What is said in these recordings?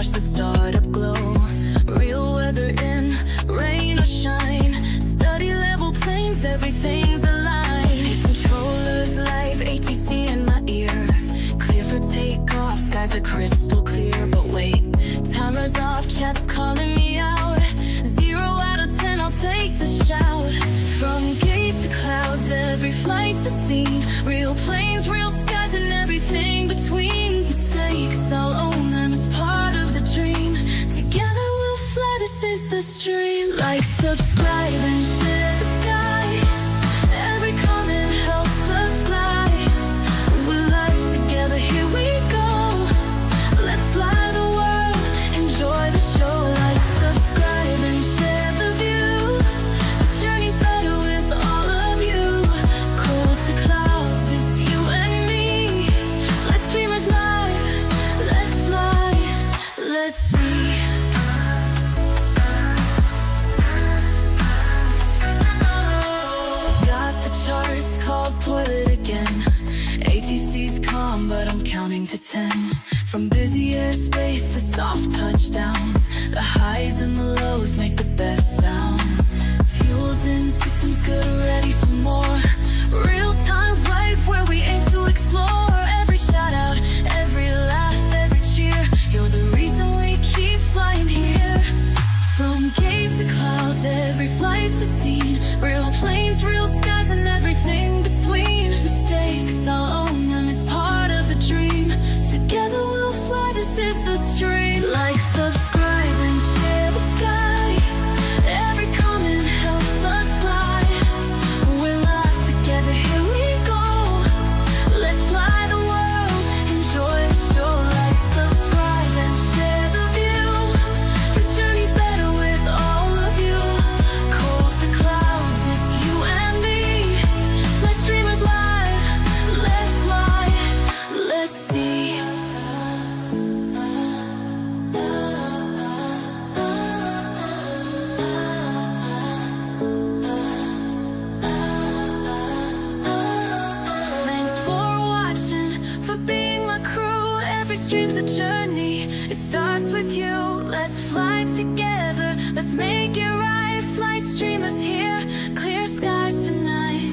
watch the startup glow. Real weather in, rain or shine. Study level planes, everything's aligned. Controllers live, ATC in my ear. Clear for takeoff, skies are crystal clear. But wait, timer's off, chat's calling me out. 0 out of 10, I'll take the shout. From gate to clouds, every flight's a scene. Real planes, real skies, and everything between. Mistakes, I'll own them, it's part of the dream. Together we'll fly, this is the stream. Like, subscribe, and share the sky. Every comment helps us fly. We're live together, here we go. Let's fly the world, enjoy the show. Like, subscribe and share the view. This journey's better with all of you. Cold to clouds, it's you and me. Let's dreamers live, let's fly, let's see. Got the charts called toilet again. ATC's calm, but I'm counting to 10. From busy airspace to soft touchdowns, the highs and the lows make the best sounds. Fuels in, systems good, ready for more. Real time, right where we aim to explore. Every shout out, every laugh, every cheer. You're the reason we keep flying here. From gate to clouds, every flight's a scene. Real planes, real skies, and everything between. Mistakes, I'll own them, it's part of the dream. Together we'll fly, this is the stream. Like, subscribe, and share the sky. Every comment helps us fly. We're live together, here we go. Let's fly the world, enjoy the show. Like, subscribe and share the view. This journey's better with all of you. Cold to clouds, it's you and me. Let's dreamers live, let's fly, let's see. Thanks for watching, for being my crew. Every stream's a journey, it starts with you. Let's fly together, let's make it right. Flight streamers here, clear skies tonight.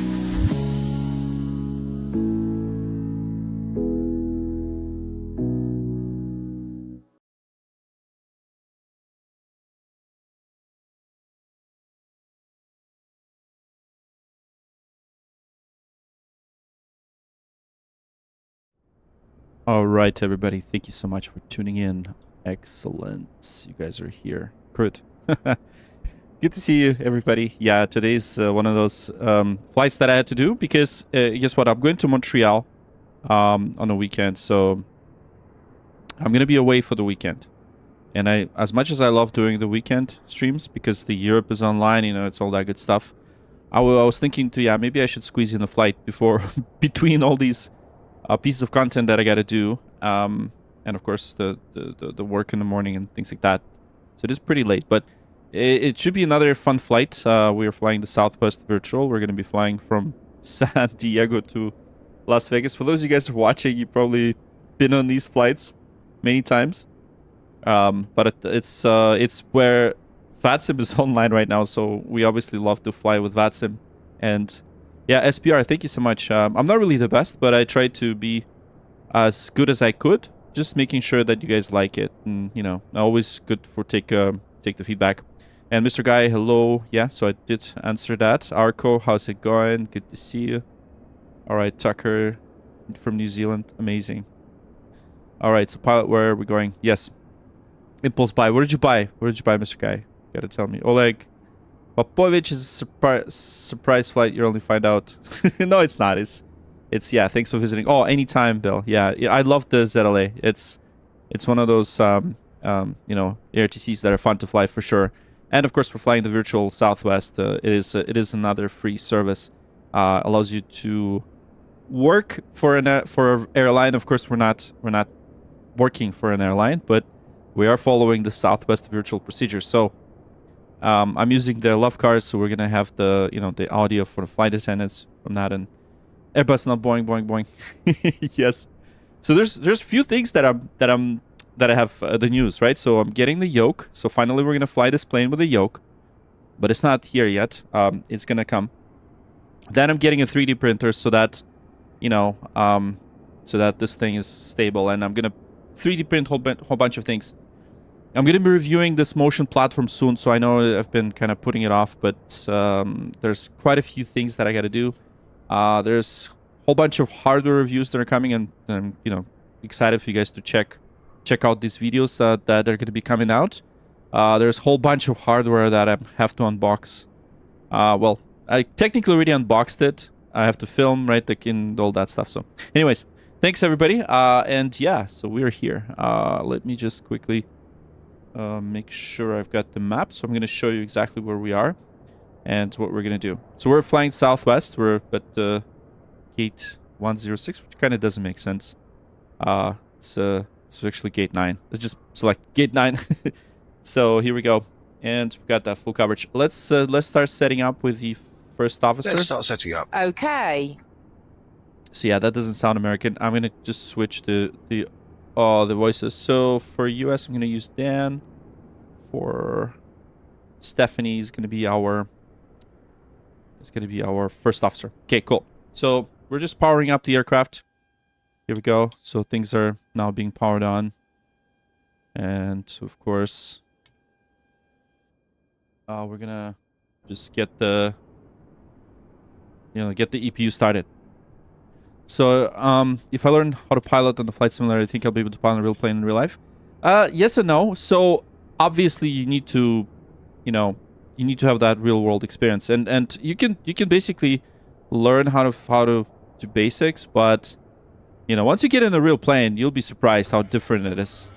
All right, everybody. Thank you so much for tuning in. Excellent. You guys are here. Good. Good to see you, everybody. Yeah, today's one of those flights that I had to do because guess what? I'm going to Montreal on the weekend, so I'm gonna be away for the weekend. And as much as I love doing the weekend streams because the Europe is online, you know, it's all that good stuff. I was thinking to maybe I should squeeze in a flight before between all these pieces of content that I got to do, and of course the work in the morning and things like that. So it is pretty late, but it should be another fun flight. We are flying the Southwest Virtual. We're going to be flying from San Diego to Las Vegas. For those of you guys who are watching, you've probably been on these flights many times, but it's where VATSIM is online right now, so we obviously love to fly with VATSIM. And yeah, SPR, thank you so much. I'm not really the best, but I tried to be as good as I could, just making sure that you guys like it. And, you know, always good for take the feedback. And Mr. Guy, hello. Yeah, so I did answer that. Arco, how's it going? Good to see you. All right, Tucker from New Zealand. Amazing. All right, so pilot, where are we going? Yes. Impulse buy. Where did you buy? Where did you buy, Mr. Guy? Gotta tell me. Oleg Popovich is a surprise flight. You only find out. No, it's not. It's yeah. Thanks for visiting. Oh, anytime, Bill. Yeah, I love the ZLA. It's one of those you know, ARTCs that are fun to fly for sure. And of course, we're flying the virtual Southwest. It is another free service. Allows you to work for an airline. Of course, we're not working for an airline, but we are following the Southwest virtual procedure. So I'm using the love cars, so we're gonna have the the audio for the flight attendants from that, and Airbus, not Boeing. Yes. So there's a few things that I'm that I have the news, right? So I'm getting the yoke. So finally we're gonna fly this plane with a yoke, but it's not here yet. It's gonna come. Then I'm getting a 3D printer so that, you know, so that this thing is stable, and I'm gonna 3D print whole bunch of things. I'm gonna be reviewing this motion platform soon, so I know I've been kind of putting it off, but there's quite a few things that I gotta do. There's a whole bunch of hardware reviews that are coming, and I'm, you know, excited for you guys to check out these videos that are gonna be coming out. There's a whole bunch of hardware that I have to unbox. Well, I technically already unboxed it. I have to film, right, like in all that stuff. So anyways, thanks everybody. And yeah, so we're here. Let me just quickly make sure I've got the map. So I'm going to show you exactly where we are and what we're going to do. So we're flying Southwest. We're at gate 106, which kind of doesn't make sense. It's actually gate 9. Let's just select gate 9. So here we go. And we've got that full coverage. Let's start setting up with the first officer. Let's start setting up. Okay. So yeah, that doesn't sound American. I'm gonna just switch the voices. So for US, I'm gonna use Dan. For Stephanie is gonna be our first officer. Okay, cool. So we're just powering up the aircraft. Here we go. So things are now being powered on, and of course, we're gonna just get the EPU started. So if I learn how to pilot on the flight simulator, I think I'll be able to pilot a real plane in real life. Yes and no. So obviously you need to, have that real world experience, and you can basically learn how to do basics, but once you get in a real plane, you'll be surprised how different it is.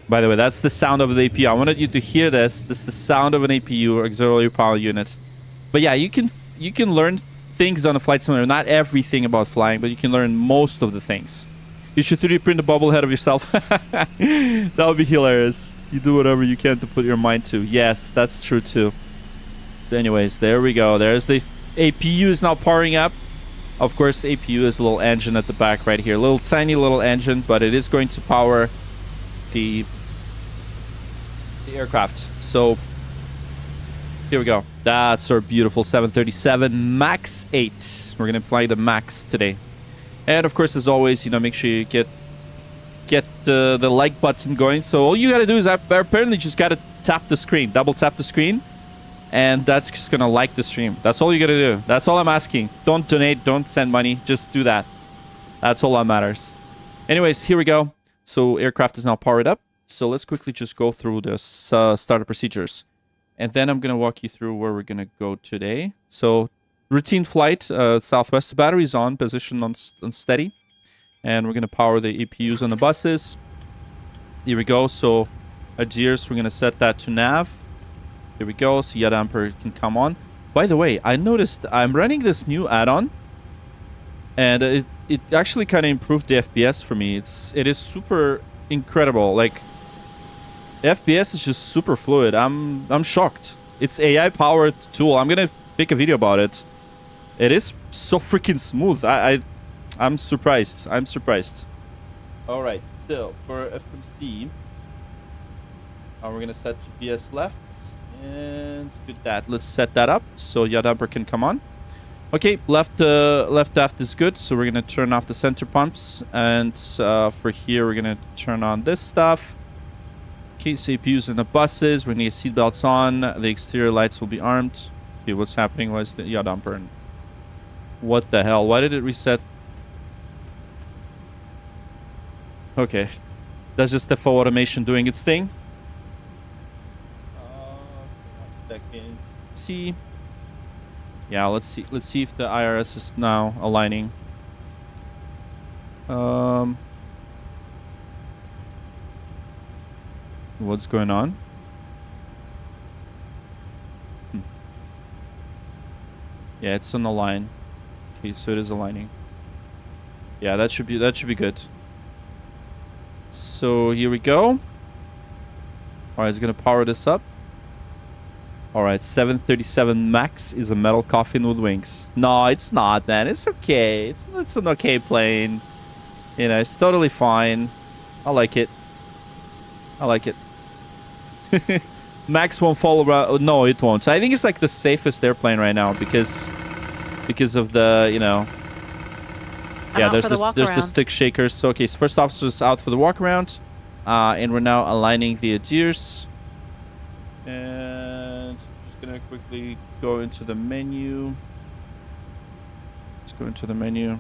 By the way, that's the sound of the APU. I wanted you to hear this. This is the sound of an APU, or auxiliary power unit. But yeah, you can learn things on a flight simulator. Not everything about flying, but you can learn most of the things. You should 3D print a bobblehead of yourself. That would be hilarious. You do whatever you can to put your mind to. Yes, that's true too. So anyways, there we go. There's the APU is now powering up. Of course, the APU is a little engine at the back right here. Little tiny little engine, but it is going to power the aircraft. So here we go. That's our beautiful 737 MAX 8. We're gonna fly the MAX today. And of course, as always, make sure you get the like button going. So all you gotta do is apparently just gotta tap the screen, double tap the screen, and that's just gonna like the stream. That's all you gotta do. That's all I'm asking. Don't donate, don't send money, just do that. That's all that matters. Anyways, here we go. So aircraft is now powered up. So let's quickly just go through the startup procedures. And then I'm going to walk you through where we're going to go today. So routine flight, Southwest battery is on, position on steady. And we're going to power the EPUs on the buses. Here we go. So adheres, we're going to set that to nav. Here we go. So yaw damper can come on. By the way, I noticed I'm running this new add-on. And it actually kind of improved the FPS for me. It is super incredible. Like, FPS is just super fluid. I'm shocked. It's AI powered tool. I'm gonna make a video about it. It is so freaking smooth. I'm surprised. I'm surprised. All right. So for FMC, we're gonna set GPS left, and with that, let's set that up so yaw damper can come on. Okay, left aft is good, so we're gonna turn off the center pumps, and for here we're gonna turn on this stuff. Okay, CPUs in the buses. We're gonna get seatbelts on. The exterior lights will be armed. Okay, what's happening? Why is the yaw damper? What the hell? Why did it reset? Okay, that's just the full automation doing its thing. 1 second. See. Yeah, let's see if the IRS is now aligning. What's going on? Yeah, it's on the line. Okay, so it is aligning. Yeah, that should be good. So here we go. All right, it's gonna power this up. All right, 737 MAX is a metal coffin with wings. No, it's not, man. It's okay. It's an okay plane. It's totally fine. I like it. I like it. Max won't fall around. No, it won't. I think it's like the safest airplane right now because of the, you know. Yeah, there's the stick shakers. So, okay, so first officer's out for the walk around. And we're now aligning the adheres. And just gonna quickly go into the menu. Let's go into the menu.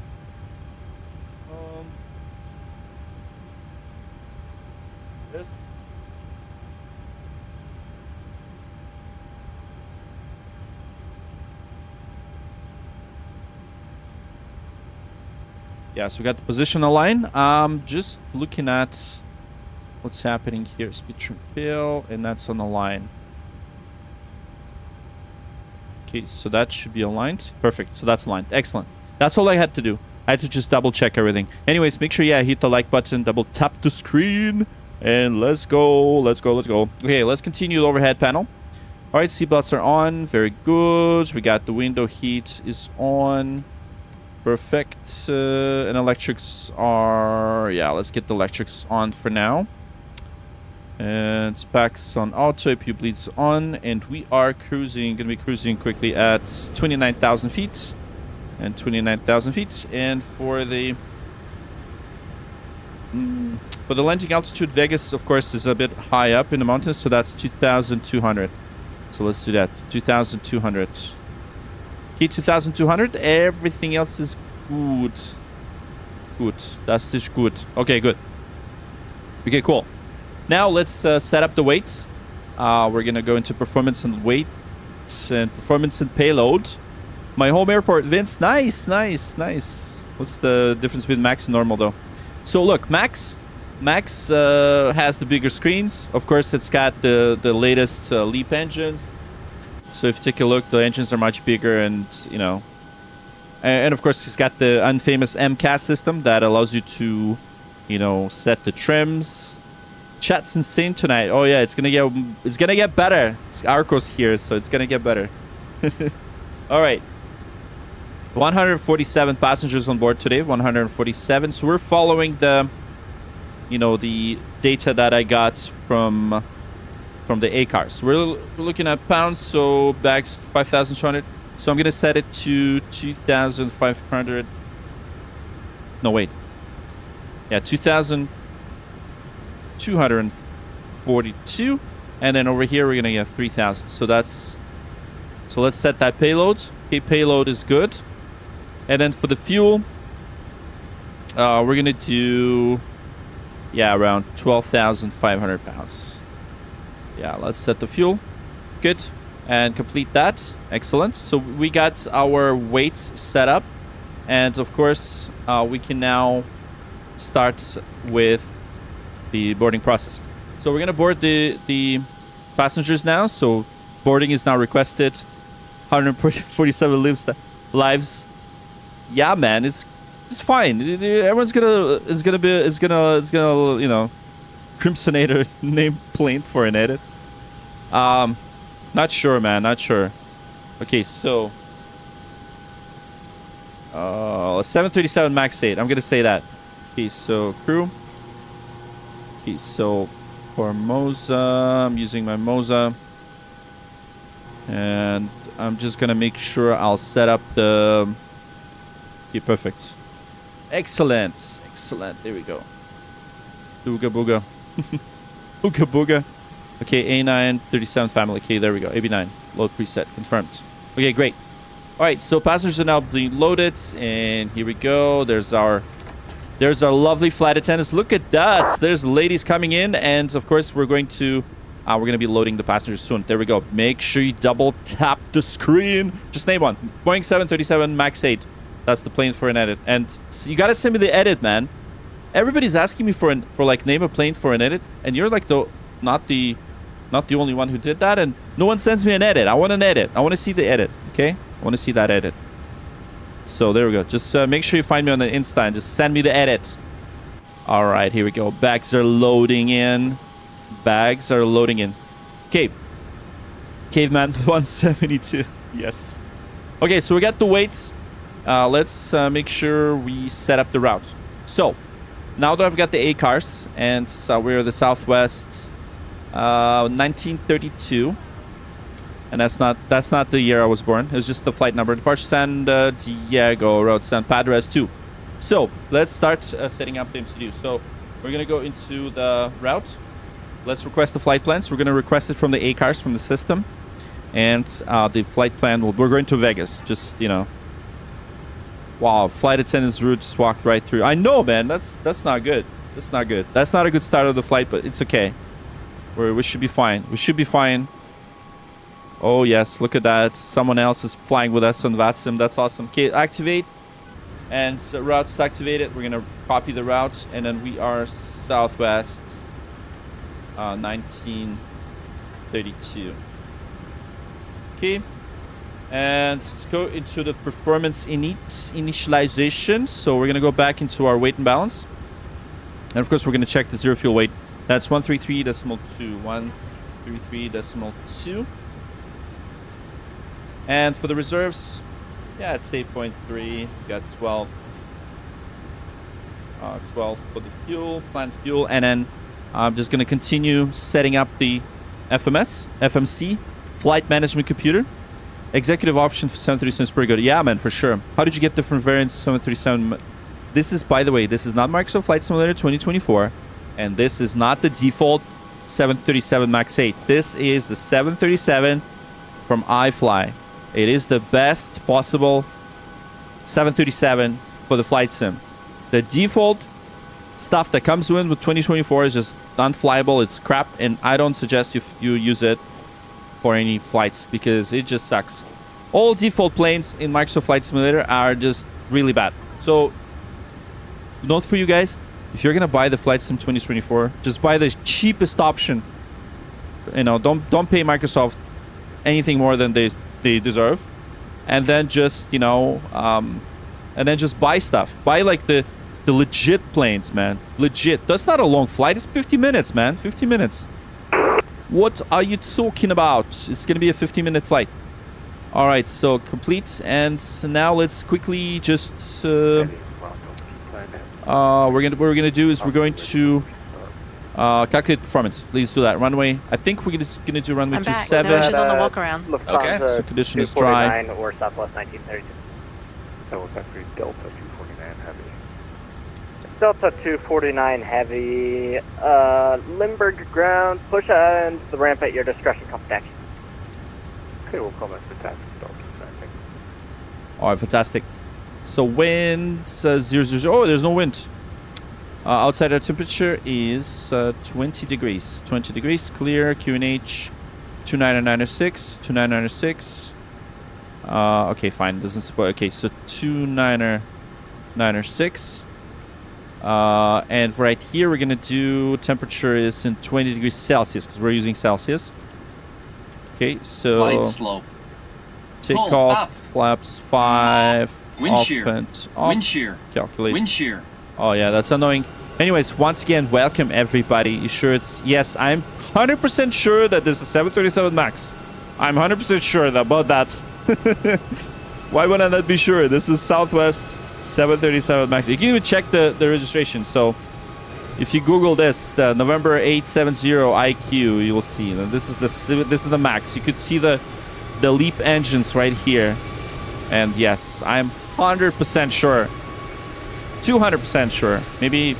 Yes. Yeah, so we got the position aligned. Just looking at what's happening here. Speed trim fail, and that's on the line. Okay, so that should be aligned. Perfect. So that's aligned. Excellent. That's all I had to do. I had to just double check everything. Anyways, make sure, yeah, hit the like button, double tap the screen, and let's go. Let's go. Let's go. Okay, let's continue the overhead panel. All right, seatbelts are on. Very good. We got the window heat is on. Perfect. And electrics are... Yeah, let's get the electrics on for now. And specs on auto, APU bleeds on, and we are cruising, gonna be cruising quickly at 29,000 feet and 29,000 feet. And for the landing altitude, Vegas, of course, is a bit high up in the mountains, so that's 2,200. So let's do that, 2,200. Okay, 2,200. Everything else is good. Good. That's just good. Okay, good. Okay, cool. Now let's set up the weights. We're gonna go into performance and weight and performance and payload. My home airport, Vince. Nice, nice, nice. What's the difference between Max and normal though? So look, Max has the bigger screens. Of course, it's got the latest LEAP engines. So if you take a look, the engines are much bigger, and you know, and of course, it's got the infamous MCAS system that allows you to, you know, set the trims. Chat's insane tonight. Oh yeah, it's gonna get better. It's Arco's here, so it's gonna get better. All right. 147 passengers on board today. 147. So we're following the, you know, the data that I got from the ACARS. We're looking at pounds, so bags 5,200. So I'm gonna set it to 2,500. No wait. Yeah, 2,242, and then over here we're gonna get 3,000. So let's set that payload. Okay, payload is good. And then for the fuel, we're gonna do, yeah, around 12,500 pounds. Yeah, let's set the fuel. Good. And complete that. Excellent. So we got our weights set up, and of course we can now start with the boarding process. So we're gonna board the passengers now. So boarding is now requested. 147 lives. Yeah, man, it's fine. Everyone's gonna you know, Crimsonator nameplate for an edit. Not sure, man. Not sure. Okay, so 737 Max 8. I'm gonna say that. Okay, so crew. Okay, so for Moza, I'm using my Moza, and I'm just gonna make sure I'll set up the. Okay, perfect. Excellent, excellent. There we go. Booga booga, booga booga. Okay, A9 37 family. Okay, there we go. AB9 load preset confirmed. Okay, great. All right, so passengers are now being loaded, and here we go. There's our lovely flight attendants. Look at that. There's ladies coming in, and of course we're going to be loading the passengers soon. There we go. Make sure you double tap the screen. Just name one. Boeing 737 Max 8. That's the plane for an edit, and you gotta send me the edit, man. Everybody's asking me for like name a plane for an edit, and you're like not the only one who did that, and no one sends me an edit. I want an edit. I want to see the edit. Okay, I want to see that edit. So there we go. Just make sure you find me on the Insta and just send me the edit. All right, here we go. Bags are loading in. Bags are loading in. Okay. Caveman 172. Yes. Okay, so we got the weights. Let's make sure we set up the route. So now that I've got the A cars, and we're the Southwest 1932, and that's not the year I was born. It was just the flight number. Departure San Diego, route San Padres 2. So let's start setting up the MCU. So we're gonna go into the route. Let's request the flight plans. We're gonna request it from the A cars from the system, and the flight plan we're going to Vegas. Just, you know. Wow, flight attendant's route just walked right through. I know, man. That's not good. That's not good. That's not a good start of the flight, but it's okay. We should be fine. We should be fine. Oh, yes. Look at that. Someone else is flying with us on VATSIM. That's awesome. Okay, activate. And so route's activated. We're going to copy the route. And then we are Southwest 1932. Okay. And let's go into the performance initialization. So we're going to go back into our weight and balance. And of course, we're going to check the zero fuel weight. That's 133.2. 133.2. And for the reserves, yeah, it's 8.3. We got 12. 12 for the fuel, plant fuel. And then I'm just going to continue setting up the FMC, flight management computer. Executive option for 737 is pretty good. Yeah, man, for sure. How did you get different variants of 737? This is, by the way, this is not Microsoft Flight Simulator 2024. And this is not the default 737 MAX 8. This is the 737 from iFly. It is the best possible 737 for the flight sim. The default stuff that comes in with 2024 is just unflyable. It's crap, and I don't suggest you use it for any flights because it just sucks. All default planes in Microsoft Flight Simulator are just really bad. So, note for you guys, if you're gonna buy the Flight Sim 2024, just buy the cheapest option. You know, don't pay Microsoft anything more than they deserve, and then just, you know, and then just buy stuff. Buy like the legit planes, man. Legit. That's not a long flight. It's 50 minutes, man. 50 minutes. What are you talking about? It's gonna be a 50-minute flight. All right, so complete, and now let's quickly just what we're gonna do is we're going to calculate performance. Please do that. Runway. I think we're just gonna do runway 27. No, she's on the walk around. Okay. So condition is dry. Or Southwest 1932. So we're back to Delta 249 heavy. Delta 249 heavy. Limburg ground. Push and the ramp at your discretion. Contact. Okay, we'll call that fantastic. All right, fantastic. So wind 000. Oh, there's no wind. Outside our temperature is 20 degrees. 20 degrees, clear. QNH 29906. 29906. Okay, fine. Doesn't support. Okay, so 29906. And right here, we're gonna do temperature is in 20 degrees Celsius because we're using Celsius. Okay, so Flight slope. take Hold off, up. flaps 5, Wind off shear. and off. Wind shear. Calculate. Wind shear. Oh yeah, that's annoying. Anyways, once again, welcome everybody. You sure it's... Yes, I'm 100% sure that this is 737 MAX. I'm 100% sure about that. Why would I not be sure? This is Southwest 737 MAX. You can even check the registration. So if you Google this, the November 870 IQ, you will see. This is the MAX. You could see the LEAP engines right here. And yes, I'm 100% sure. 200% sure. Maybe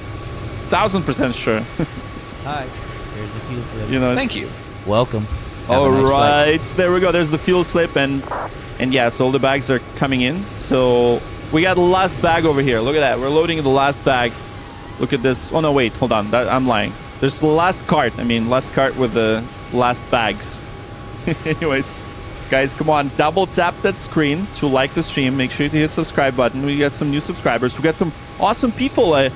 1000% sure. Hi. Here's the fuel slip. You know. Thank you. Welcome. All right, there we go. There's the fuel slip, and yeah, so all the bags are coming in. So we got the last bag over here. Look at that. We're loading the last bag. Look at this. Oh no, wait, hold on. I'm lying. There's the last cart. I mean, last cart with the last bags. Anyways, guys, come on, double tap that screen to like the stream. Make sure you hit subscribe button. We got some new subscribers. We got some awesome people.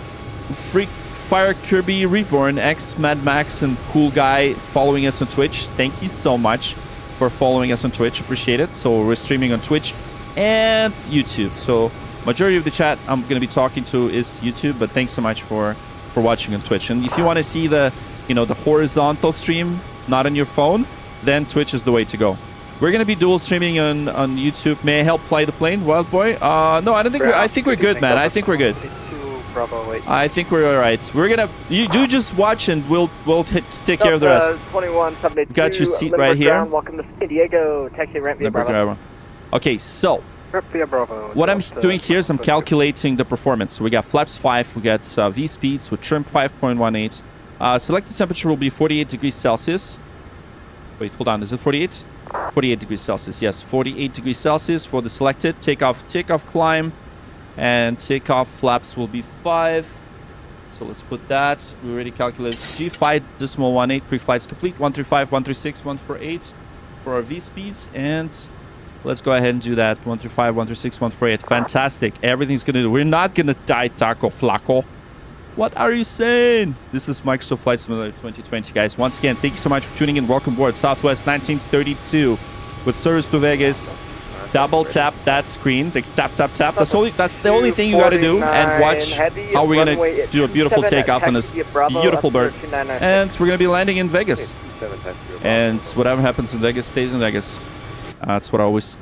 Freak Fire Kirby Reborn, X Mad Max, and Cool Guy following us on Twitch. Thank you so much for following us on Twitch. Appreciate it. So we're streaming on Twitch and YouTube. So majority of the chat I'm going to be talking to is YouTube, but thanks so much for watching on Twitch. And if you want to see the horizontal stream, not on your phone, then Twitch is the way to go. We're going to be dual streaming on YouTube. May I help fly the plane, Wild Boy? No, I don't think I think we're good, man. I think we're good. Bravo 8. I think we're all right. We're gonna. You do just watch, and we'll take care of the rest. 2172. Got your seat Limburg right here. Ground, welcome to San Diego. Taxi ramp via Limburg Bravo. Bravo. Okay, so Ramp via Bravo. what I'm doing here is I'm calculating the performance. So we got flaps 5, we got V speeds with trim 5.18. Selected temperature will be 48 degrees Celsius. Wait, hold on. Is it 48? 48 degrees Celsius. Yes, 48 degrees Celsius for the selected. Takeoff, climb, and takeoff flaps will be 5. So let's put that. We already calculated G5.18. Pre-flight's complete. 135, 136, 148 for our V speeds. And let's go ahead and do that. 135, 136, 148. Fantastic. Everything's going to do. We're not going to die, Taco Flaco. What are you saying? This is Microsoft Flight Simulator 2020, guys. Once again, thank you so much for tuning in. Welcome aboard Southwest 1932 with service to Vegas. Double tap that screen. The tap. That's the only thing you got to do. And watch how we're going to do a beautiful takeoff on this beautiful bird. And we're going to be landing in Vegas. And whatever happens in Vegas stays in Vegas. That's what I always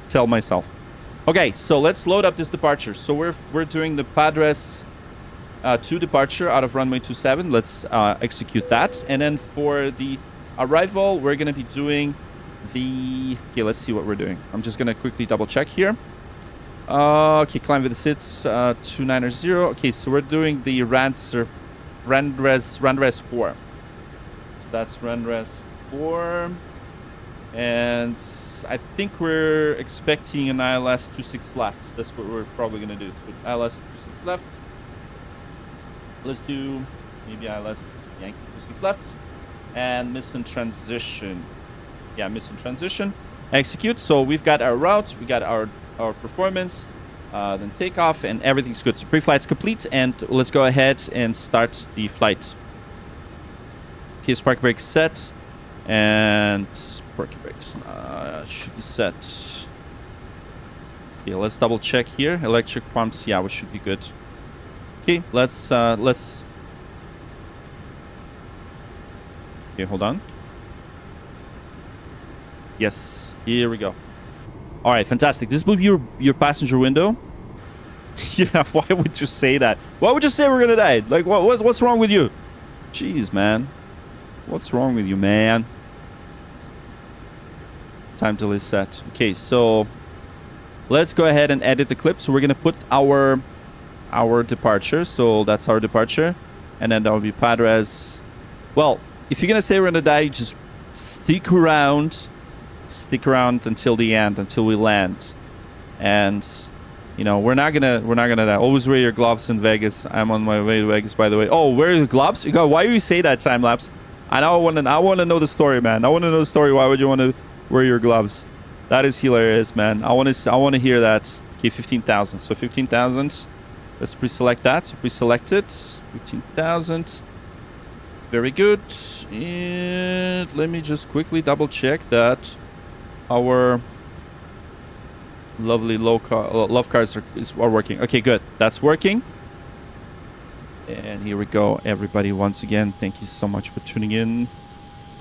tell myself. Okay, so let's load up this departure. So we're doing the Padres 2 departure out of runway 27. Let's execute that. And then for the arrival, we're going to be doing the... Okay, let's see what we're doing. I'm just going to quickly double check here. Okay, climb with the sits 290. Okay, so we're doing the Randres 4. So that's Randres 4. And I think we're expecting an ILS 26 left. That's what we're probably going to do. So ILS 26 left. Let's do maybe ILS Yankee 26 left. And miss in transition. Yeah, miss in transition. Execute. So we've got our route, we got our performance, then takeoff, and everything's good. So pre-flight's complete, and let's go ahead and start the flight. Okay, spark brakes set. And spark brakes should be set. Okay, let's double check here. Electric pumps, yeah, we should be good. Okay, let's okay, hold on. Yes, here we go. All right, fantastic. This will be your passenger window. Yeah, why would you say that? Why would you say we're gonna die? Like, what's wrong with you? Jeez, man. What's wrong with you, man? Time delay set. Okay, so let's go ahead and edit the clip. So we're gonna put our departure. So that's our departure, and then that will be Padres. Well, if you're gonna say we're gonna die, just stick around until the end, until we land. And you know, we're not gonna die. Always wear your gloves in Vegas. I'm on my way to Vegas, by the way. Oh, wear the gloves? You go. Why do you say that, time lapse? I want to know the story, man. I want to know the story. Why would you want to wear your gloves? That is hilarious, man. I want to hear that. Okay, 15,000. So 15,000. Let's pre-select that. So pre-select it. 15,000. Very good. And let me just quickly double check that our lovely love cars are working. Okay, good. That's working. And here we go, everybody. Once again, thank you so much for tuning in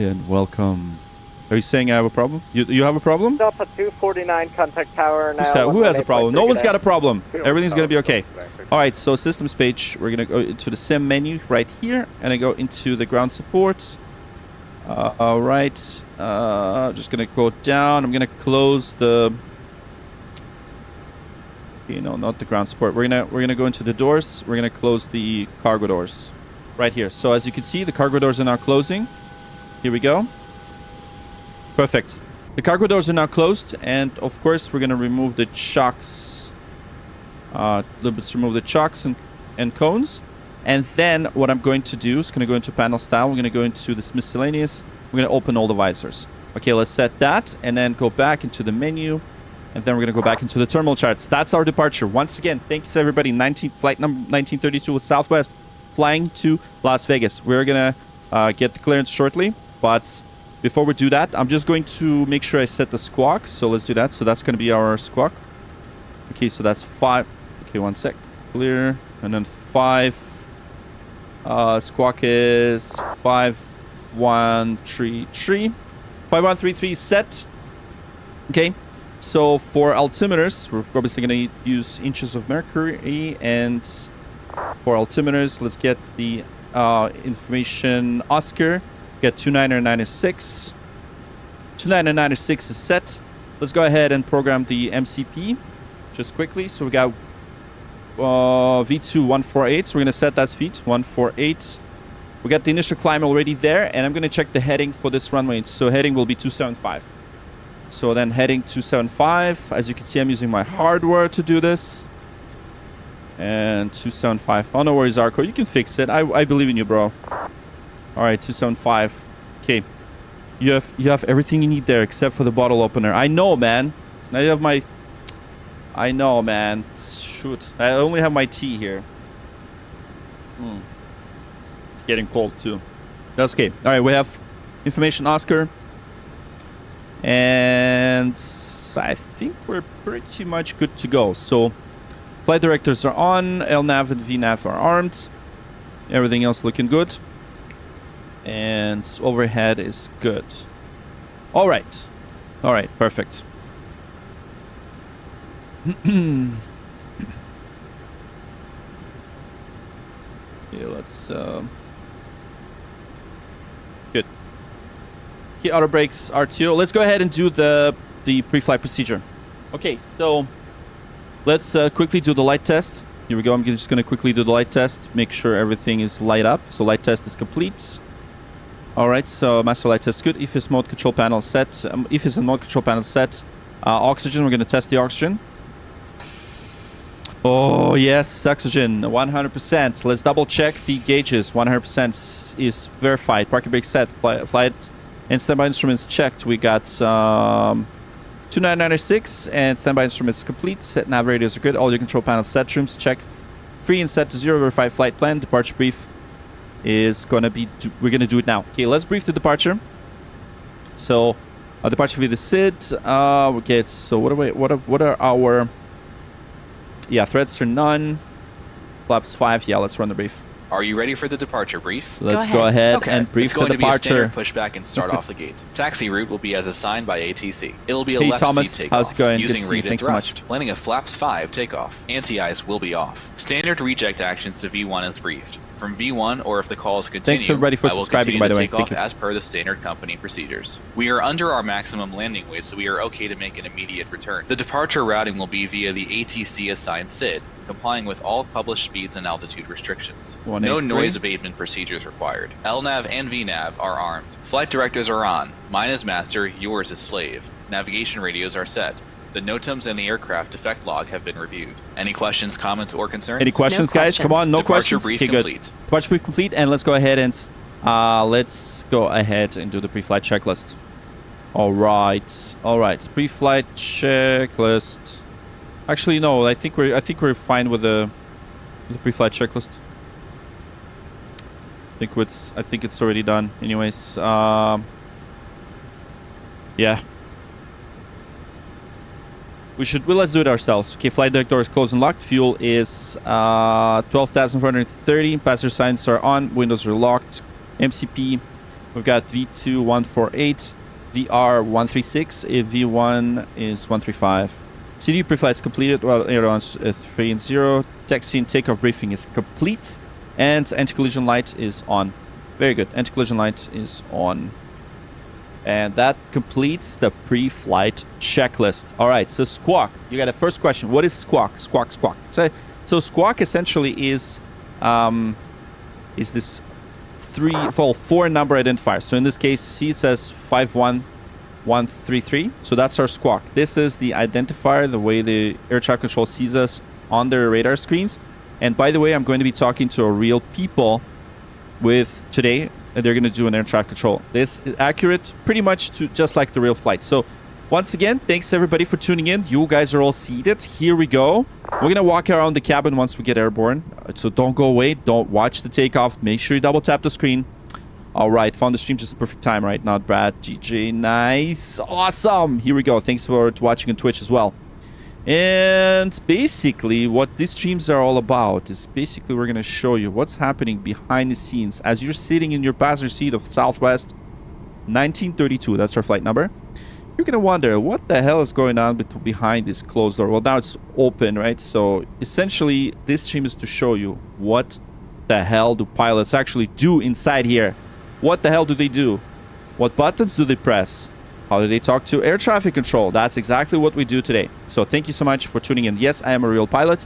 and welcome. Are you saying I have a problem? You have a problem? Delta 249, contact tower now. Who has a problem? No one's got a problem. Everything's going to be okay. All right, so systems page. We're going to go into the sim menu right here. And I go into the ground support. All right. Just going to go down. I'm going to close the... Okay, no, not the ground support. We're gonna go into the doors. We're gonna close the cargo doors right here. So as you can see, the cargo doors are now closing. Here we go. Perfect. The cargo doors are now closed, and of course we're gonna remove the chocks. Let's remove the chocks and cones. And then what I'm going to do is gonna go into panel style. We're gonna go into this miscellaneous. We're gonna open all the visors. Okay, let's set that, and then go back into the menu. And then we're going to go back into the terminal charts. That's our departure. Once again, thank you to everybody. Flight number 1932 with Southwest flying to Las Vegas. We're going to get the clearance shortly. But before we do that, I'm just going to make sure I set the squawk. So let's do that. So that's going to be our squawk. Okay, so that's 5. Okay, 1 sec. Clear. And then 5. Squawk is 5133. 5133 set. Okay. So for altimeters, we're obviously going to use inches of mercury, and for altimeters. Let's get the information. Oscar, get 2996. 2996 is set. Let's go ahead and program the MCP just quickly. So we got V2 148. So we're going to set that speed 148. We got the initial climb already there, and I'm going to check the heading for this runway. So heading will be 275. So then heading 275. As you can see, I'm using my hardware to do this. And 275. Oh, no worries, Arco. You can fix it. I believe in you, bro. All right, 275. Okay. You have everything you need there except for the bottle opener. I know, man. Now you have my... I know, man. Shoot. I only have my tea here. It's getting cold, too. That's okay. All right, we have information, Oscar. And I think we're pretty much good to go. So, flight directors are on. LNAV and VNAV are armed. Everything else looking good. And overhead is good. All right. All right, perfect. Yeah, let's... Good. Okay, auto brakes, RTO. Let's go ahead and do the pre-flight procedure. Okay, so let's quickly do the light test. Here we go. I'm just going to quickly do the light test. Make sure everything is light up. So light test is complete. All right, so master light test is good. IFIS mode control panel set. IFIS and mode control panel set. Oxygen, we're going to test the oxygen. Oh, yes, oxygen, 100%. Let's double check the gauges. 100% is verified. Parking brake set. Flight and standby instruments checked. We got 2996 and standby instruments complete. Set nav radios are good. All your control panel set trims check. Free and set to 0. Verified flight plan. Departure brief is going to be... we're going to do it now. Okay, let's brief the departure. So, departure via the SID. Okay, so what are our... Yeah, threats are none. Flaps 5. Yeah, let's run the brief. Are you ready for the departure brief? Let's go ahead and brief the departure. It's going to be a standard pushback and start off the gate. Taxi route will be as assigned by ATC. It'll be a left Thomas, seat takeoff how's it going? using rated Thanks thrust. so much. Landing a flaps 5 takeoff. Anti-ice will be off. Standard reject actions to V1 is briefed. From V1, or if the calls continue, thanks everybody for subscribing, by the way. Thank you. As per the standard company procedures. We are under our maximum landing weight, so we are okay to make an immediate return. The departure routing will be via the ATC assigned SID, complying with all published speeds and altitude restrictions. No noise abatement procedures required. LNAV and VNAV are armed. Flight directives are on. Mine is master, yours is slave. Navigation radios are set. The NOTAMs and the aircraft defect log have been reviewed. Any questions, comments, or concerns? Any questions, guys? Come on, no Departure questions. brief Okay, complete. good. Departure brief complete, and let's go ahead and do the pre-flight checklist. All right, pre-flight checklist. Actually, no, I think we're fine with the pre-flight checklist. I think it's already done. Anyways, yeah. Let's do it ourselves. Okay, flight deck door is closed and locked. Fuel is 12,430. Passenger signs are on. Windows are locked. MCP, we've got V2 148, VR 136. V1 is 135. CDU pre-flight is completed. Well, ailerons 3 and 0. Taxi and takeoff briefing is complete, and anti-collision light is on. Very good. Anti-collision light is on. And that completes the pre-flight checklist. All right, so squawk. You got a first question. What is squawk? Squawk. So squawk essentially is this 4 number identifier. So in this case, C says 51133. So that's our squawk. This is the identifier, the way the air traffic control sees us on their radar screens. And by the way, I'm going to be talking to a real people with today. And they're going to do an air traffic control. This is accurate pretty much to just like the real flight. So once again, thanks everybody for tuning in. You guys are all seated. Here we go. We're going to walk around the cabin once we get airborne. So don't go away. Don't watch the takeoff. Make sure you double tap the screen. All right. Found the stream just the perfect time, right? Not Brad. GJ. Nice. Awesome. Here we go. Thanks for watching on Twitch as well. And basically what these streams are all about is basically we're going to show you what's happening behind the scenes as you're sitting in your passenger seat of Southwest 1932. That's our flight number. You're gonna wonder what the hell is going on behind this closed door. Well, now it's open, right? So essentially, this stream is to show you what the hell do pilots actually do inside here. What the hell do they do? What buttons do they press? How do they talk to air traffic control? That's exactly what we do today. So thank you so much for tuning in. Yes, I am a real pilot.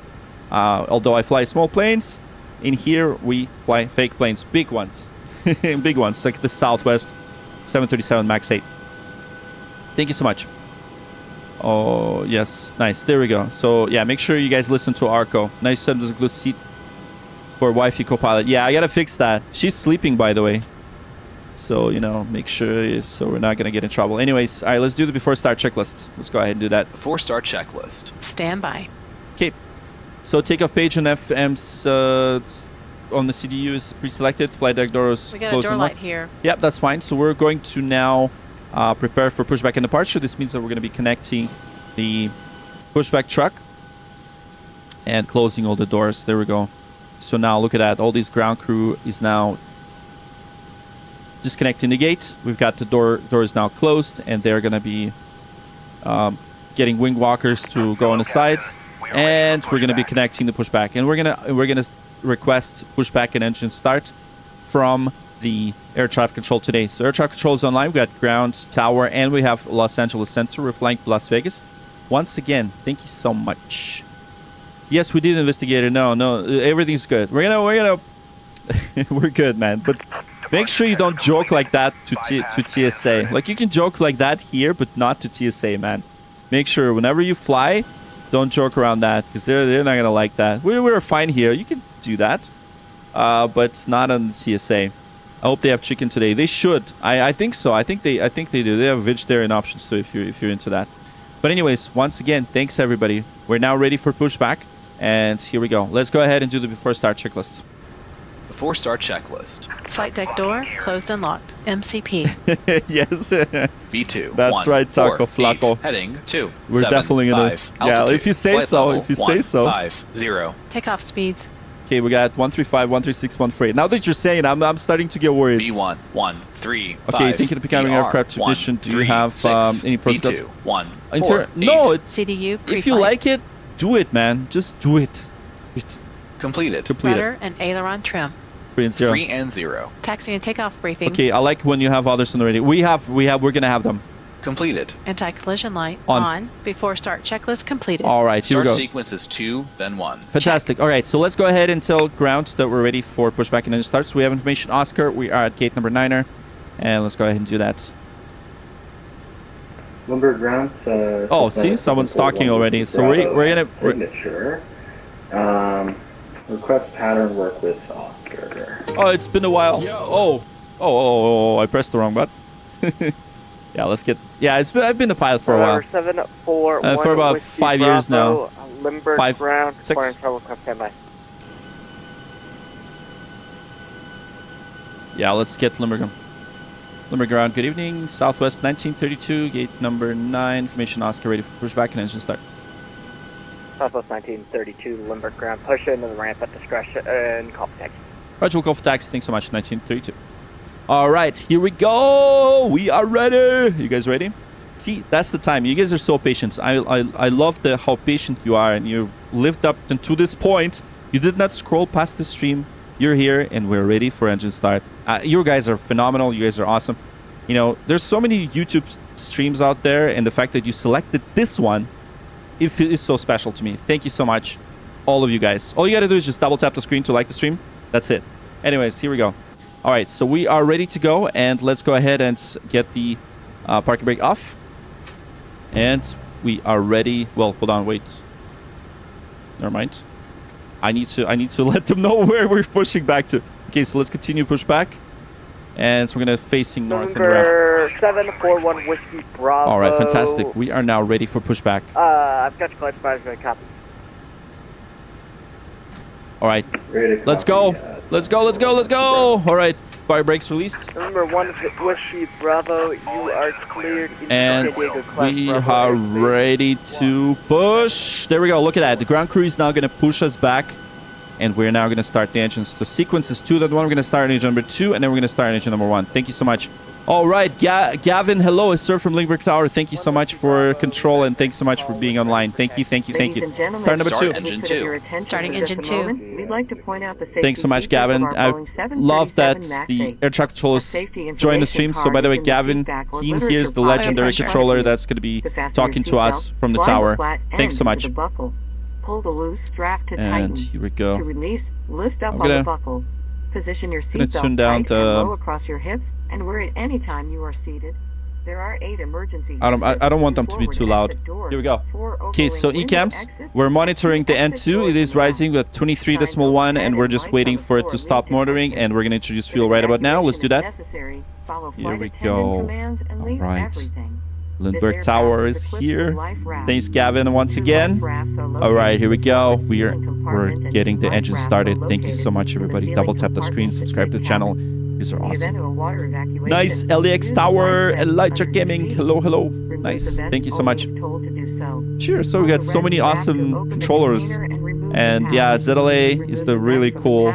Although I fly small planes, in here we fly fake planes, big ones, big ones like the Southwest 737 MAX 8. Thank you so much. Oh, yes. Nice. There we go. So, yeah, make sure you guys listen to Arco. Nice set was a good seat for wifey co-pilot. Yeah, I got to fix that. She's sleeping, by the way. So, you know, make sure so we're not going to get in trouble. Anyways, all right, let's do the before start checklist. Let's go ahead and do that. Before start checklist. Stand by. Okay. So, takeoff page and FM's on the CDU is pre-selected. Flight deck doors We got a closed door and light locked. here. Yep, that's fine. So we're going to now prepare for pushback and departure. This means that we're going to be connecting the pushback truck and closing all the doors. There we go. So now look at that. All this ground crew is now disconnecting the gate. We've got the doors now closed, and they're going to be getting wing walkers to go on the sides, and we're going to be connecting the pushback. And we're gonna request pushback and engine start from the air traffic control today. So air traffic control is online. We got ground, tower, and we have Los Angeles Center. We're flying to Las Vegas. Once again, thank you so much. Yes, we did investigate it. No, everything's good. We're good, man. But make sure you don't joke like that to TSA. Like, you can joke like that here, but not to TSA, man. Make sure whenever you fly, don't joke around that, because they're not gonna like that. We're fine here. You can do that, but not on the TSA. I hope they have chicken today. They should. I think so. I think they do. They have vegetarian options too if you're into that. But anyways, once again, thanks everybody. We're now ready for pushback, and here we go. Let's go ahead and do the before start checklist. Before start checklist. Flight deck door closed and locked. MCP. Yes. V2. That's 1, right, Taco 4 feet, Flaco. Heading 2. We're 7, definitely gonna. 5, Yeah, altitude, if you say flight so. level, If you 1, say so. 5, 0. Takeoff speeds. Okay, we got 135, 136, 148. Now that you're saying, I'm starting to get worried. V1, 1, 3, 5. Okay, thinking of becoming VR, aircraft 1, technician, do you 3, have 6, any prospects? V2, 1, 4, No, 8. CDU pre-flight. if you like it, do it, man. Just do it. Completed. Complete it. Rudder and aileron trim. 3 and 0. 3 and 0. Taxi and takeoff briefing. Okay, I like when you have others on the radio. We're gonna have them. Completed. Anti-collision light On. on. Before start checklist completed. All right, here we Start go. sequence is 2, then 1. Fantastic. All right, so let's go ahead and tell ground that we're ready for pushback and engine start. So we have information, Oscar. We are at gate number 9er, and let's go ahead and do that. Lumber ground. Oh, see, someone's talking already. So we're gonna. Signature. Request pattern work with Oscar. Oh, it's been a while. Oh, I pressed the wrong button. Yeah, let's get. Yeah, I've been a pilot for a while. 741 For about Whiskey 5 years now. Bravo, Limburg 5, ground. 6. Fire trouble. Come stand by. Yeah, let's get Limburg ground. Good evening. Southwest 1932, gate number 9. Information, Oscar, ready for pushback and engine start. Southwest 1932 Limburg ground. Push into the ramp at discretion and call for taxi. Roger, we'll go for taxi. Thanks so much. 1932. All right, here we go. We are ready. You guys ready? See, that's the time. You guys are so patient. I love how patient you are, and you lived up to this point. You did not scroll past the stream. You're here, and we're ready for engine start. You guys are phenomenal. You guys are awesome. You know, there's so many YouTube streams out there, and the fact that you selected this one, it is so special to me. Thank you so much, all of you guys. All you got to do is just double tap the screen to like the stream. That's it. Anyways, here we go. All right, so we are ready to go, and let's go ahead and get the parking brake off. And we are ready. Well, hold on, wait. Never mind. I need to let them know where we're pushing back to. Okay, so let's continue push back, and so we're gonna facing north and Number 741 Whiskey Bravo. All right, fantastic. We are now ready for pushback. I've got your collection management copy. All right, Ready to let's copy, go. Let's go. Let's go. Let's go. All right, fire brakes released. Number 1 Whiskey Bravo, you are cleared. into And San Diego Class we Bravo are airspace. ready to push. There we go. Look at that. The ground crew is now going to push us back. And we're now going to start the engines. The sequence is 2. That one, we're going to start engine number 2. And then we're going to start engine number 1. Thank you so much. All right, Gavin, hello, sir from Lindbergh Tower. Thank you so much for control and thanks so much for being online. Thank you. Start number Start 2. engine 2. Starting engine 2. We'd like to point out the safety Thanks so much, features of Gavin. our I Boeing love that 737 the MAX air traffic controllers safety join the stream. So, by the way, information Gavin, card is in the Keen feedback here is the or literature legendary pressure. controller that's going to be The fasten talking your to us seatbelt, from the slide tower. flat Thanks so end much. to the buckle. Pull the loose strap to And tighten. here we To go. release, lift up I'm on gonna- the buckle. Position your gonna seatbelt tune down tight and the- low across your hips and wear it any time you are seated. There are 8 emergency I don't want them to be too loud. Here we go. Okay, so ECAMs, we're monitoring the N2. It is rising with 23.1 and we're just waiting for it to stop motoring and we're going to introduce fuel right about now. Let's do that. Here we go. All right. Lindbergh Tower is here. Thanks, Gavin, once again. All right, here we go. We're getting the engine started. Thank you so much, everybody. Double tap the screen, subscribe to the channel. These are awesome. Nice, LAX Tower, Elijah Gaming. Hello, hello. Nice. Thank you so much. Cheers. So we got so many awesome controllers. And yeah, ZLA is the really cool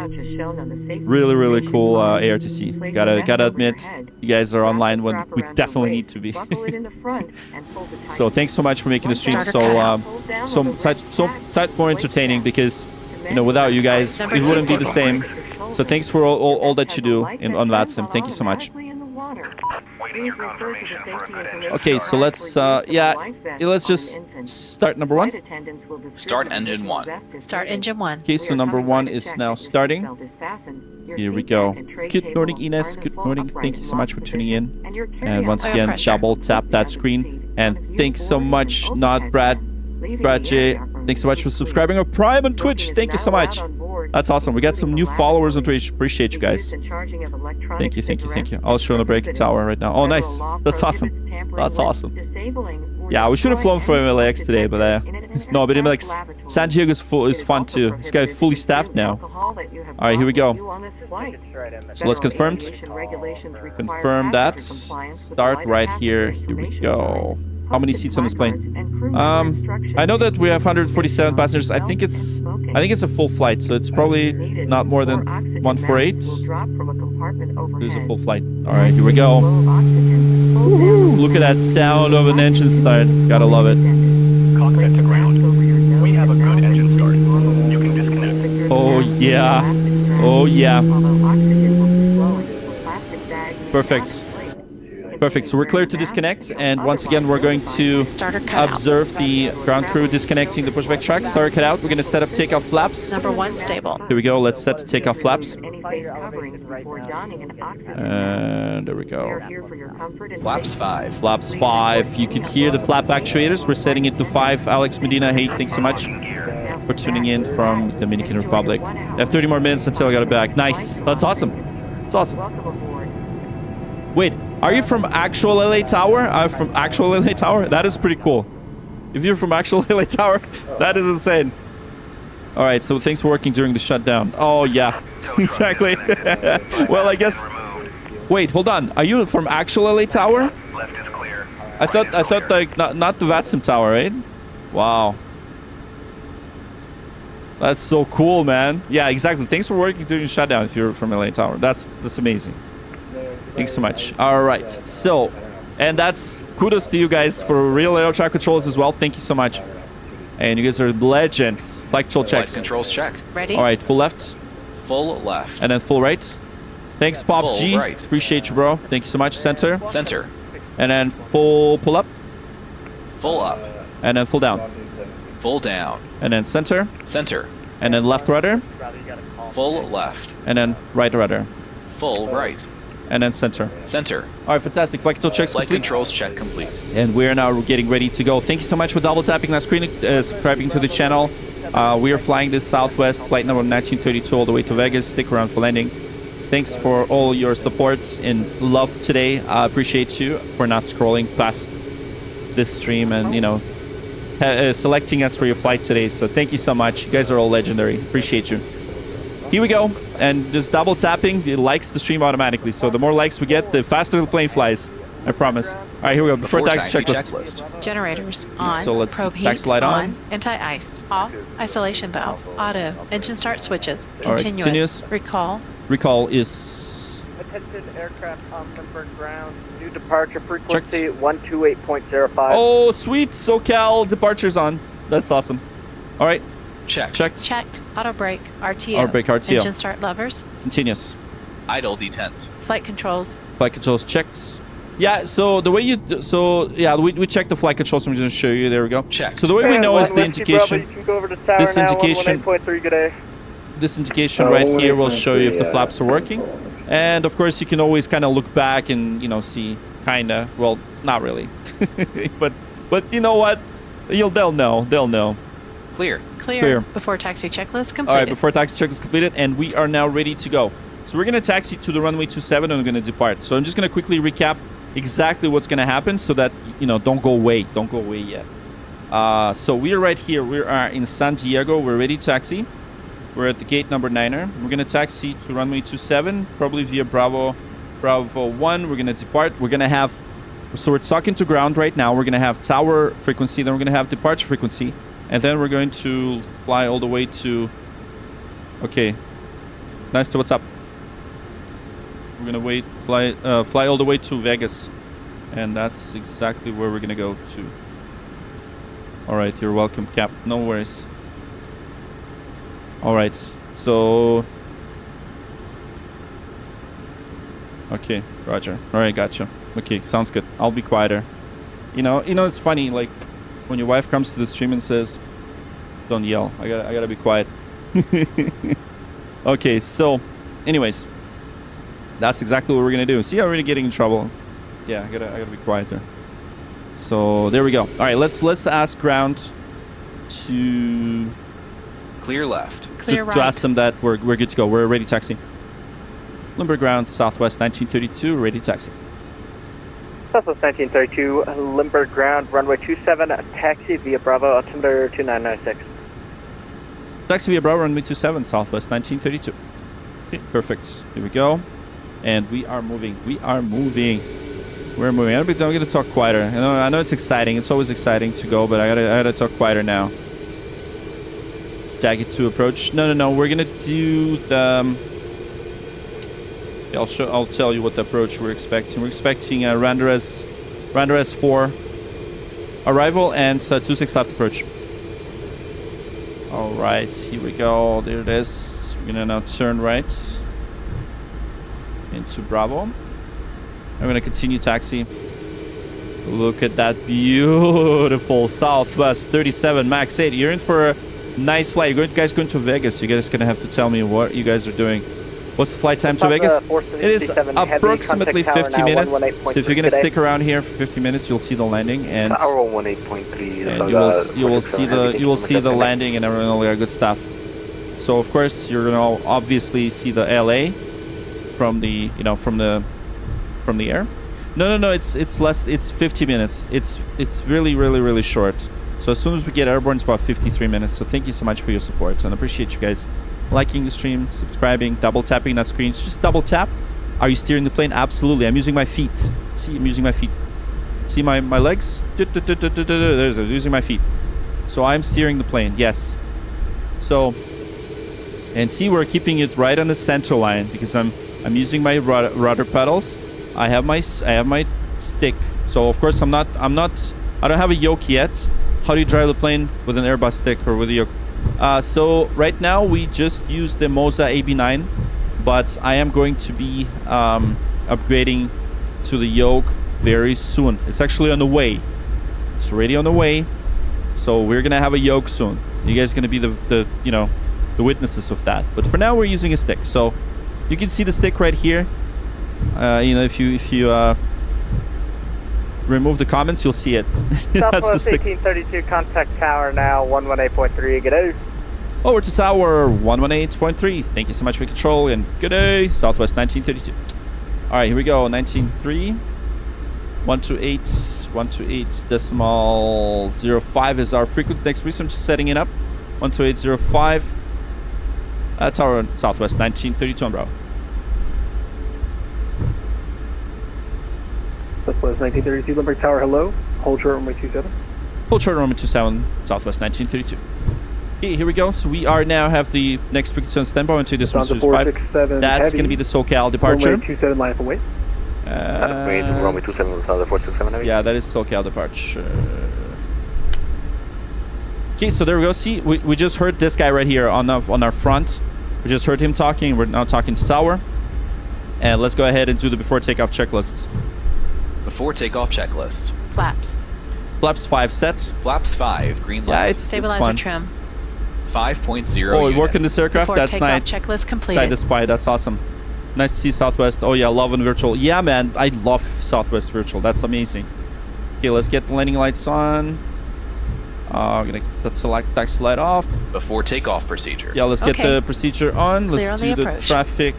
ARTC. Gotta admit, you guys are online when we definitely need to be. So thanks so much for making the stream so more entertaining because without you guys it wouldn't be the same. So thanks for all that you do on VATSIM. Thank you so much. Okay, so let's just start number 1. Start engine 1. Start engine 1. Okay, so number 1 is now starting. Here we go. Good morning, Ines. Good morning. Thank you so much for tuning in. And once Oil again, pressure. double tap that screen. And thanks so much, not Brad J. Thanks so much for subscribing on Prime on Twitch. Thank you so much. That's awesome. We got some new followers on Twitch. Appreciate you guys. Thank you. I'll show the break tower right now. Oh, nice. That's awesome. That's awesome. Yeah, we should have flown from LAX today, but no, but like San Diego is fun too. This guy is fully staffed now. All right, here we go. So let's confirm that. Start right here. Here we go. How many seats on this plane? I know that we have 147 passengers. I think it's a full flight, so it's probably not more than 148. There's a full flight. All right, here we go. Woo-hoo. Look at that sound of an engine start. Gotta love it. Cockpit to ground. We have a good engine start. You can disconnect. Oh yeah. Oh yeah. Perfect. Perfect. So we're clear to disconnect, and once again, we're going to Starter cutout. observe the ground crew disconnecting the pushback track. Starter cut out. We're going to set up takeoff flaps. Number 1 stable. Here we go. Let's set the takeoff flaps. And there we go. Flaps 5. Flaps 5. You can hear the flap actuators. We're setting it to 5. Alex Medina, hey, thanks so much for tuning in from the Dominican Republic. I have 30 more minutes until I got it back. Nice. That's awesome. That's awesome. Wait, are you from actual LA Tower? I'm from actual LA Tower? That is pretty cool. If you're from actual LA Tower, that is insane. All right, so thanks for working during the shutdown. Oh, yeah, exactly. Well, I guess... Wait, hold on. Are you from actual LA Tower? Left is clear. I thought like not the VATSIM Tower, right? Wow. That's so cool, man. Yeah, exactly. Thanks for working during the shutdown if you're from LA Tower. That's amazing. Thanks so much. All right. So, and that's kudos to you guys for real air traffic controls as well. Thank you so much. And you guys are legends. Flight control Flight checks. controls check. Ready? All right. Full left. Full left. And then full right. Thanks, Pops Full G. right. Appreciate you, bro. Thank you so much. Center. Center. And then full pull up. Full up. And then full down. Full down. And then center. Center. And then left rudder. Full left. And then right rudder. Full right. And then center. Center. All right, fantastic. Flight control checks Flight complete. controls check complete. And we're now getting ready to go. Thank you so much for double tapping that screen, subscribing to the channel. We are flying this Southwest flight number 1932 all the way to Vegas. Stick around for landing. Thanks for all your support and love today. I appreciate you for not scrolling past this stream and, selecting us for your flight today. So thank you so much. You guys are all legendary. Appreciate you. Here we go. And just double tapping, it likes the stream automatically. So the more likes we get, the faster the plane flies. I promise. All right, here we go. Before taxi checklist. Generators on. So let's probe taxi heat light on. Anti-ice off. Isolation valve auto. Engine start switches. All right, Continuous. continuous. Recall. Recall is Attention aircraft on Limburg ground. New departure frequency 128.05. Oh, sweet. SoCal departure's on. That's awesome. All right. Checked. Checked. Checked. Auto brake. RTO. Auto brake, RTO. Engine start levers. Continuous. Idle detent. Flight controls. Flight controls checked. Yeah, so the way you... we checked the flight controls. I'm going to show you. There we go. Checked. So the way we know is the indication... You can go over to tower This now, indication... 118.3, good day. This indication right here will show you if the flaps are working. And of course, you can always kind of look back and, see, kind of. Well, not really. but you know what? They'll know. Clear. Clear. Before taxi checklist completed. All right, before taxi check is completed, and we are now ready to go. So we're going to taxi to the runway 27 and we're going to depart. So I'm just going to quickly recap exactly what's going to happen so that, don't go away. Don't go away yet. So we are right here. We are in San Diego. We're ready to taxi. We're at the gate number 9er. We're going to taxi to runway 27, probably via Bravo 1. We're going to depart. We're going to have... So we're talking to ground right now. We're going to have tower frequency. Then we're going to have departure frequency. And then we're going to fly all the way to... Okay. Nice to what's up. We're going to fly all the way to Vegas. And that's exactly where we're going to go to. All right. You're welcome, Cap. No worries. All right, so... Okay, roger. All right, gotcha. Okay, sounds good. I'll be quieter. It's funny, like, when your wife comes to the stream and says, don't yell. I gotta be quiet. Okay, so, anyways. That's exactly what we're gonna do. See how we're really getting in trouble? Yeah, I gotta be quiet there. So, there we go. All right, let's ask ground to... Clear left. Clear right. To ask them that we're good to go. We're ready taxi. Limburg ground, Southwest 1932, ready taxi. Southwest 1932, Limburg ground, runway 27, taxi via Bravo, altimeter 2996. Taxi via Bravo, runway 27, Southwest 1932. Okay, perfect. Here we go. And we are moving. We're moving. I'm going to talk quieter. I know it's exciting. It's always exciting to go, but I gotta talk quieter now. Tag it to approach. No. We're gonna do the. I'll tell you what the approach we're expecting. We're expecting a Randerez 4 arrival and 26 left approach. All right, here we go. There it is. We're gonna now turn right into Bravo. I'm gonna continue taxi. Look at that beautiful Southwest 37 Max 8. You're in for a nice flight. You guys going to Vegas. You guys gonna have to tell me what you guys are doing. What's the flight time to Vegas? It is approximately 50 minutes. So if you're gonna stick around here for 50 minutes, you'll see the landing and you will see the landing and all that good stuff. So of course you're gonna obviously see the LA from the from the air. No. It's less. It's 50 minutes. It's really short. So as soon as we get airborne, it's about 53 minutes. So thank you so much for your support, and I appreciate you guys liking the stream, subscribing, double tapping that screen. So just double tap. Are you steering the plane? Absolutely. I'm using my feet. See, I'm using my feet. See my legs? There's it. Using my feet. So I'm steering the plane. Yes. So, and see, we're keeping it right on the center line because I'm using my rudder pedals. I have my stick. So of course I don't have a yoke yet. How do you drive the plane with an Airbus stick or with a yoke? So right now we just use the Moza AB9, but I am going to be upgrading to the yoke very soon. It's actually on the way. It's already on the way. So we're gonna have a yoke soon. You guys are gonna be the witnesses of that. But for now we're using a stick. So you can see the stick right here. If you remove the comments, you'll see it. Southwest 1832, contact tower now, 118.3, good day. Over to tower 118.3. Thank you so much for control and good day. Southwest 1932. All right, here we go. 19.3. 128.05 is our frequency. Next week, I'm just setting it up. 128.05. That's our Southwest 1932 on Bravo. Southwest 1932, Limburg Tower, hello. Hold short runway 27. Hold short runway 27, Southwest 1932. Okay, here we go. So we are now have the next frequency on standby into this Lufthansa 105. 467 That's heavy. going to be the SoCal departure. Runway 27 line up and wait. Runway 27 Lufthansa 467 heavy. Yeah, that is SoCal departure. Okay, so there we go. See, we just heard this guy right here on our front. We just heard him talking. We're now talking to tower. And let's go ahead and do the before takeoff checklist. Before takeoff checklist. Flaps. Flaps 5 set. Flaps 5, green Yeah, light. it's Stabilizer fun. trim. 5.0 Oh, we units. work in this aircraft. Before That's takeoff nice. checklist Tie completed. the spy. That's awesome. Nice to see Southwest. Oh yeah, love and virtual. Yeah, man, I love Southwest virtual. That's amazing. Okay, let's get the landing lights on. I'm gonna put select taxi light off. Before takeoff procedure. Yeah, let's get Okay. the procedure on. Clear Let's on do the the approach. traffic.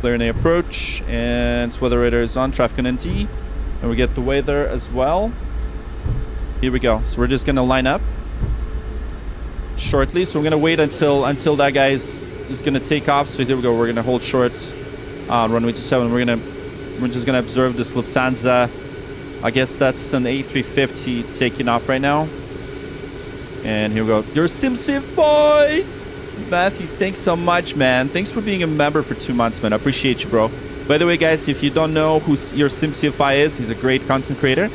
Clear on the approach. And weather radar is on. Traffic on NT. And we get the weather as well. Here we go. So we're just gonna line up shortly. So we're gonna wait until that guy is gonna take off. So here we go. We're gonna hold short on runway 27. We're just gonna observe this Lufthansa. I guess that's an A350 taking off right now. And here we go. You're SimSafe boy! Matthew, thanks so much, man. Thanks for being a member for 2 months, man. I appreciate you, bro. By the way, guys, if you don't know who your SimCFI is, he's a great content creator.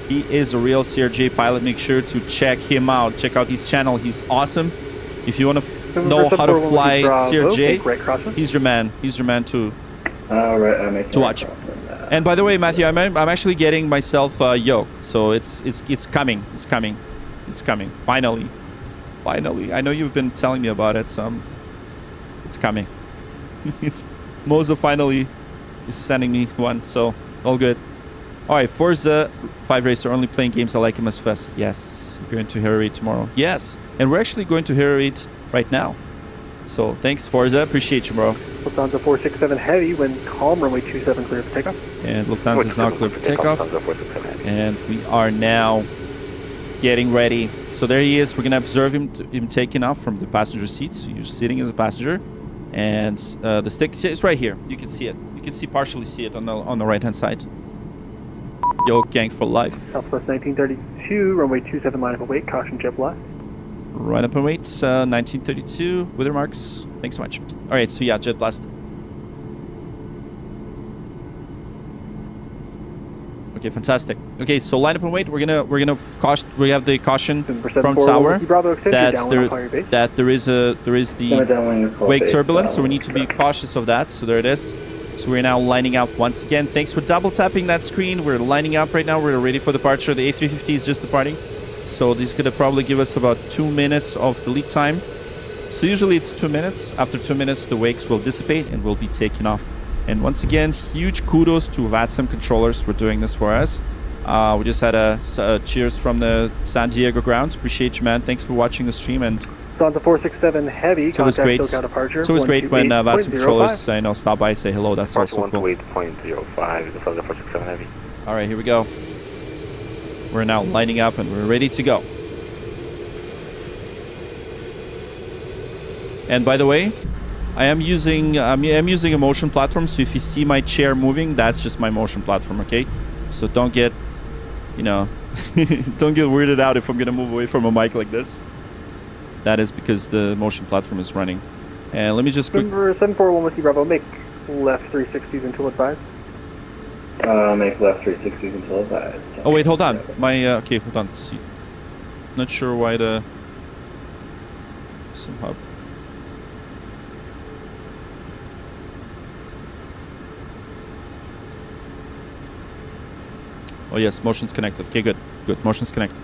He is a real CRJ pilot. Make sure to check him out. Check out his channel. He's awesome. If you want to know how to fly CRJ, he's your man. He's your man too. Alright, To watch. And by the way, Matthew, I'm actually getting myself a yoke, so it's coming. It's coming. It's coming. Finally. Finally. I know you've been telling me about it, so it's coming. Moza finally is sending me one, so all good. All right, Forza 5 Racer, only playing games I like him as fast. Yes, we're going to Hero 8 tomorrow. Yes, and we're actually going to Hero 8 right now. So thanks, Forza. Appreciate you, bro. Lufthansa 467 heavy when calm, runway 27 clear for takeoff. And Lufthansa is now clear for takeoff. Lufthansa 467 heavy. And we are now getting ready. So there he is. We're going to observe him taking off from the passenger seat. So you're sitting as a passenger. And the stick is right here. You can see it. You can partially see it on the right-hand side. Yo, gang for life. Southwest 1932, runway 27 line up and wait, caution jet blast. Right up and wait, 1932, weather marks. Thanks so much. All right, so yeah, jet blast. Okay, fantastic. Okay, so line up and wait. We're gonna caution. We have the caution from tower that there is the wake turbulence, so we need to be cautious of that. So there it is. So we're now lining up once again. Thanks for double tapping that screen. We're lining up right now. We're ready for departure. The A350 is just departing. So this is going to probably give us about 2 minutes of the lead time. So usually it's 2 minutes. After 2 minutes, the wakes will dissipate and will be taken off. And once again, huge kudos to VATSIM controllers for doing this for us. We just had a cheers from the San Diego grounds. Appreciate you, man. Thanks for watching the stream. And Lufthansa 467 heavy, so it was great. departure. So it was great when VATSIM controllers stop by and say hello. That's also cool. 128.05, Lufthansa 467 heavy. All right, here we go. We're now lining up and we're ready to go. And by the way, I'm using a motion platform. So if you see my chair moving, that's just my motion platform. Okay, so don't get, don't get weirded out if I'm gonna move away from a mic like this. That is because the motion platform is running. And let me just Number 741 Whiskey Bravo, make left 360s until advised. Make left 360s until advised. Oh wait, hold on. My okay, hold on. See, not sure why the somehow. Oh yes, motion's connected. Okay, good. Good. Motion's connected.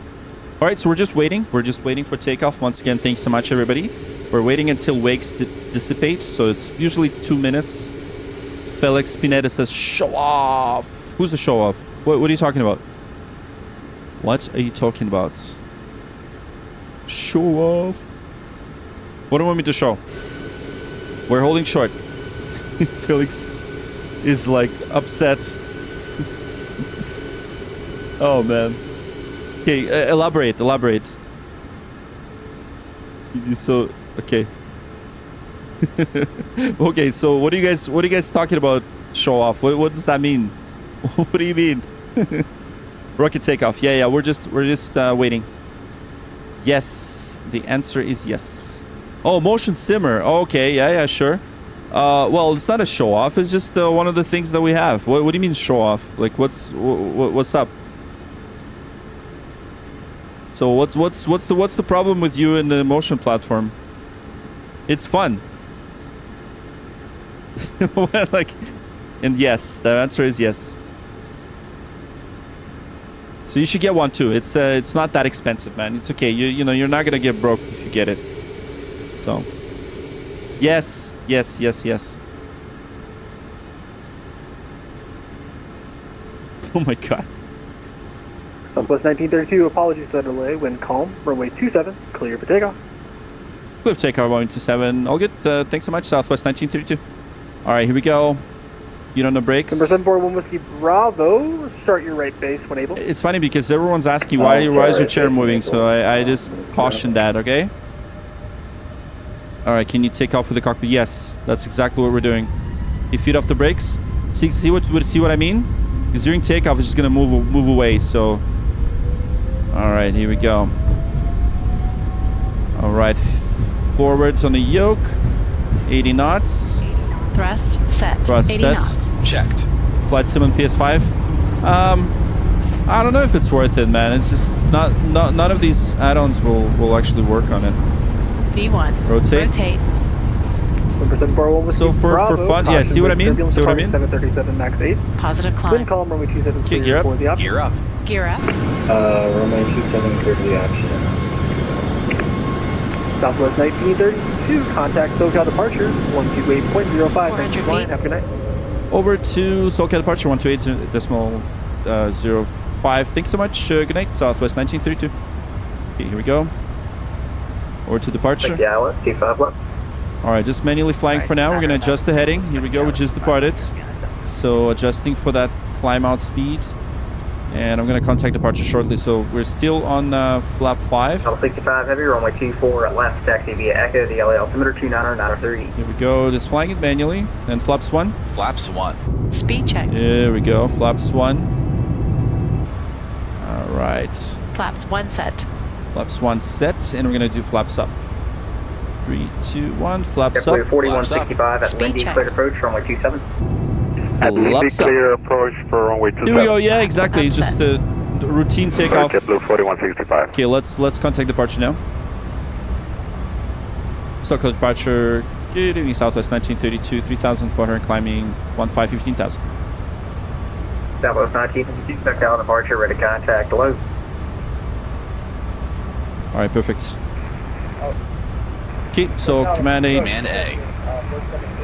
All right, so we're just waiting. We're just waiting for takeoff. Once again, thanks so much, everybody. We're waiting until wakes dissipate. So it's usually 2 minutes. Felix Pineda says, show off. Who's the show off? What are you talking about? What are you talking about? Show off. What do you want me to show? We're holding short. Felix is like upset. Oh man. Okay, elaborate. So okay. Okay, so what are you guys talking about? Show off. What does that mean? What do you mean? Rocket takeoff. Yeah, we're just waiting. Yes, The answer is yes. Oh, motion simmer. Okay, yeah, sure. Well, it's not a show off. It's just one of the things that we have. What do you mean show off? Like, what's up? So what's the problem with you in the motion platform? It's fun. Like, and yes, the answer is yes. So you should get one too. It's not that expensive, man. It's okay. You know you're not gonna get broke if you get it. So yes. Oh my god. Southwest 1932, apologies for the delay. Wind calm, runway 27, clear for takeoff. Clear for takeoff, runway 27. All good. Thanks so much, Southwest 1932. All right, here we go. You on the brakes. Number 741 Whiskey Bravo, start your right base when able. It's funny because everyone's asking why is your chair moving, so I just caution that, okay? All right, can you take off with the cockpit? Yes, that's exactly what we're doing. You feet off the brakes. See what I mean? Because during takeoff, it's just gonna move away. So, all right, here we go. All right, forwards on the yoke, 80 knots. Thrust set. Thrust 80 set. knots. Checked. Flight sim on PS5. I don't know if it's worth it, man. It's just none of these add-ons will actually work on it. V1. Rotate. So for fun, yeah. See what I mean? See what I mean? 737 max 8. Positive Wind climb. calm, runway 27, Okay, clear gear up. for the option. Gear up. Gear up. Runway 27 clear for the option. Southwest 1932, contact SoCal departure, 128.05. 400 Thanks for flying. feet. Have a good night. Over to SoCal departure 128.05. Thanks so much. Good night, Southwest 1932. Okay, here we go. Over to departure. Dallas, T5 left. All right, just manually flying for now. We're gonna adjust the heading. Here we go. We just departed. So adjusting for that climb out speed. And I'm gonna contact departure shortly. So we're still on flap 5. Level 65 heavy, runway 24 at left, taxi via Echo, the LA altimeter 290930. Here we go. Just flying it manually. And flaps 1. Flaps 1. Speed check. Here we go. Flaps 1. All right. Flaps 1 set. Flaps 1 set, and we're gonna do flaps up. 3, 2, 1. Flaps JetBlue up. 4165 at Speed Lindy, check. clear approach, runway 27. Flaps up. Clear approach for runway 27. Here we go. Yeah, exactly. It's just a routine takeoff. JetBlue 4165. Okay, let's contact departure now. SoCal departure. Good evening, Southwest 1932, 3,400 climbing, 15,000. Southwest 1952, SoCal departure, ready to contact low. All right, perfect. Okay, so command A. Command A.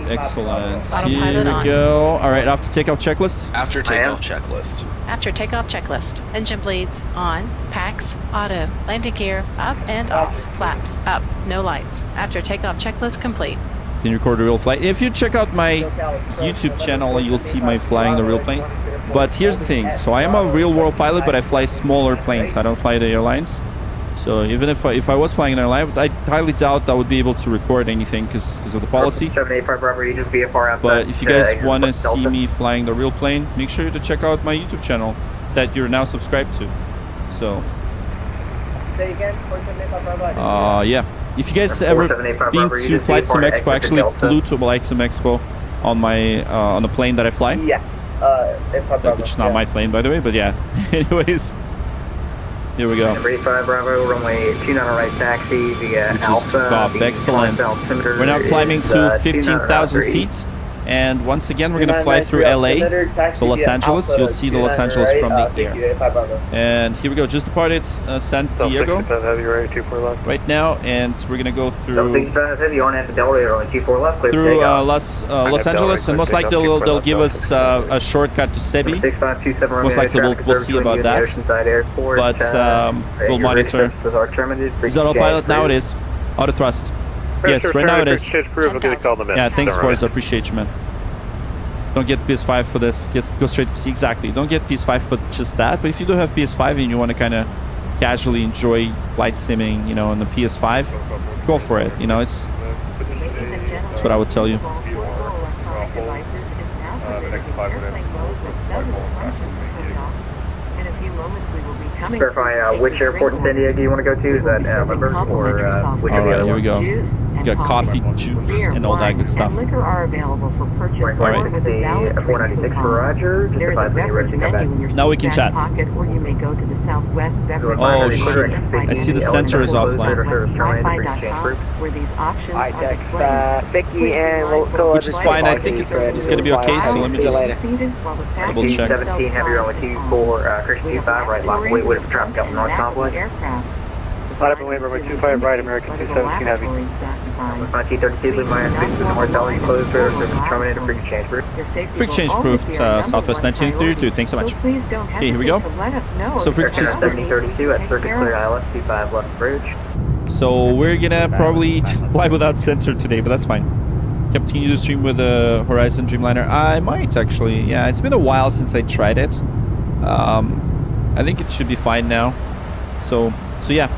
Excellent. Autopilot Here we on. go. All right, after takeoff checklist. After takeoff checklist. After takeoff checklist. Engine bleeds. On. Packs. Auto. Landing gear. Up and off. Flaps. Up. No lights. After takeoff checklist complete. Can you record a real flight? If you check out my YouTube channel, you'll see my flying the real plane. But here's the thing. So I am a real world pilot, but I fly smaller planes. I don't fly the airlines. So even if I was flying an airline, I highly doubt I would be able to record anything because of the policy. 785 Bravo, you just VFR outside. But if you guys exit want to Delta. see me flying the real plane, make sure to check out my YouTube channel that you're now subscribed to. So, Say again, 4785 Bravo. yeah. If you guys ever 4785 been Bravo, you to just Flight Sim VFR Expo, I exit actually Delta. flew to Flight Sim Expo on my on the plane that I fly. Yeah. Which is not my plane, by the way, but yeah. Anyways, here we go. 35 Bravo, runway 29 right taxi via We just Alpha. took off. the Excellent. climb altimeter We're now climbing is, to 15,000 29.3. feet. And once again, we're going to fly through LA to Los Angeles. You'll see the Los Angeles from the air. And here we go. Just departed San Diego 65 heavy, ready 24 left. right now. And we're going to go Double through 65 heavy, on at the Delta, runway 24 left, clear for through takeoff. Los Angeles. And most likely they'll give us a shortcut to Sebi. 6527 Romeo, Most likely traffic we'll service see between about you and that. the Oceanside Airport. But we'll your race monitor. services are terminated. Is that autopilot? Now it is. Auto thrust. Yes, right now it is. Yeah, thanks, Forrest. I appreciate you, man. Don't get PS5 for this. Go straight to PC. Exactly. Don't get PS5 for just that. But if you do have PS5 and you want to kind of casually enjoy flight simming, you know, on the PS5, go for it. You know, that's what I would tell you. In a few moments, we will be Incoming Verify which cruise airport in San Diego you want to go to. Is that Limburg or which All of the right, other here we ones? go. We got coffee, juice, and all that good stuff. And liquor are available for purchase. All right. With a valid the 496 for Roger. Just There is a advise when you're ready beverage to come back. menu in your Now we can back chat. pocket, or you may go to the Southwest beverage. Oh, menu shit. inside I see the sensor is offline. Wi-Fi.com, where these options I are text displayed. Vicky and we'll go Which is fine. I think it's going to be okay. So let me just double check. 17 heavy runway 24, Christian 25, right line, wait for traffic up North Complex. Caught up in Labor by 25 right, American 217 heavy. On T32, Blue Minus 6 to the North Tower, you close for service terminated, free change proof. Free change approved, Southwest 1932. Thanks so much. Okay, here we go. So free change approved. 1732 at Circuit Clear ILS 25 left bridge. So we're gonna probably fly without sensor today, but that's fine. Continue to stream with the Horizon Dreamliner. I might actually. Yeah, it's been a while since I tried it. I think it should be fine now. So yeah.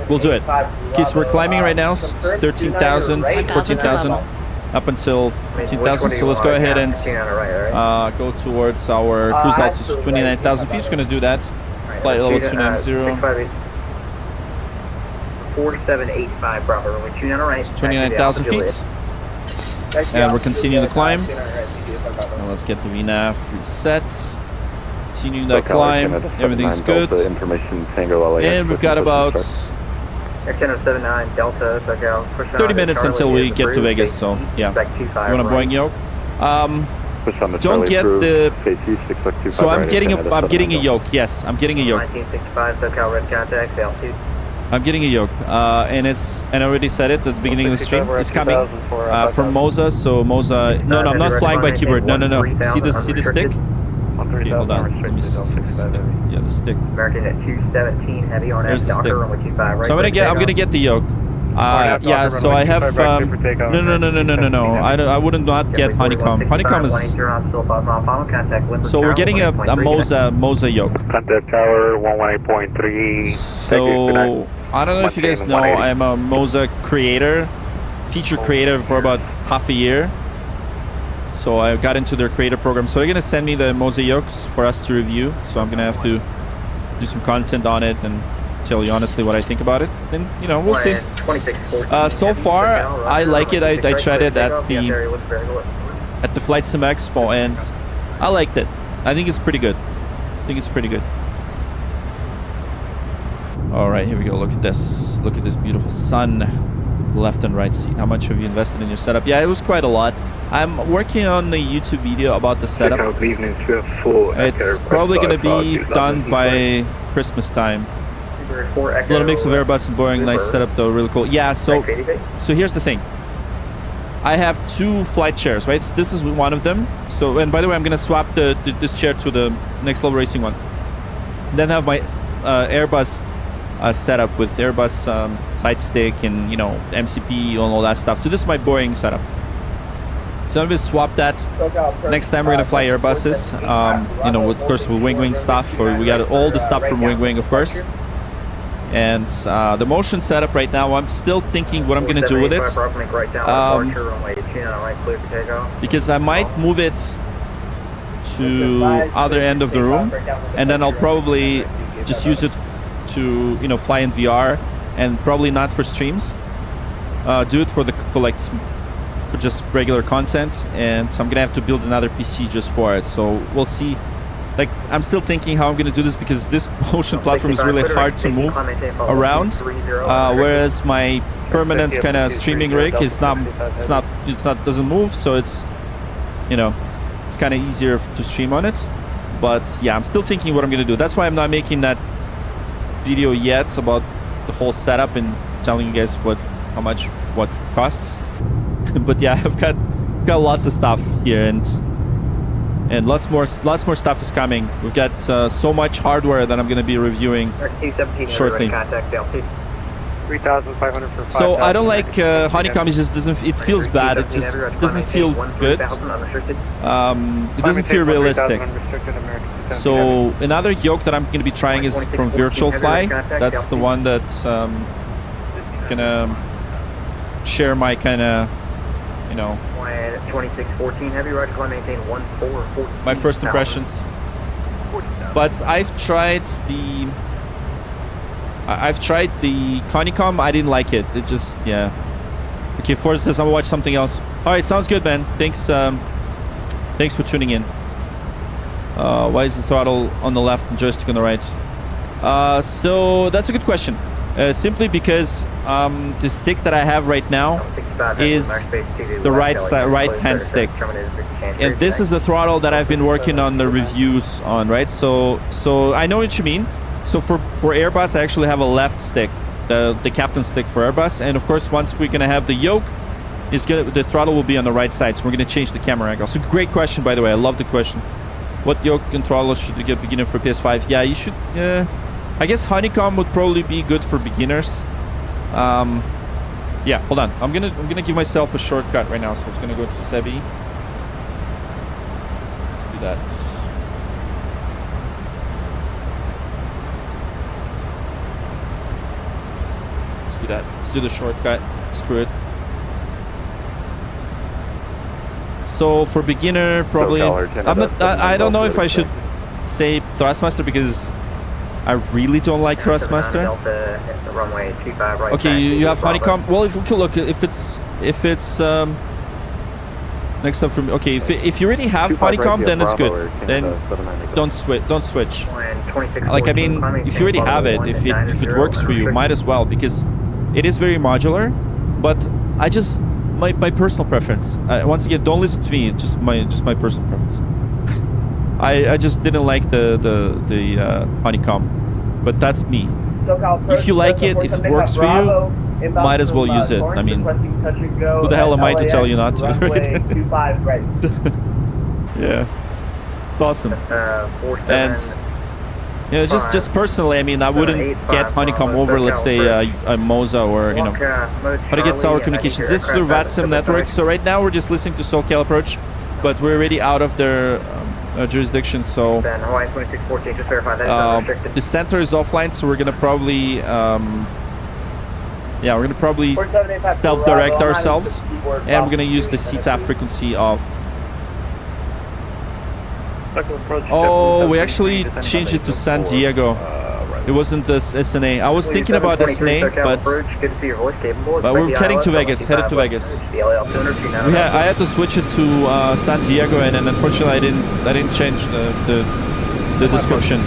We'll do it. Okay, so we're climbing right now. 13,000, 14,000, up until 15,000. So let's go ahead and go towards our cruise altitude 29,000 feet. Just gonna do that. Flight level 290. 4785 Bravo, runway 29 right. 29,000 feet. And we're continuing the climb. Now let's get the VNAV reset. Continuing that climb. Everything's good. And we've got about 1079 Delta, 30 minutes until we get to Vegas. So yeah, you want a Boeing yoke? Don't get the. So I'm getting a yoke. Yes, I'm getting a yoke. 1965 SoCal red contact altitude. I'm getting a yoke, and I already said it at the beginning of the stream. It's coming from Moza. So Moza. No, I'm not flying by keyboard. No. See the stick? Okay, hold on. Let me see the stick. Yeah, the stick. American at 217 heavy on There's the stick. runway 25 right. So I'm gonna get the yoke. Yeah. So I have. No. I wouldn't not get honeycomb. Honeycomb is. So we're getting a Moza yoke. Contact tower 118.3. So I don't know if you guys know, I'm a Moza creator, feature creator for about half a year. So I got into their creator program. So they're gonna send me the Moza yokes for us to review. So I'm gonna have to do some content on it and tell you honestly what I think about it. And we'll see. So far, I like it. I tried it at the Flight Sim Expo, and I liked it. I think it's pretty good. All right, here we go. Look at this. Look at this beautiful sun. Left and right seat. How much have you invested in your setup? Yeah, it was quite a lot. I'm working on the YouTube video about the setup. It's probably going to be done by Christmas time. A little mix of Airbus and Boeing. Nice setup though, really cool. Yeah, so here's the thing. I have 2 flight chairs, right? So this is one of them. So, and by the way, I'm going to swap this chair to the next level racing one. Then have my Airbus setup with Airbus side stick and MCP and all that stuff. So this is my Boeing setup. So I'm going to swap that. Next time we're going to fly Airbuses, of course with Wing stuff, or we got all the stuff from Wing, of course. And the motion setup right now, I'm still thinking what I'm going to do with it. Because I might move it to other end of the room, and then I'll probably just use it to fly in VR, and probably not for streams. Do it for just regular content, and so I'm gonna have to build another PC just for it. So we'll see. Like, I'm still thinking how I'm gonna do this, because this motion platform is really hard to move around, whereas my permanent kind of streaming rig is doesn't move, so it's it's kind of easier to stream on it. But yeah, I'm still thinking what I'm gonna do. That's why I'm not making that video yet about the whole setup and telling you guys what costs. But yeah, I've got lots of stuff here, and lots more stuff is coming. We've got so much hardware that I'm going to be reviewing shortly. 3,500 for 5,000. So I don't like honeycomb. It just doesn't. It feels bad. It just doesn't feel good. It doesning feel realistic. So another yoke that I'm going to be trying is from Virtual Fly. That's the one that gonna share my kind of 2614 heavy right to maintain 1440. My first impressions. But I've tried the Honeycomb. I didn't like it. It just, yeah. Okay, Forrest says I'll watch something else. All right, sounds good, man. Thanks for tuning in. Why is the throttle on the left and joystick on the right? So that's a good question. Simply because the stick that I have right now is the right-hand stick, and this is the throttle that I've been working on the reviews on, right? So I know what you mean. So for Airbus, I actually have a left stick, the captain stick for Airbus, and of course, once we're gonna have the yoke, the throttle will be on the right side. So we're gonna change the camera angle. So great question, by the way. I love the question. What yoke and throttle should you get beginner for PS5? Yeah, you should. I guess Honeycomb would probably be good for beginners. Yeah, hold on. I'm gonna give myself a shortcut right now. So it's gonna go to Sebi. Let's do that. Let's do that. Let's do the shortcut. Screw it. So for beginner, probably I don't know if I should say Thrustmaster because I really don't like Thrustmaster. Okay, you have Honeycomb. Well, if it's next up from okay, if you already have Honeycomb, then it's good. Then don't switch. Like I mean, if you already have it, if it works for you, might as well because it is very modular. But I just my personal preference. Once again, don't listen to me. Just my personal preference. I just didn't like the Honeycomb, but that's me. If you like it, if it works for you, might as well use it. I mean, who the hell am I to tell you not to? Yeah, awesome. And you know, just personally, I mean, I wouldn't get Honeycomb over, let's say, a Moza or you know, how to get tower communications. This is the VATSIM network. So right now we're just listening to SoCal approach, but we're already out of their jurisdiction. So the center is offline. So we're gonna probably self-direct ourselves, and we're gonna use the CTAF frequency of. Oh, we actually changed it to San Diego. It wasn't this SNA. I was thinking about SNA, but we're heading to Vegas. Headed to Vegas. Yeah, I had to switch it to San Diego, and then unfortunately I didn't change the description.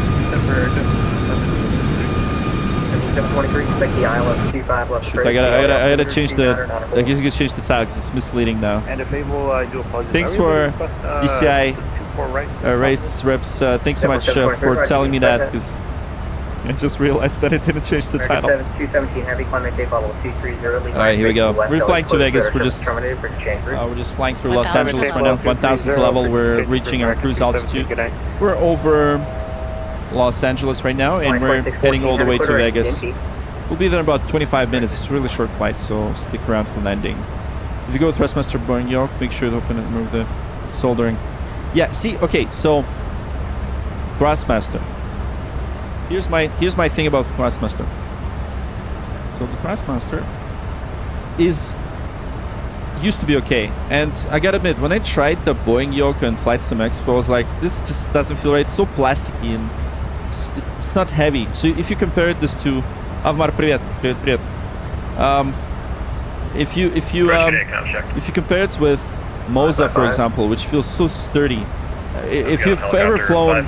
Shoot, I gotta change the. I guess you can change the tag because it's misleading now. Thanks for DCI race reps. Thanks so much for telling me that because I just realized that it didn't change the title. Alright, here we go. We're flying to Vegas. We're just flying through Los Angeles right now. 1,000th level. We're reaching our cruise altitude. We're over Los Angeles right now, and we're heading all the way to Vegas. We'll be there in about 25 minutes. It's a really short flight, so stick around for landing. If you go Thrustmaster Boeing yoke, make sure to open and remove the soldering. Yeah, see, okay, so Thrustmaster. Here's my thing about Thrustmaster. So the Thrustmaster used to be okay, and I gotta admit, when I tried the Boeing yoke and Flight Sim Expo, I was like, this just doesn't feel right. It's so plasticky and it's not heavy. So if you compare this to Avmar, привет. If you compare it with Moza, for example, which feels so sturdy. If you've ever flown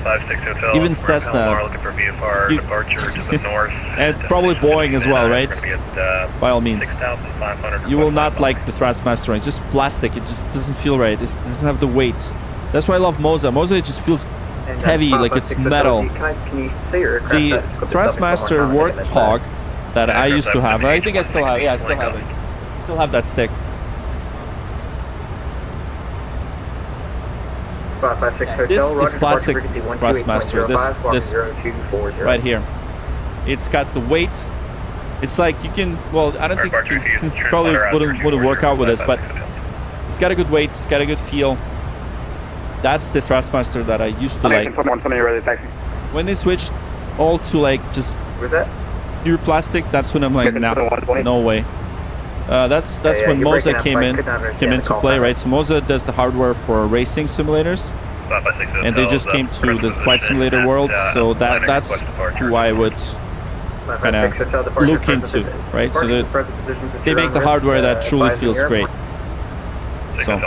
even Cessna, and probably Boeing as well, right? By all means, you will not like the Thrustmaster. It's just plastic. It just doesn't feel right. It doesn't have the weight. That's why I love Moza. Moza, it just feels heavy, like it's metal. The Thrustmaster Warthog that I used to have, I think I still have. Yeah, I still have it. Still have that stick. This is classic Thrustmaster. This right here. It's got the weight. It's like you can. Well, I don't think you probably wouldn't work out with this, but it's got a good weight. It's got a good feel. That's the Thrustmaster that I used to like. When they switched all to like just pure plastic, that's when I'm like, nah, no way. That's when Moza came into play, right? So Moza does the hardware for racing simulators, and they just came to the flight simulator world, so that's who I would kind of look into, right? So that they make the hardware that truly feels great. So.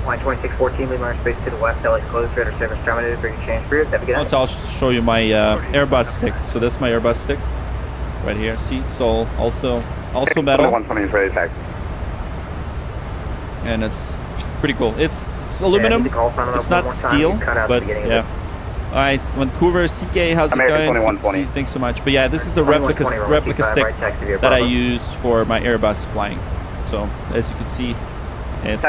Line 2614, leave our space to the west, LA closed, radar service terminated, bring a change for you. Have a good night. I'll show you my Airbus stick. So that's my Airbus stick right here. See, so also metal. 120 is ready to taxi. And it's pretty cool. It's aluminum. It's not steel, but yeah. All right, Vancouver, CK, how's it going? Thanks so much. But yeah, this is the replica stick that I use for my Airbus flying. So as you can see, it's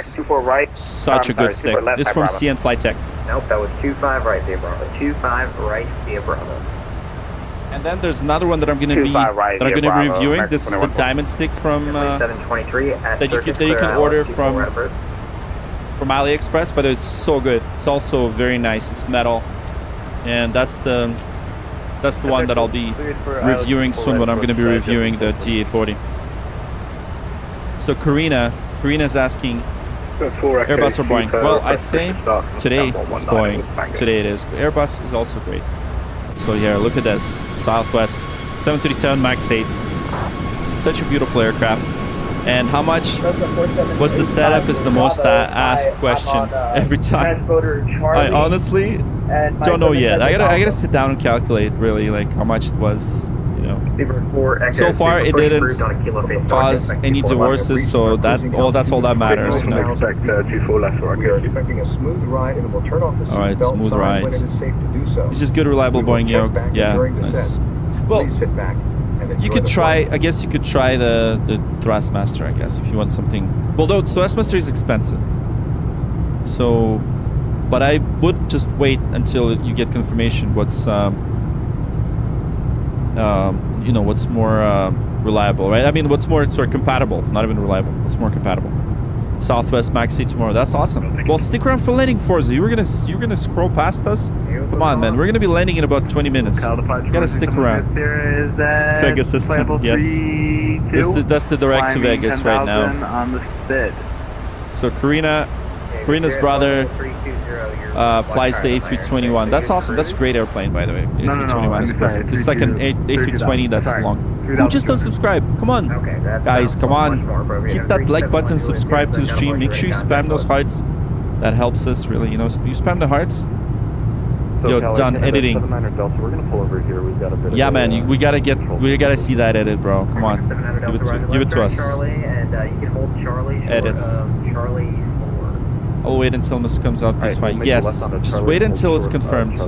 such a good stick. This is from CN Flight Tech. Nope, that was 25 right via Bravo. 25 right via Bravo. And then there's another one that I'm going to be reviewing. This is the diamond stick from that you can order from AliExpress, but it's so good. It's also very nice. It's metal, and that's the one that I'll be reviewing soon when I'm going to be reviewing the DA40. So Karina's asking, Airbus or Boeing? Well, I'd say today it's Boeing. Today it is. But Airbus is also great. So yeah, look at this. Southwest 737 MAX 8. Such a beautiful aircraft. And how much was the setup is the most asked question every time. I honestly don't know yet. I gotta sit down and calculate really like how much it was. So far, it didn't cause any divorces, so that's all that matters, you know. All right, smooth ride. It's just good, reliable Boeing yoke. Yeah, nice. Well, you could try. I guess you could try the Thrustmaster. I guess if you want something. Well, though Thrustmaster is expensive, so. But I would just wait until you get confirmation what's. You know, what's more reliable, right? I mean, what's more sort of compatible, not even reliable. What's more compatible? Southwest MAX 8 tomorrow. That's awesome. Well, stick around for landing, Forza. You're gonna scroll past us. Come on, man. We're gonna be landing in about 20 minutes. You gotta stick around. Vegas system. Yes. That's the direct to Vegas right now. On the spit. So Karina's brother flies the A321. That's awesome. That's a great airplane, by the way. A321 is perfect. It's like an A320 that's long. Who just unsubscribe? Come on, guys, come on. Hit that like button, subscribe to the stream. Make sure you spam those hearts. That helps us really. You know, you spam the hearts. Yo, done editing. Yeah, man, we gotta see that edit, bro. Come on, give it to us. Edits. I'll wait until Mr. comes out. Please fine. Yes, just wait until it's confirmed.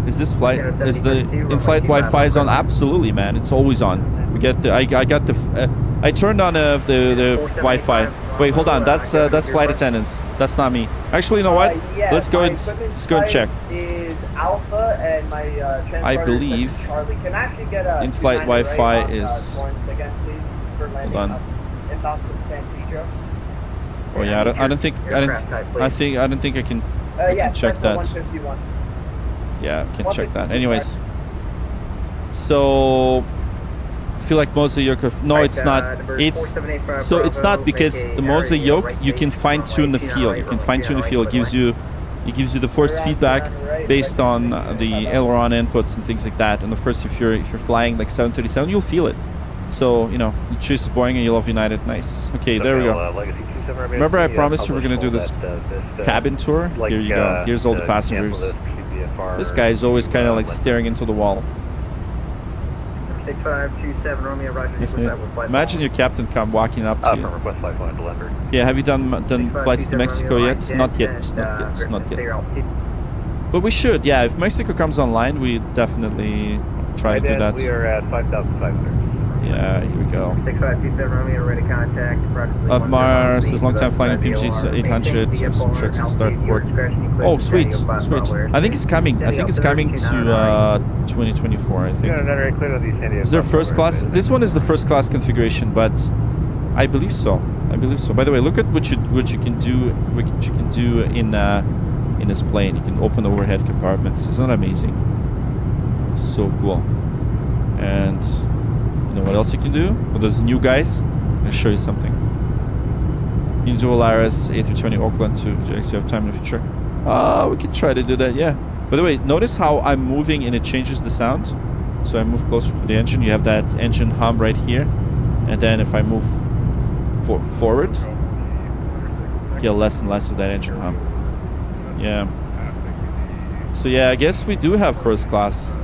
Is this flight? Is the in-flight Wi-Fi on? Absolutely, man. It's always on. We get the. I got the. I turned on the Wi-Fi. Wait, hold on. That's flight attendants. That's not me. Actually, you know what? Let's go and check. I believe in-flight Wi-Fi is. Hold on. Oh yeah, I don't think I can check that. Yeah, I can check that. Anyways, so I feel like Moza yoke. No, it's not. It's not because the Moza yoke you can fine tune the feel. You can fine tune the feel. It gives you the force feedback based on the aileron inputs and things like that. And of course, if you're flying like 737, you'll feel it. So you know, you choose Boeing and you love United. Nice. Okay, there we go. Remember I promised you we're going to do this cabin tour? Here you go. Here's all the passengers. This guy is always kind of like staring into the wall. 6527 Romeo, Roger. Imagine your captain come walking up to you. Yeah, have you done flights to Mexico yet? Not yet. Not yet. But we should. Yeah, if Mexico comes online, we definitely try to do that. We are at 5,500. Yeah, here we go. 6527 Romeo, ready contact. Of Mars, is long time flying PMG 800. Some tricks to start working. Oh, sweet. I think it's coming. I think it's coming to 2024. I think. Is there first class? This one is the first class configuration, but I believe so. By the way, look at what you can do. What you can do in this plane. You can open overhead compartments. Isn't that amazing? So cool. And you know what else you can do? Well, those new guys. I'm gonna show you something. Into Alaris, A320 Auckland to JX. You have time in the future. We can try to do that, yeah. By the way, notice how I'm moving and it changes the sound. So I move closer to the engine. You have that engine hum right here. And then if I move forward, you get less and less of that engine hum. Yeah. So yeah, I guess we do have first class.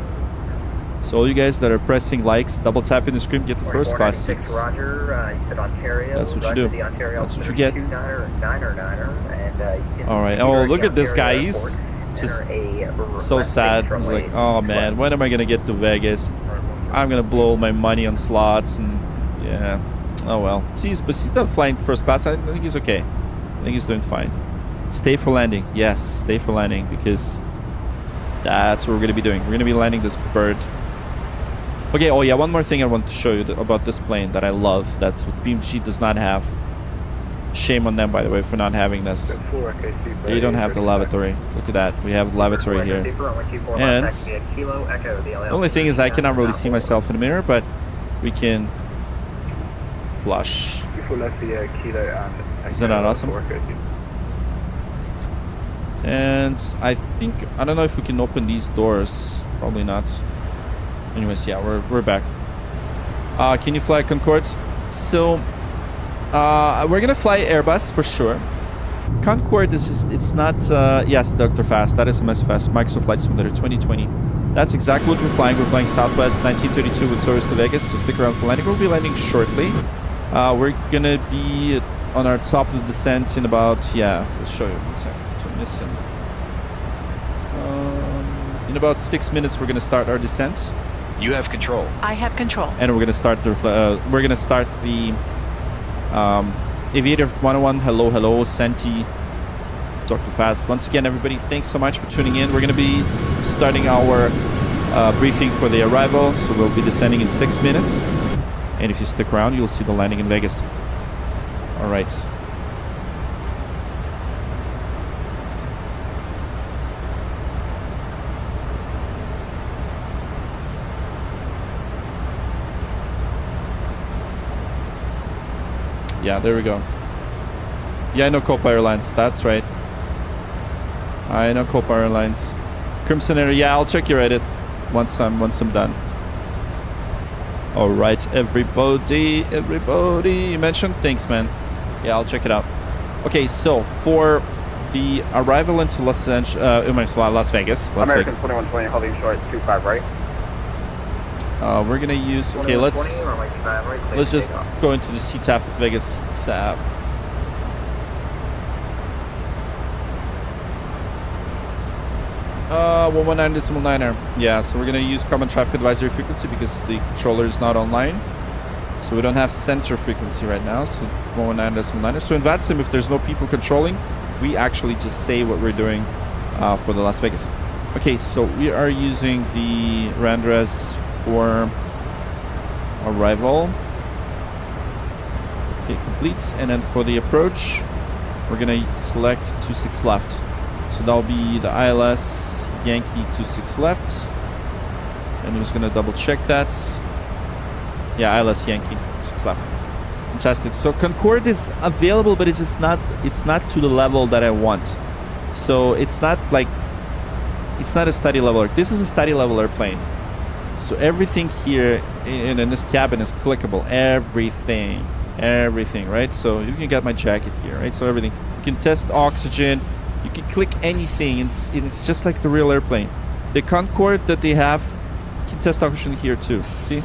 So all you guys that are pressing likes, double tapping the screen, get the first class seats. Roger, you said Ontario. That's what you do. That's what you get. All right. Oh, look at this guy. He's just so sad. He's like, oh man, when am I gonna get to Vegas? I'm gonna blow my money on slots, and yeah. Oh well. But he's not flying first class. I think he's okay. I think he's doing fine. Stay for landing. Yes, stay for landing, because that's what we're gonna be doing. We're gonna be landing this bird. Okay, oh yeah, one more thing I want to show you about this plane that I love. That's what BMG does not have. Shame on them, by the way, for not having this. You don't have the lavatory. Look at that. We have the lavatory here. And the only thing is I cannot really see myself in the mirror, but we can flush. Isn't that awesome? And I think, I don't know if we can open these doors. Probably not. Anyways, yeah, we're back. Can you fly Concorde? So we're gonna fly Airbus for sure. Concorde is just, it's not yes, Dr. Fast, that is MS Fast, Microsoft Flight Simulator 2020. That's exactly what we're flying. We're flying Southwest 1932 with service to Vegas, so stick around for landing. We'll be landing shortly. We're gonna be on our top of the descent in about, yeah, let's show you. So missing. In about 6 minutes we're gonna start our descent. You have control. I have control. And we're gonna start the Aviator 101. Hello, Senti, Dr. Fast. Once again, everybody, thanks so much for tuning in. We're gonna be starting our briefing for the arrival, so we'll be descending in 6 minutes. And if you stick around, you'll see the landing in Vegas. All right. Yeah, there we go. Yeah, I know Copa Airlines. That's right. I know Copa Airlines. Crimson Air. Yeah, I'll check your edit once I'm done. All right, everybody. You mentioned. Thanks, man. Yeah, I'll check it out. Okay, so for the arrival into Las Vegas. American 2120 holding short 25 right. We're gonna use, okay, let's just go into the CTAF with Vegas SAF. 119.9er. Yeah, so we're gonna use common traffic advisory frequency because the controller is not online. So we don't have center frequency right now, so 119.9er. So in VATSIM, if there's no people controlling, we actually just say what we're doing for the Las Vegas. Okay, so we are using the Randres for arrival. Okay, complete. And then for the approach, we're gonna select 26 left. So that'll be the ILS Yankee 26 left. And I'm just gonna double check that. Yeah, ILS Yankee 26 left. Fantastic. So Concorde is available, but it's just not, it's not to the level that I want. So it's not like, it's not a study level. This is a study level airplane. So everything here in this cabin is clickable. Everything, right? So you can get my jacket here, right? So everything. You can test oxygen. You can click anything. It's just like the real airplane. The Concorde that they have, you can test oxygen here too. See?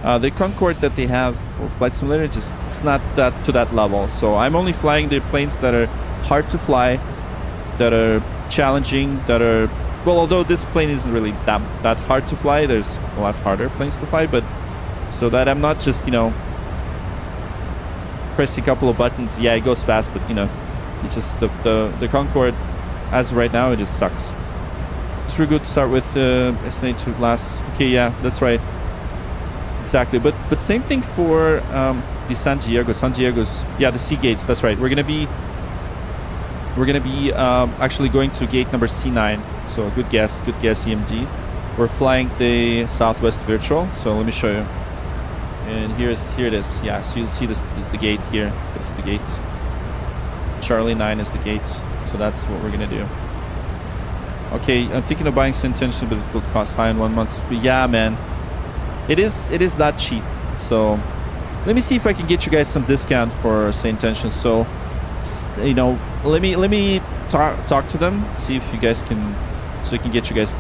The Concorde that they have for Flight Simulator, it's not that to that level. So I'm only flying the planes that are hard to fly, that are challenging, that are, well, although this plane isn't really that hard to fly, there's a lot harder planes to fly, but so that I'm not just, you know, pressing a couple of buttons. Yeah, it goes fast, but you know, it's just the Concorde as of right now, it just sucks. It's really good to start with SNA to LAS. Okay, yeah, that's right. Exactly, but same thing for the San Diego's, yeah, the Seagates, that's right. We're gonna be actually going to gate number C9. So good guess, EMD. We're flying the Southwest Virtual. So let me show you. And here it is. Yeah, so you'll see this the gate here. That's the gate. Charlie 9 is the gate. So that's what we're gonna do. Okay, I'm thinking of buying some intention, but it will cost high in 1 month. But yeah, man, it is not cheap. So let me see if I can get you guys some discount for say intention. So you know, let me talk to them, see if you guys can, so I can get you guys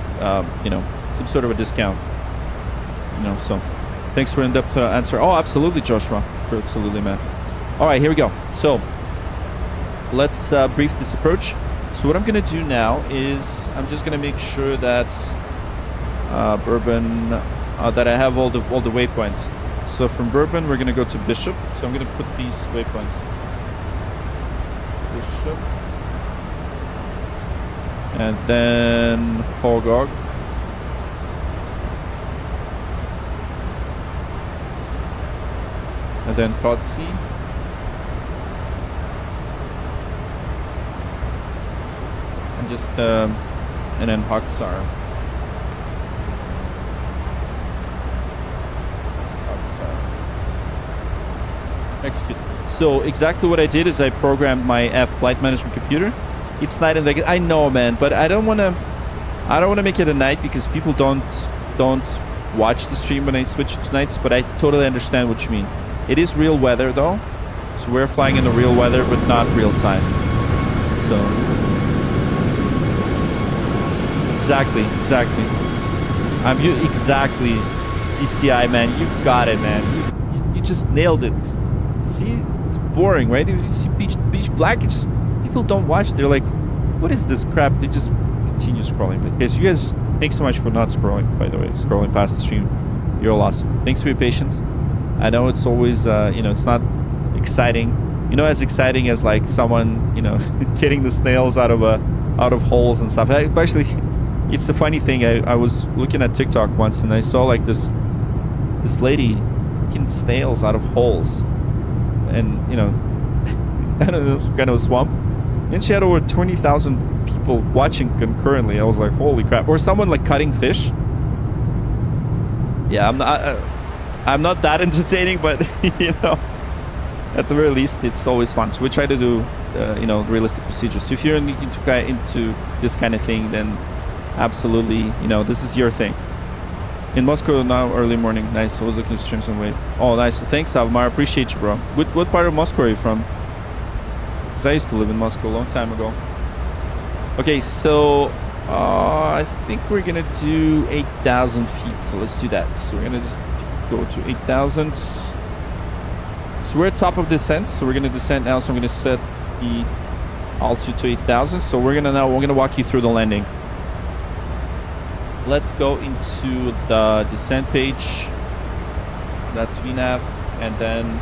you know, some sort of a discount. You know, so thanks for in-depth answer. Oh, absolutely, Joshua. Absolutely, man. All right, here we go. So let's brief this approach. So what I'm gonna do now is I'm just gonna make sure that Bourbon, that I have all the waypoints. So from Bourbon, we're gonna go to Bishop. So I'm gonna put these waypoints. Bishop, and then Hogog. And then Kotsi. And just, and then Hoxar. Execute. So exactly what I did is I programmed my flight management computer. It's night in Vegas. I know, man, but I don't want to make it a night because people don't watch the stream when I switch to nights, but I totally understand what you mean. It is real weather though, so we're flying in the real weather, but not real time. So exactly. Exactly. DCI, man, you got it, man. You just nailed it. See, it's boring, right? If you see Beach Black, it just, people don't watch. They're like, what is this crap? They just continue scrolling. But okay, so you guys, thanks so much for not scrolling, by the way, scrolling past the stream. You're all awesome. Thanks for your patience. I know it's always, you know, it's not exciting. You know, as exciting as like someone, you know, getting the snails out of holes and stuff. Actually, it's a funny thing. I was looking at TikTok once and I saw like this lady getting snails out of holes, and you know, I don't know, kind of a swamp. And she had over 20,000 people watching concurrently. I was like, holy crap! Or someone like cutting fish. Yeah, I'm not that entertaining, but you know, at the very least, it's always fun. So we try to do, you know, realistic procedures. So if you're into this kind of thing, then absolutely, you know, this is your thing. In Moscow now, early morning. Nice. I was looking to stream some weight. Oh, nice. Thanks, Almar. Appreciate you, bro. What part of Moscow are you from? Because I used to live in Moscow a long time ago. Okay, so I think we're gonna do 8,000 feet. So let's do that. So we're gonna just go to 8,000. So we're at top of descent. So we're gonna descend now. So I'm gonna set the altitude to 8,000. So we're gonna walk you through the landing. Let's go into the descent page. That's VNAV, and then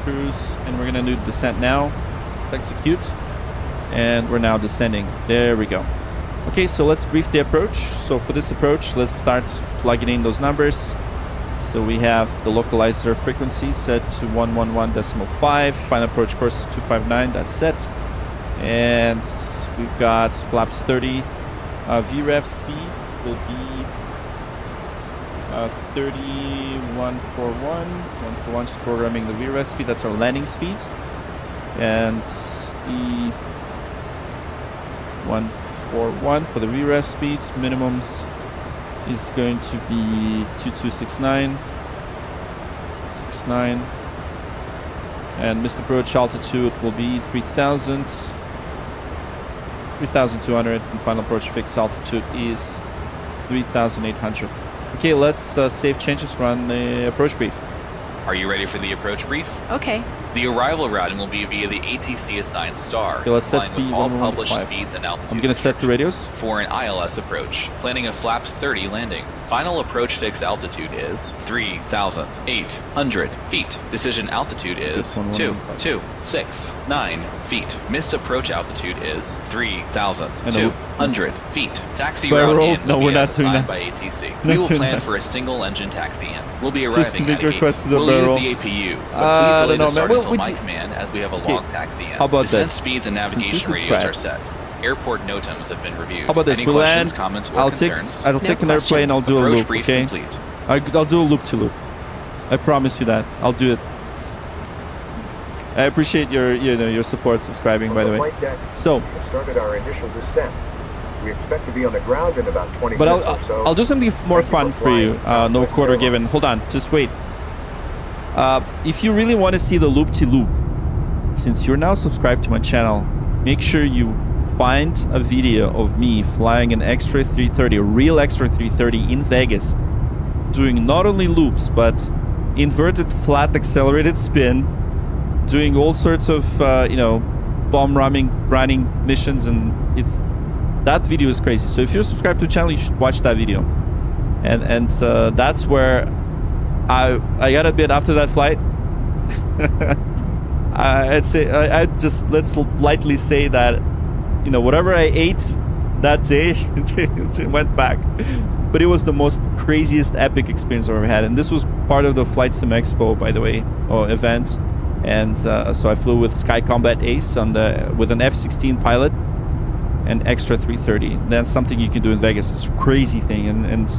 cruise, and we're gonna do descent now. Let's execute, and we're now descending. There we go. Okay, so let's brief the approach. So for this approach, let's start plugging in those numbers. So we have the localizer frequency set to 111.5. Final approach course is 259. That's set, and we've got flaps 30. VREF speed will be 3141. 141, just programming the VREF speed. That's our landing speed. And the 141 for the VREF speed. Minimums is going to be 2269. 69. And missed approach altitude will be 3000. 3,200, and final approach fixed altitude is 3,800. Okay, let's save changes, run the approach brief. Are you ready for the approach brief? Okay. The arrival routing will be via the ATC assigned star, Okay, let's set flying with all published speeds and altitude. I'm going to set the radios. For an ILS approach, planning a flaps 30 landing. Final approach fixed altitude is 3,800 feet. Decision altitude is 2,269 feet. Missed approach altitude is 3,200 feet. Taxi route in will be as assigned by ATC. We will plan for a single engine taxi in. We'll be arriving at a gate. We'll use the APU, but please delay the start until my command as we have a long taxi in. How about Descent this? speeds and navigation radios are set. Airport NOTAMs have been reviewed. How about this? Any We'll questions, land. comments, or I'll concerns? take an airplane. I'll do a Approach loop. brief Okay. complete. I'll do a loop to loop. I promise you that. I'll do it. I appreciate your support, subscribing, by the way. So, started our initial descent. We expect to be on the ground in about 20 but minutes or so. I'll do something more fun for you. No quarter given. Hold on, just wait. If you really want to see the loop-to-loop, since you're now subscribed to my channel, make sure you find a video of me flying an extra 330, a real extra 330 in Vegas, doing not only loops, but inverted flat accelerated spin, doing all sorts of, bomb ramming missions, and that video is crazy. So if you're subscribed to the channel, you should watch that video. And that's where I got a bit after that flight. I'd say let's lightly say that, whatever I ate that day, it went back. But it was the most craziest epic experience I've ever had. And this was part of the Flight Sim Expo, by the way, event. And so I flew with Sky Combat Ace with an F-16 pilot and extra 330. That's something you can do in Vegas. It's a crazy thing. And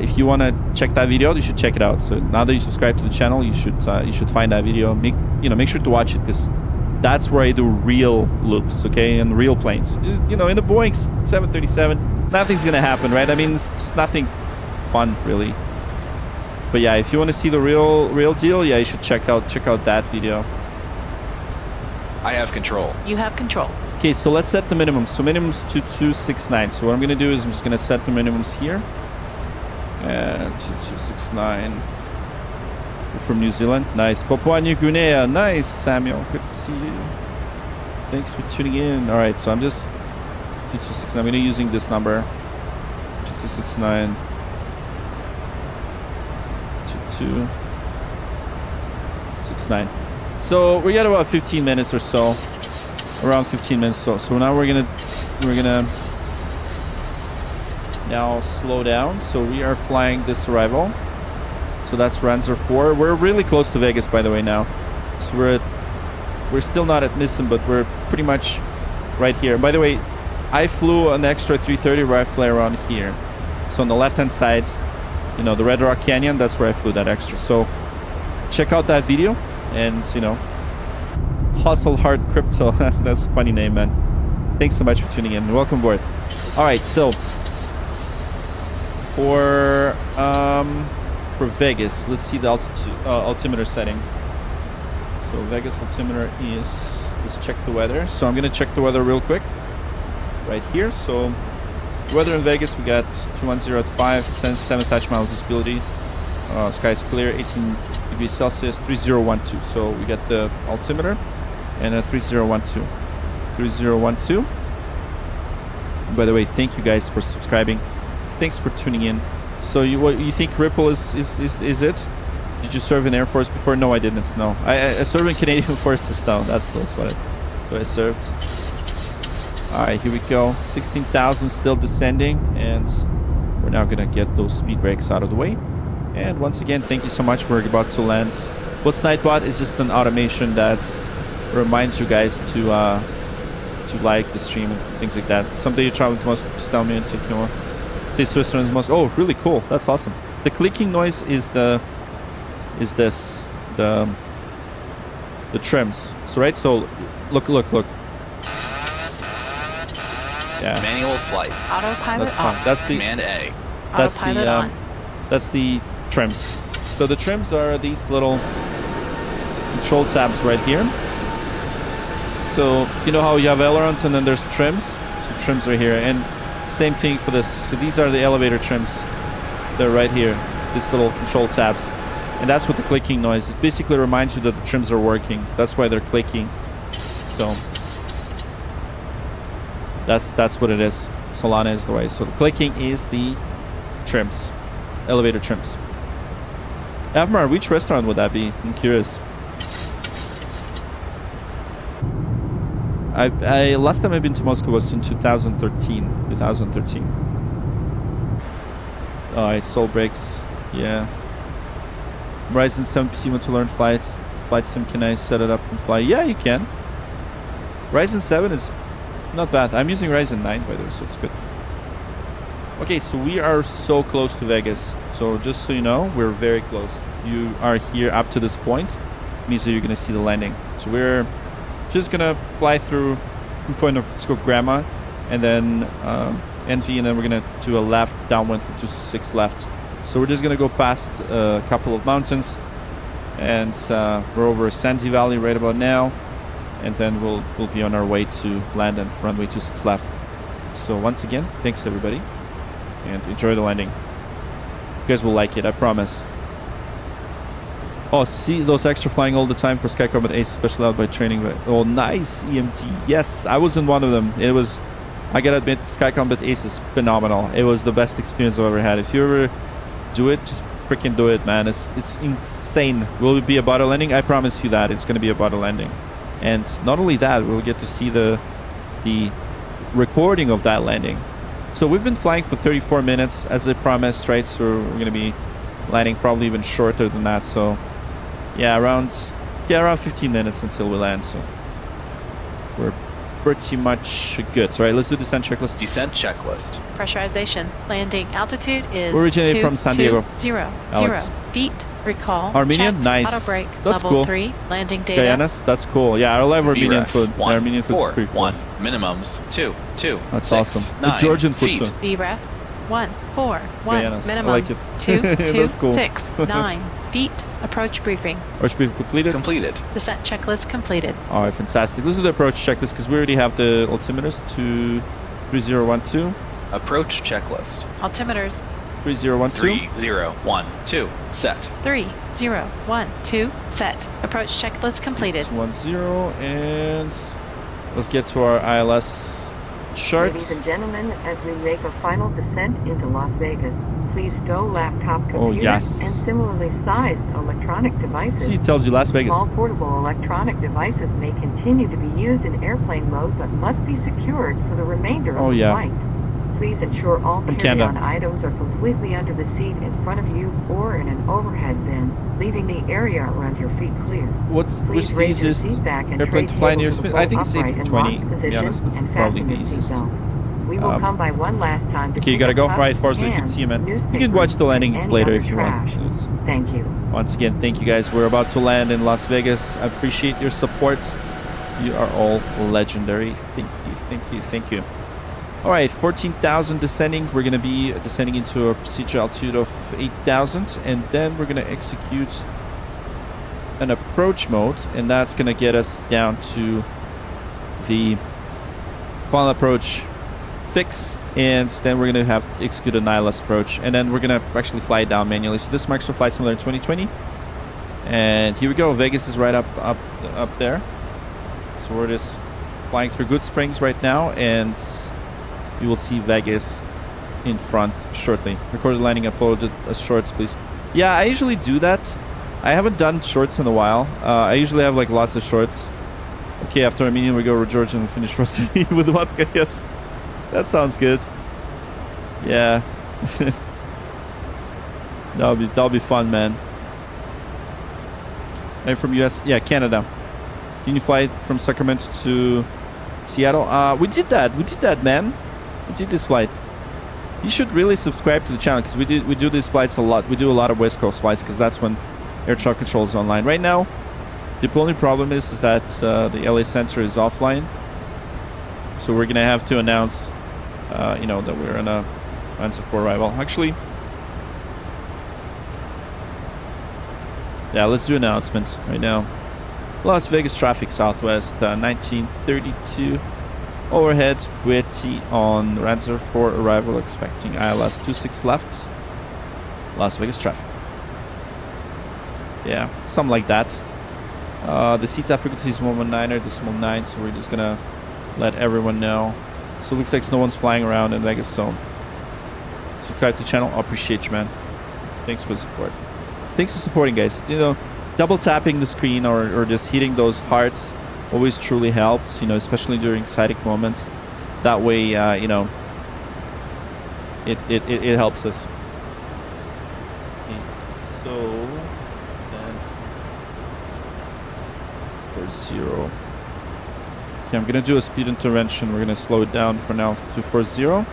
if you want to check that video out, you should check it out. So now that you subscribe to the channel, you should find that video. Make sure to watch it, because that's where I do real loops, okay, and real planes. In a Boeing 737, nothing's gonna happen, right? I mean, it's just nothing fun, really. But yeah, if you want to see the real deal, yeah, you should check out that video. I have control. You have control. Okay, so let's set the minimum. So minimum's 2269. So what I'm gonna do is I'm just gonna set the minimums here. 2269. We're from New Zealand. Nice. Papua New Guinea. Nice, Samuel. Good to see you. Thanks for tuning in. All right, so I'm just 2269. I'm gonna be using this number. 2269. 2269. So we got about 15 minutes or so. Around 15 minutes. So now we're gonna now slow down. So we are flying this arrival. So that's Ranzer 4. We're really close to Vegas, by the way, now. So we're still not at Nissen, but we're pretty much right here. By the way, I flew an extra 330 where I fly around here. So on the left-hand side, the Red Rock Canyon, that's where I flew that extra. So check out that video and, Hustle Hard Crypto. That's a funny name, man. Thanks so much for tuning in. Welcome aboard. All right, so for Vegas, let's see the altimeter setting. So Vegas altimeter is, let's check the weather. So I'm gonna check the weather real quick right here. So weather in Vegas, we got 210 at 5, 7 touch mile visibility. Sky's clear, 18 degrees Celsius, 3012. So we got the altimeter and a 3012. 3012. By the way, thank you guys for subscribing. Thanks for tuning in. So you think Ripple is it? Did you serve in Air Force before? No, I didn't. No, I served in Canadian Forces now. That's what I served. All right, here we go. 16,000 still descending, and we're now gonna get those speed brakes out of the way. And once again, thank you so much. We're about to land. What's Nightbot is just an automation that reminds you guys to like the stream and things like that. Someday you're traveling to Moscow, just tell me and take you. This Switzerland's most. Oh, really cool. That's awesome. The clicking noise is the trims. So right. So look. Yeah. Manual flight. Autopilot That's fine. on. That's the Command A. Autopilot on. That's the trims. So the trims are these little control tabs right here. So you know how you have ailerons and then there's trims. So trims are here, and same thing for this. So these are the elevator trims. They're right here. These little control tabs, and that's what the clicking noise. It basically reminds you that the trims are working. That's why they're clicking. So that's what it is. Solana is the way. So the clicking is the trims, elevator trims. Avmar, which restaurant would that be? I'm curious. I last time I've been to Moscow was in 2013. Alright, soul brakes. Yeah. Ryzen 7 PC want to learn flight sim. Can I set it up and fly? Yeah, you can. Ryzen 7 is not bad. I'm using Ryzen 9 by the way, so it's good. Okay, so we are so close to Vegas. So just so you know, we're very close. You are here up to this point. means that you're gonna see the landing. So we're just gonna fly through from point of let's go Grandma, and then NV, and then we're gonna do a left downwind for 26 left. So we're just gonna go past a couple of mountains, and we're over a sandy valley right about now, and then we'll be on our way to land and runway 26 left. So once again, thanks everybody, and enjoy the landing. You guys will like it, I promise. Oh, see those extra flying all the time for Sky Combat Ace, especially out by training. Oh, nice EMT. Yes, I was in one of them. It was, I gotta admit, Sky Combat Ace is phenomenal. It was the best experience I've ever had. If you ever do it, just freaking do it, man. It's insane. Will it be a butter landing? I promise you that it's gonna be a butter landing. And not only that, we'll get to see the recording of that landing. So we've been flying for 34 minutes as I promised, right? So we're gonna be landing probably even shorter than that. So yeah, around 15 minutes until we land. So we're pretty much good. So, all right, let's do descent checklist. Descent checklist. Pressurization. Landing altitude is We're originating from San Diego. 0 Alex. feet. Recall. Armenian, checked. nice. Auto brake. That's level cool. 3. Landing data. Guyana's, that's cool. Yeah, I love Armenian food. VREF 1, Armenian food is 4, pretty cool. 1. Minimums 2, 2. That's 6, awesome. 9 The Georgian food feet. too. VREF 1, 4, 1. Guyana's, I Minimums like it. 2, 2, That's cool. 6, 9 feet. Approach briefing. Approach brief completed. Completed. Descent checklist completed. All right, fantastic. Let's do the approach checklist because we already have the altimeters to 3012. Approach checklist. Altimeters 3012. 3012. Set. 3, 0, 1, 2. Set. Approach checklist completed. 210, and let's get to our ILS chart. Ladies and gentlemen, as we make a final descent into Las Vegas, please stow laptop computers Oh, yes. and similarly sized electronic devices. See, it tells you Las Vegas. All portable electronic devices may continue to be used in airplane mode but must be secured for the remainder of the flight. Please ensure all carry-on items are completely under the seat in front of you or in an overhead bin, leaving the area around your feet clear. Which the easiest airplane to fly near? I think it's A320, to be honest. It's probably the easiest. We will come by one last time to okay, you gotta go. Right, Forza, you can see him, man. You can watch the landing later if you want. Thank you. Once again, thank you guys. We're about to land in Las Vegas. I appreciate your support. You are all legendary. Thank you, thank you, thank you. All right, 14,000 descending. We're gonna be descending into a procedure altitude of 8,000, and then we're gonna execute an approach mode, and that's gonna get us down to the final approach fix, and then we're gonna have execute an ILS approach, and then we're gonna actually fly it down manually. So this marks for Flight Simulator 2020, and here we go. Vegas is right up there. So we're just flying through Good Springs right now, and you will see Vegas in front shortly. Recorded landing, uploaded as shorts, please. Yeah, I usually do that. I haven't done shorts in a while. I usually have like lots of shorts. Okay, after Armenian we go with Georgian and finish roasting with vodka. Yes, that sounds good. Yeah, that'll be fun, man. I'm from US. Yeah, Canada. Can you fly from Sacramento to Seattle? We did that, man. We did this flight. You should really subscribe to the channel because we do these flights a lot. We do a lot of West Coast flights because that's when air traffic control is online. Right now, the only problem is that the LA Center is offline. So we're gonna have to announce, that we're on a answer for arrival. Actually, yeah, let's do an announcement right now. Las Vegas traffic Southwest 1932. Overhead Witty on answer for arrival, expecting ILS 26 left. Las Vegas traffic. Yeah, something like that. The CTAF frequency is 119.9, so we're just gonna let everyone know. So it looks like no one's flying around in Vegas, so subscribe to the channel. I appreciate you, man. Thanks for the support. Thanks for supporting, guys. Double tapping the screen or just hitting those hearts always truly helps, especially during exciting moments. That way, it helps us. Okay, so then 40. Okay, I'm gonna do a speed intervention. We're gonna slow it down for now to 40.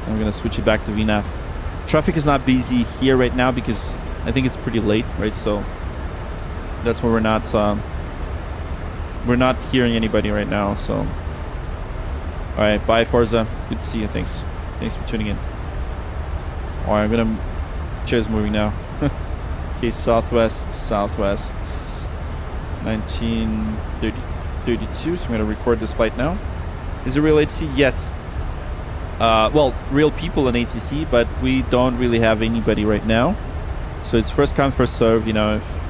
I'm gonna switch it back to VNAV. traffic is not busy here right now because I think it's pretty late, right? So that's why we're not hearing anybody right now. So all right, bye Forza, good to see you. Thanks for tuning in. All right, I'm gonna chairs moving now. Okay, Southwest 1932. So I'm gonna record this flight now. Is it real ATC? Yes. Well, real people in ATC, but we don't really have anybody right now. So it's first come, first serve. You know, if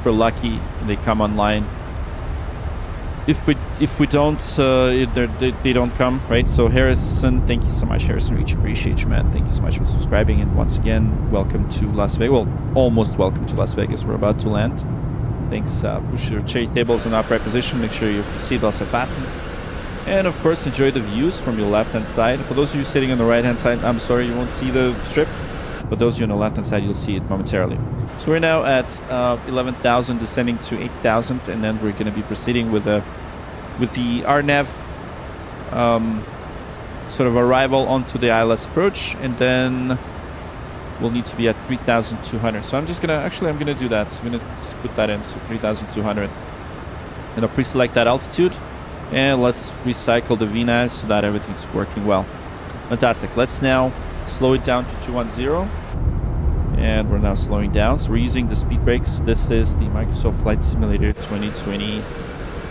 we're lucky, they come online. If we don't, they don't come, right? So Harrison, thank you so much, Harrison. We appreciate you, man. Thank you so much for subscribing. And once again, welcome to Las Vegas. Well, almost welcome to Las Vegas. We're about to land. Thanks. Push your chair tables in upright position. Make sure your seatbelts are fastened. And of course, enjoy the views from your left-hand side. For those of you sitting on the right-hand side, I'm sorry you won't see the strip. But those of you on the left-hand side, you'll see it momentarily. So we're now at 11,000, descending to 8,000, and then we're going to be proceeding with the RNAV sort of arrival onto the ILS approach, and then we'll need to be at 3,200. So I'm gonna do that. So I'm gonna just put that in, so 3,200. And I'll pre-select that altitude, and let's recycle the VNAV so that everything's working well. Fantastic. Let's now slow it down to 210. And we're now slowing down. So we're using the speed brakes. This is the Microsoft Flight Simulator 2020.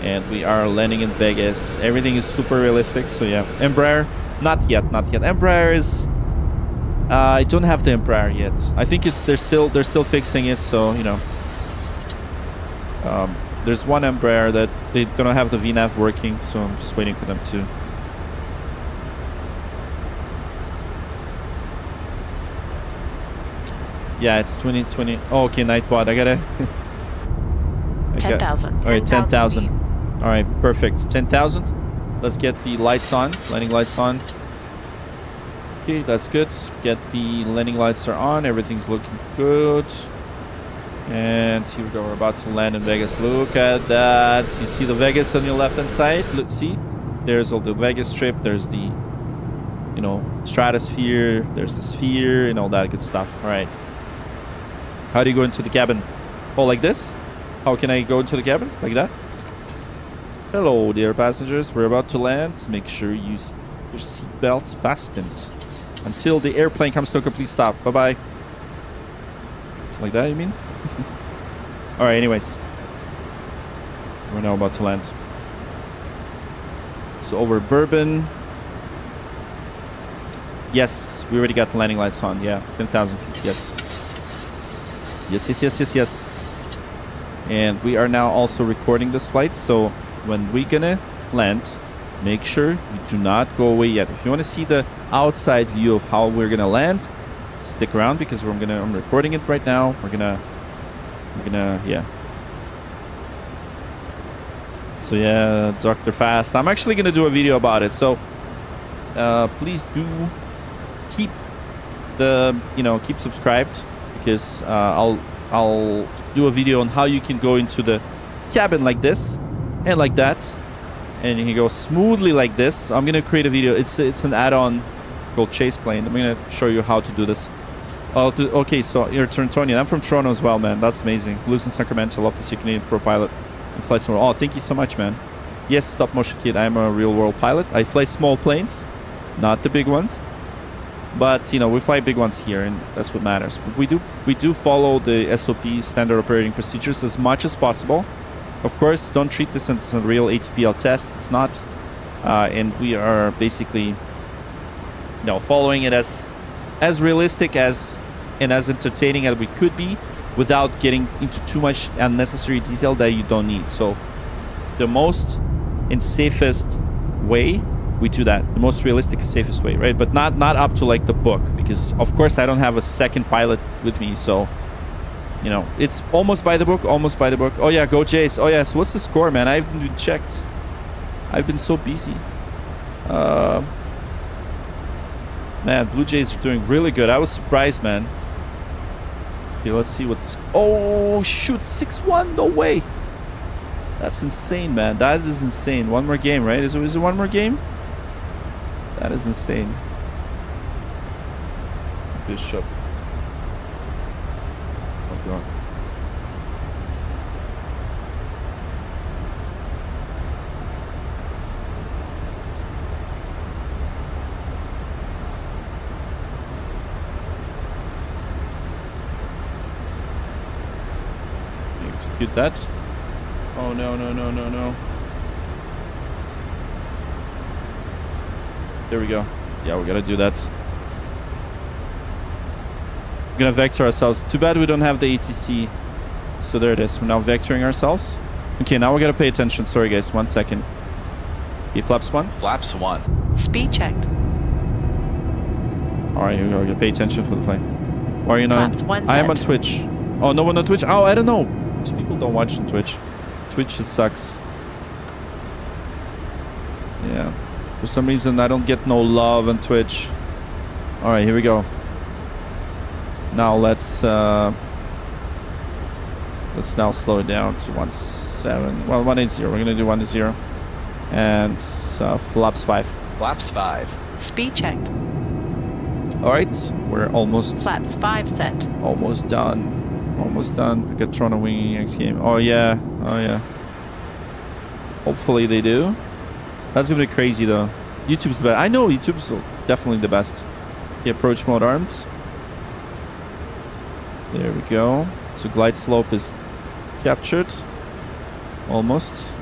And we are landing in Vegas. Everything is super realistic. So yeah, Embraer, not yet. Embraer is, I don't have the Embraer yet. I think they're still fixing it. So you know, there's one Embraer that they don't have the VNAV working. So I'm just waiting for them to. Yeah, it's 2020. Oh, okay, Nightbot. I gotta. 10,000. All right, 10,000. All right, perfect. 10,000. Let's get the lights on. Landing lights on. Okay, that's good. Get the landing lights are on. Everything's looking good. And here we go. We're about to land in Vegas. Look at that. You see the Vegas on your left-hand side? Look, see? There's all the Vegas Strip. There's the, you know, stratosphere. There's the sphere and all that good stuff. All right. How do you go into the cabin? Oh, like this? How can I go into the cabin? Like that? Hello, dear passengers. We're about to land. Make sure you keep your seatbelts fastened until the airplane comes to a complete stop. Bye-bye. Like that, you mean? All right, anyways. We're now about to land. So over Bourbon. Yes, we already got the landing lights on. Yeah, 10,000 feet. Yes. Yes. And we are now also recording this flight. So when we're gonna land, make sure you do not go away yet. If you want to see the outside view of how we're gonna land, stick around because I'm recording it right now. We're gonna yeah. So yeah, Dr. Fast. I'm actually gonna do a video about it. So please do keep subscribed because I'll do a video on how you can go into the cabin like this and like that, and you can go smoothly like this. I'm gonna create a video. It's an add-on called Chase Plane. I'm gonna show you how to do this. Okay, so you're Torontonian. I'm from Toronto as well, man. That's amazing. Lives in Sacramento. Love to see a Canadian pro pilot and fly somewhere. Oh, thank you so much, man. Yes, Stop Motion Kid. I'm a real world pilot. I fly small planes, not the big ones. But you know, we fly big ones here, and that's what matters. But we do follow the SOP, standard operating procedures, as much as possible. Of course, don't treat this as a real ATPL test. It's not, and we are basically, following it as realistic and as entertaining as we could be, without getting into too much unnecessary detail that you don't need. So, the most and safest way. We do that. The most realistic, safest way, right? But not up to like the book, because of course I don't have a second pilot with me, so it's almost by the book. Oh yeah, go Jays. Oh yeah, so what's the score, man? I haven't even checked. I've been so busy. Man, Blue Jays are doing really good. I was surprised, man. Okay, let's see what this. Oh shoot, 6-1. No way. That's insane, man. That is insane. One more game, right? Is it one more game? That is insane. Bishop. go. Execute that. Oh no, no, no, no, no. There we go. Yeah, we gotta do that. We're gonna vector ourselves. Too bad we don't have the ATC. So there it is. We're now vectoring ourselves. Okay, now we gotta pay attention. Sorry guys, 1 second. Okay, flaps 1. Flaps 1. Speed checked. Alright, here we go. We gotta pay attention for the flight. Why are you not? Flaps 1 I am set. on Twitch. Oh, no one on Twitch? Oh, I don't know. Most people don't watch on Twitch. Twitch just sucks. Yeah. For some reason, I don't get no love on Twitch. Alright, here we go. Now let's now slow it down to 17. Well, 180. We're gonna do 180. And flaps 5. Flaps 5. Speed checked. Alright, we're almost Flaps 5 set. almost done. Almost done. We got Toronto winging next game. Oh yeah. Oh yeah. Hopefully they do. That's gonna be crazy though. YouTube's the best. I know YouTube's definitely the best. The approach mode armed. There we go. So glide slope is captured. Almost.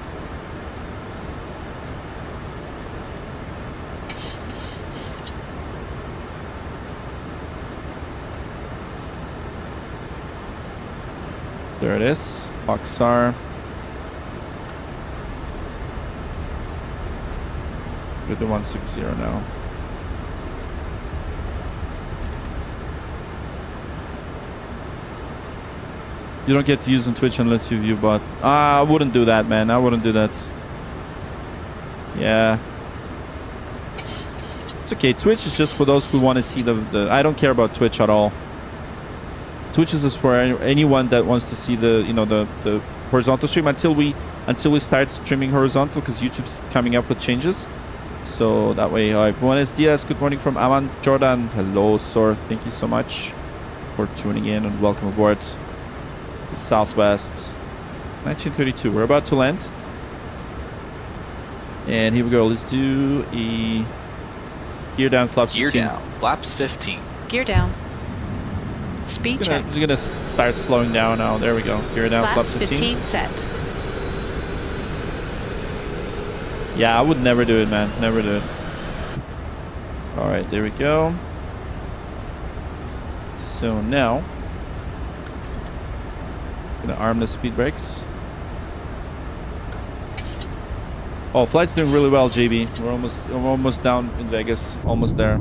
There it is. Oxar. With the 160 now. You don't get to use on Twitch unless you view bot. I wouldn't do that, man. I wouldn't do that. Yeah. It's okay. Twitch is just for those who want to see the... I don't care about Twitch at all. Twitch is just for anyone that wants to see the, you know, the horizontal stream until we start streaming horizontal, because YouTube's coming up with changes. So that way, all right. Buenos dias. Good morning from Aman Jordan. Hello, sir. Thank you so much for tuning in and welcome aboard the Southwest 1932. We're about to land. And here we go. Let's do a gear down, flaps 15. Gear down. Flaps 15. Gear down. Speed check. It's gonna start slowing down now. There we go. Gear down, Flaps flaps 15. 15 set. Yeah, I would never do it, man. Never do it. All right, there we go. So now, gonna arm the speed brakes. Oh, flight's doing really well, JB. We're almost down in Vegas. Almost there.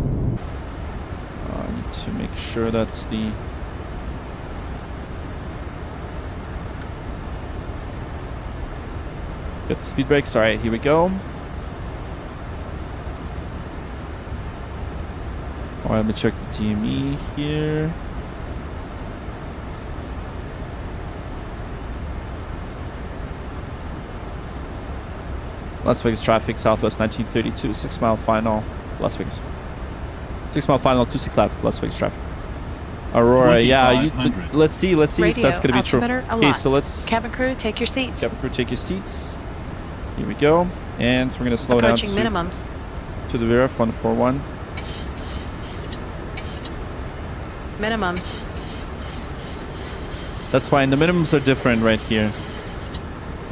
I need to make sure that's the... Got the speed brakes. All right, here we go. All right, let me check the TME here. Las Vegas traffic, Southwest 1932, 6 mile final, Las Vegas. 6 mile final, 26 left, Las Vegas traffic. Aurora, yeah, let's see if that's gonna be true. Okay, so let's... Cabin crew, take your seats. Cabin crew, take your seats. Here we go. And we're gonna slow down to minimums. To the VRF 141. Minimums. That's fine. The minimums are different right here.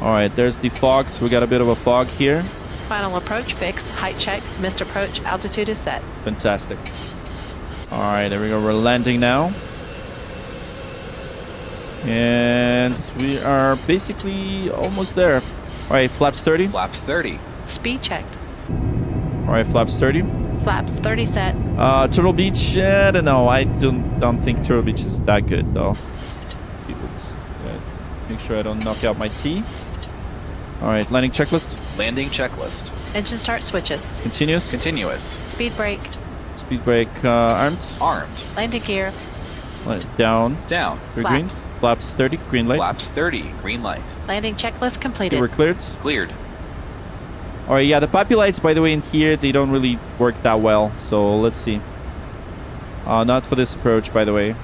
All right, there's the fog. So we got a bit of a fog here. Final approach fixed. Height checked. Missed approach. Altitude is set. Fantastic. All right, there we go. We're landing now. And we are basically almost there. All right, flaps 30. Flaps 30. Speed checked. All right, flaps 30. Flaps 30 set. Turtle Beach, I don't know. I don't think Turtle Beach is that good though. Make sure I don't knock out my T. All right, landing checklist. Landing checklist. Engine start switches. Continuous. Continuous. Speed brake. Speed brake armed. Armed. Landing gear. Down. Down. Green. Flaps 30. Green light. Flaps 30. Green light. Landing checklist completed. Okay, we're cleared. Cleared. All right, yeah, the puppy lights, by the way, in here, they don't really work that well. So let's see. Not for this approach, by the way.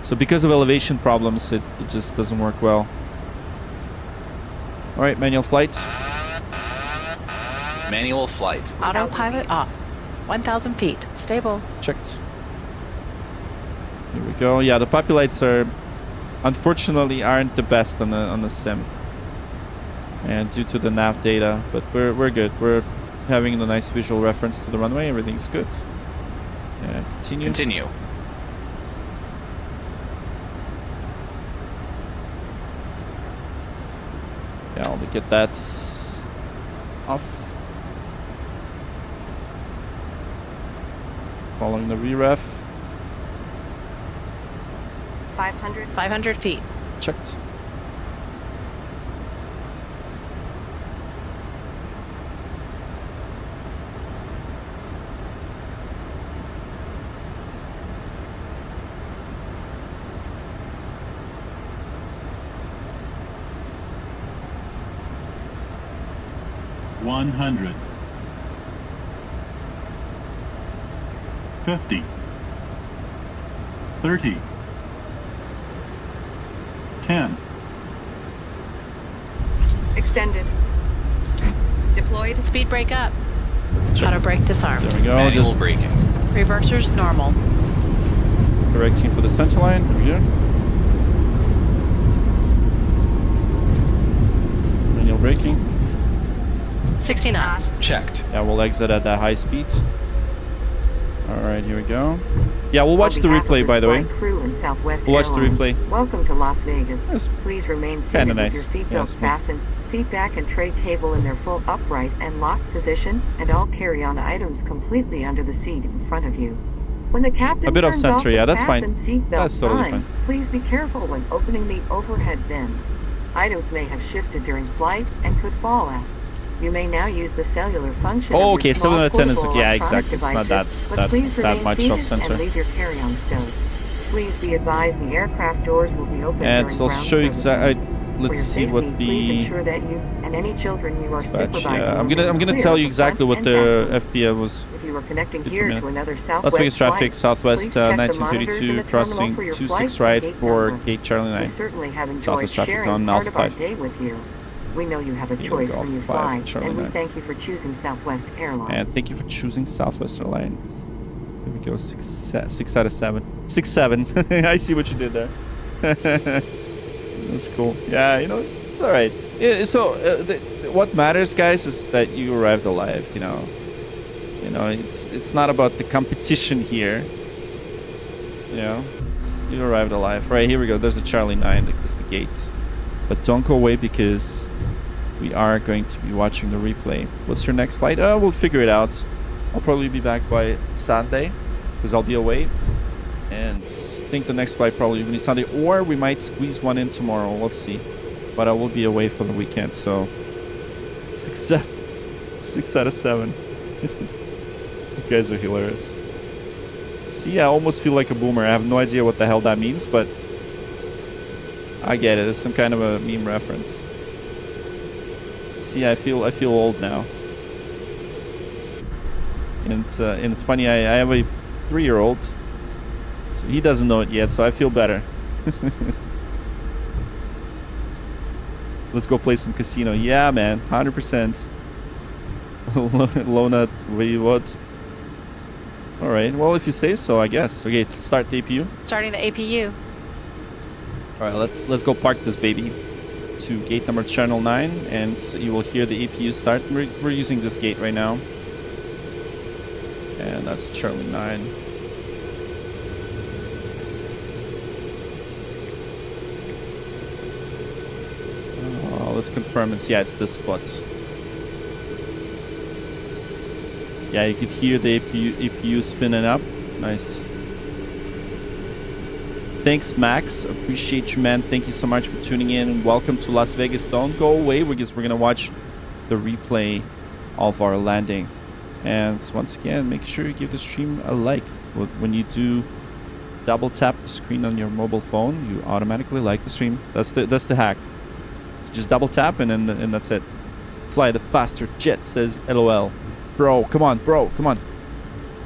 So because of elevation problems, it just doesn't work well. All right, manual flight. Manual flight. Autopilot off. 1,000 feet. Stable. Checked. Here we go. Yeah, the puppy lights are, unfortunately, aren't the best on the sim. And due to the nav data, but we're good. We're having a nice visual reference to the runway. Everything's good. And continue. Continue. Yeah, I'll get that off. Following the re-ref. 500 feet. Checked. $100. 50. 30. 10. Extended. Deployed. Speed brake up. Check. Auto brake disarmed. There we go. Manual Just braking. Reversers normal. correcting for the center line. There we go. Manual braking. 60 knots. Checked. Yeah, we'll exit at that high speed. Alright, here we go. Yeah, we'll watch the replay, by the way. We'll watch the replay. Welcome to Las Vegas. That's Please remain kinda seated nice. with your Yeah, seatbelts smooth. fastened, seat back and tray table in their full upright and locked position, and all carry-on items completely under the seat in front of you. When the captain A bit of turns center, off the yeah, that's fasten fine. seatbelt That's totally sign, fine. please be careful when opening the overhead bin. Items may have shifted during flight and could fall out. You may now use the cellular function. Oh, of okay, your small cellular attendance, portable yeah, electronic exactly. It's not devices, that- but please that remain much seated of sensor. and leave your carry-on stowed. Please be advised the aircraft doors will be open And during so I'll ground show you service. exactly. For Let's your see safety, what please the ensure that you and any children you are dispatch. supervising Yeah, I'm will gonna be tell clear you of the exactly front what and the back. FPA was. If you are connecting Wait a here minute. to another Las Southwest Vegas traffic, flight, Southwest please check the 1932, monitors in the crossing terminal for your 26 flight right and gate for number. gate Charlie We 9. certainly have enjoyed Southwest traffic sharing on part Alpha of our 5. day with you. We know you have a Here we choice go, when you 5, fly, Charlie and we 9. thank you for choosing Southwest Airlines. And thank you for choosing Southwest Airlines. Here we go, 6 out of 7. 6, 7. I see what you did there. That's cool. Yeah, you know, it's all right. Yeah, so what matters, guys, is that you arrived alive. You know, it's not about the competition here. You know, you arrived alive. Right, here we go. There's a Charlie 9. That's the gate. But don't go away because we are going to be watching the replay. What's your next flight? We'll figure it out. I'll probably be back by Sunday because I'll be away. And I think the next flight probably will be Sunday, or we might squeeze one in tomorrow. Let's see. But I will be away for the weekend, so 6 out of 7. You guys are hilarious. See, I almost feel like a boomer. I have no idea what the hell that means, but I get it. It's some kind of a meme reference. See, I feel old now. And it's funny. I have a 3-year-old. So he doesn't know it yet, so I feel better. Let's go play some casino. Yeah, man, 100%. Lona, what? All right. Well, if you say so, I guess. Okay, start the APU. Starting the APU. All right, let's go park this baby to gate number channel 9, and you will hear the APU start. We're using this gate right now, and that's Charlie 9. Let's confirm it's, yeah, it's this spot. Yeah, you could hear the APU spinning up. Nice. Thanks, Max. Appreciate you, man. Thank you so much for tuning in, and welcome to Las Vegas. Don't go away because we're gonna watch the replay of our landing. And once again, make sure you give the stream a like. When you do double tap the screen on your mobile phone, you automatically like the stream. That's the hack. Just double tap and that's it. Fly the faster jet, says LOL. Bro, come on, bro, come on.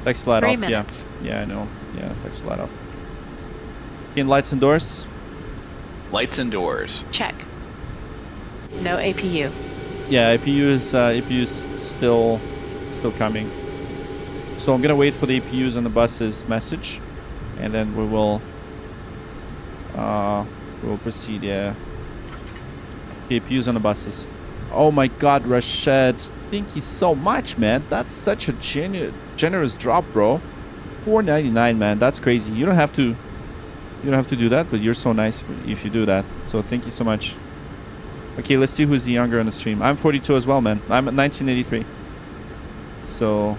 Text slide off. 3 minutes. Yeah, I know. Yeah, text slide off. In lights and doors. Lights and doors. Check. No APU. Yeah, APU is still coming. So I'm gonna wait for the APUs on the buses message, and then we'll proceed. Yeah. The APUs on the buses. Oh my God, Rashad, thank you so much, man. That's such a generous drop, bro. $4.99, man. That's crazy. You don't have to do that, but you're so nice if you do that. So thank you so much. Okay, let's see who's the younger on the stream. I'm 42 as well, man. I'm at 1983. So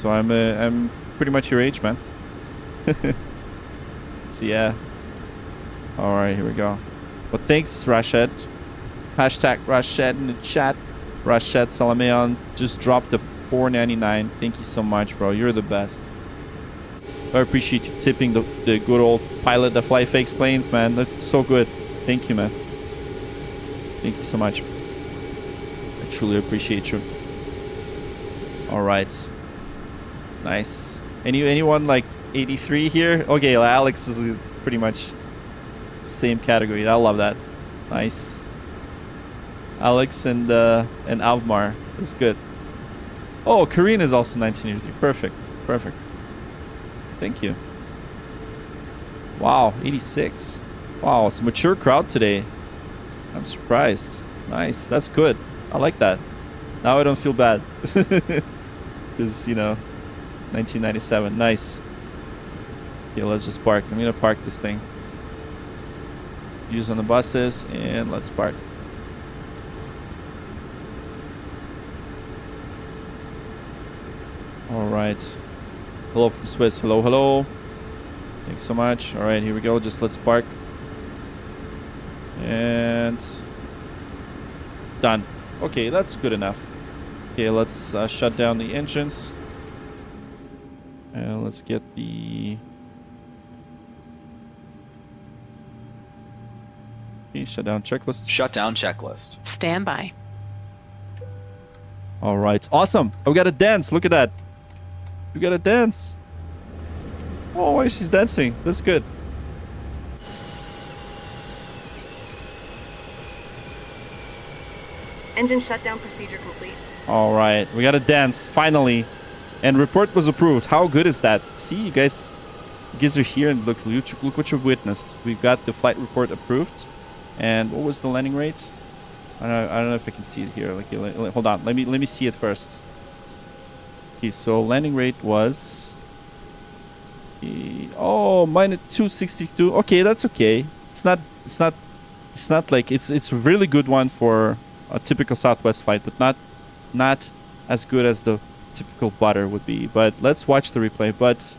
I'm pretty much your age, man. So yeah. All right, here we go. Well, thanks, Rashad. Hashtag Rashad in the chat. Rashad Salameon just dropped the $4.99. Thank you so much, bro. You're the best. I appreciate you tipping the good old pilot that fly fakes planes, man. That's so good. Thank you, man. Thank you so much. I truly appreciate you. All right. Nice. Anyone like 83 here? Okay, well, Alex is pretty much same category. I love that. Nice. Alex and Alvmar is good. Oh, Karine is also 1983. Perfect. Perfect. Thank you. Wow, 86. Wow, it's a mature crowd today. I'm surprised. Nice. That's good. I like that. Now I don't feel bad. Because, you know, 1997. Nice. Okay, let's just park. I'm going to park this thing. Use on the buses, and let's park. All right. Hello from Swiss. Hello, hello. Thanks so much. All right, here we go. Just let's park. And done. Okay, that's good enough. Okay, let's shut down the engines. And let's get the... Okay, shut down checklist. Shut down checklist. Stand by. All right. Awesome. We got a dance. Look at that. We got a dance. Oh, she's dancing. That's good. Engine shutdown procedure complete. All right. We got a dance. Finally. And report was approved. How good is that? See, you guys are here and look what you've witnessed. We've got the flight report approved. And what was the landing rate? I don't know if I can see it here. Hold on. Let me see it first. Okay, so landing rate was minus 262. Okay, that's okay. It's not like it's a really good one for a typical Southwest flight, but not as good as the typical butter would be. But let's watch the replay. But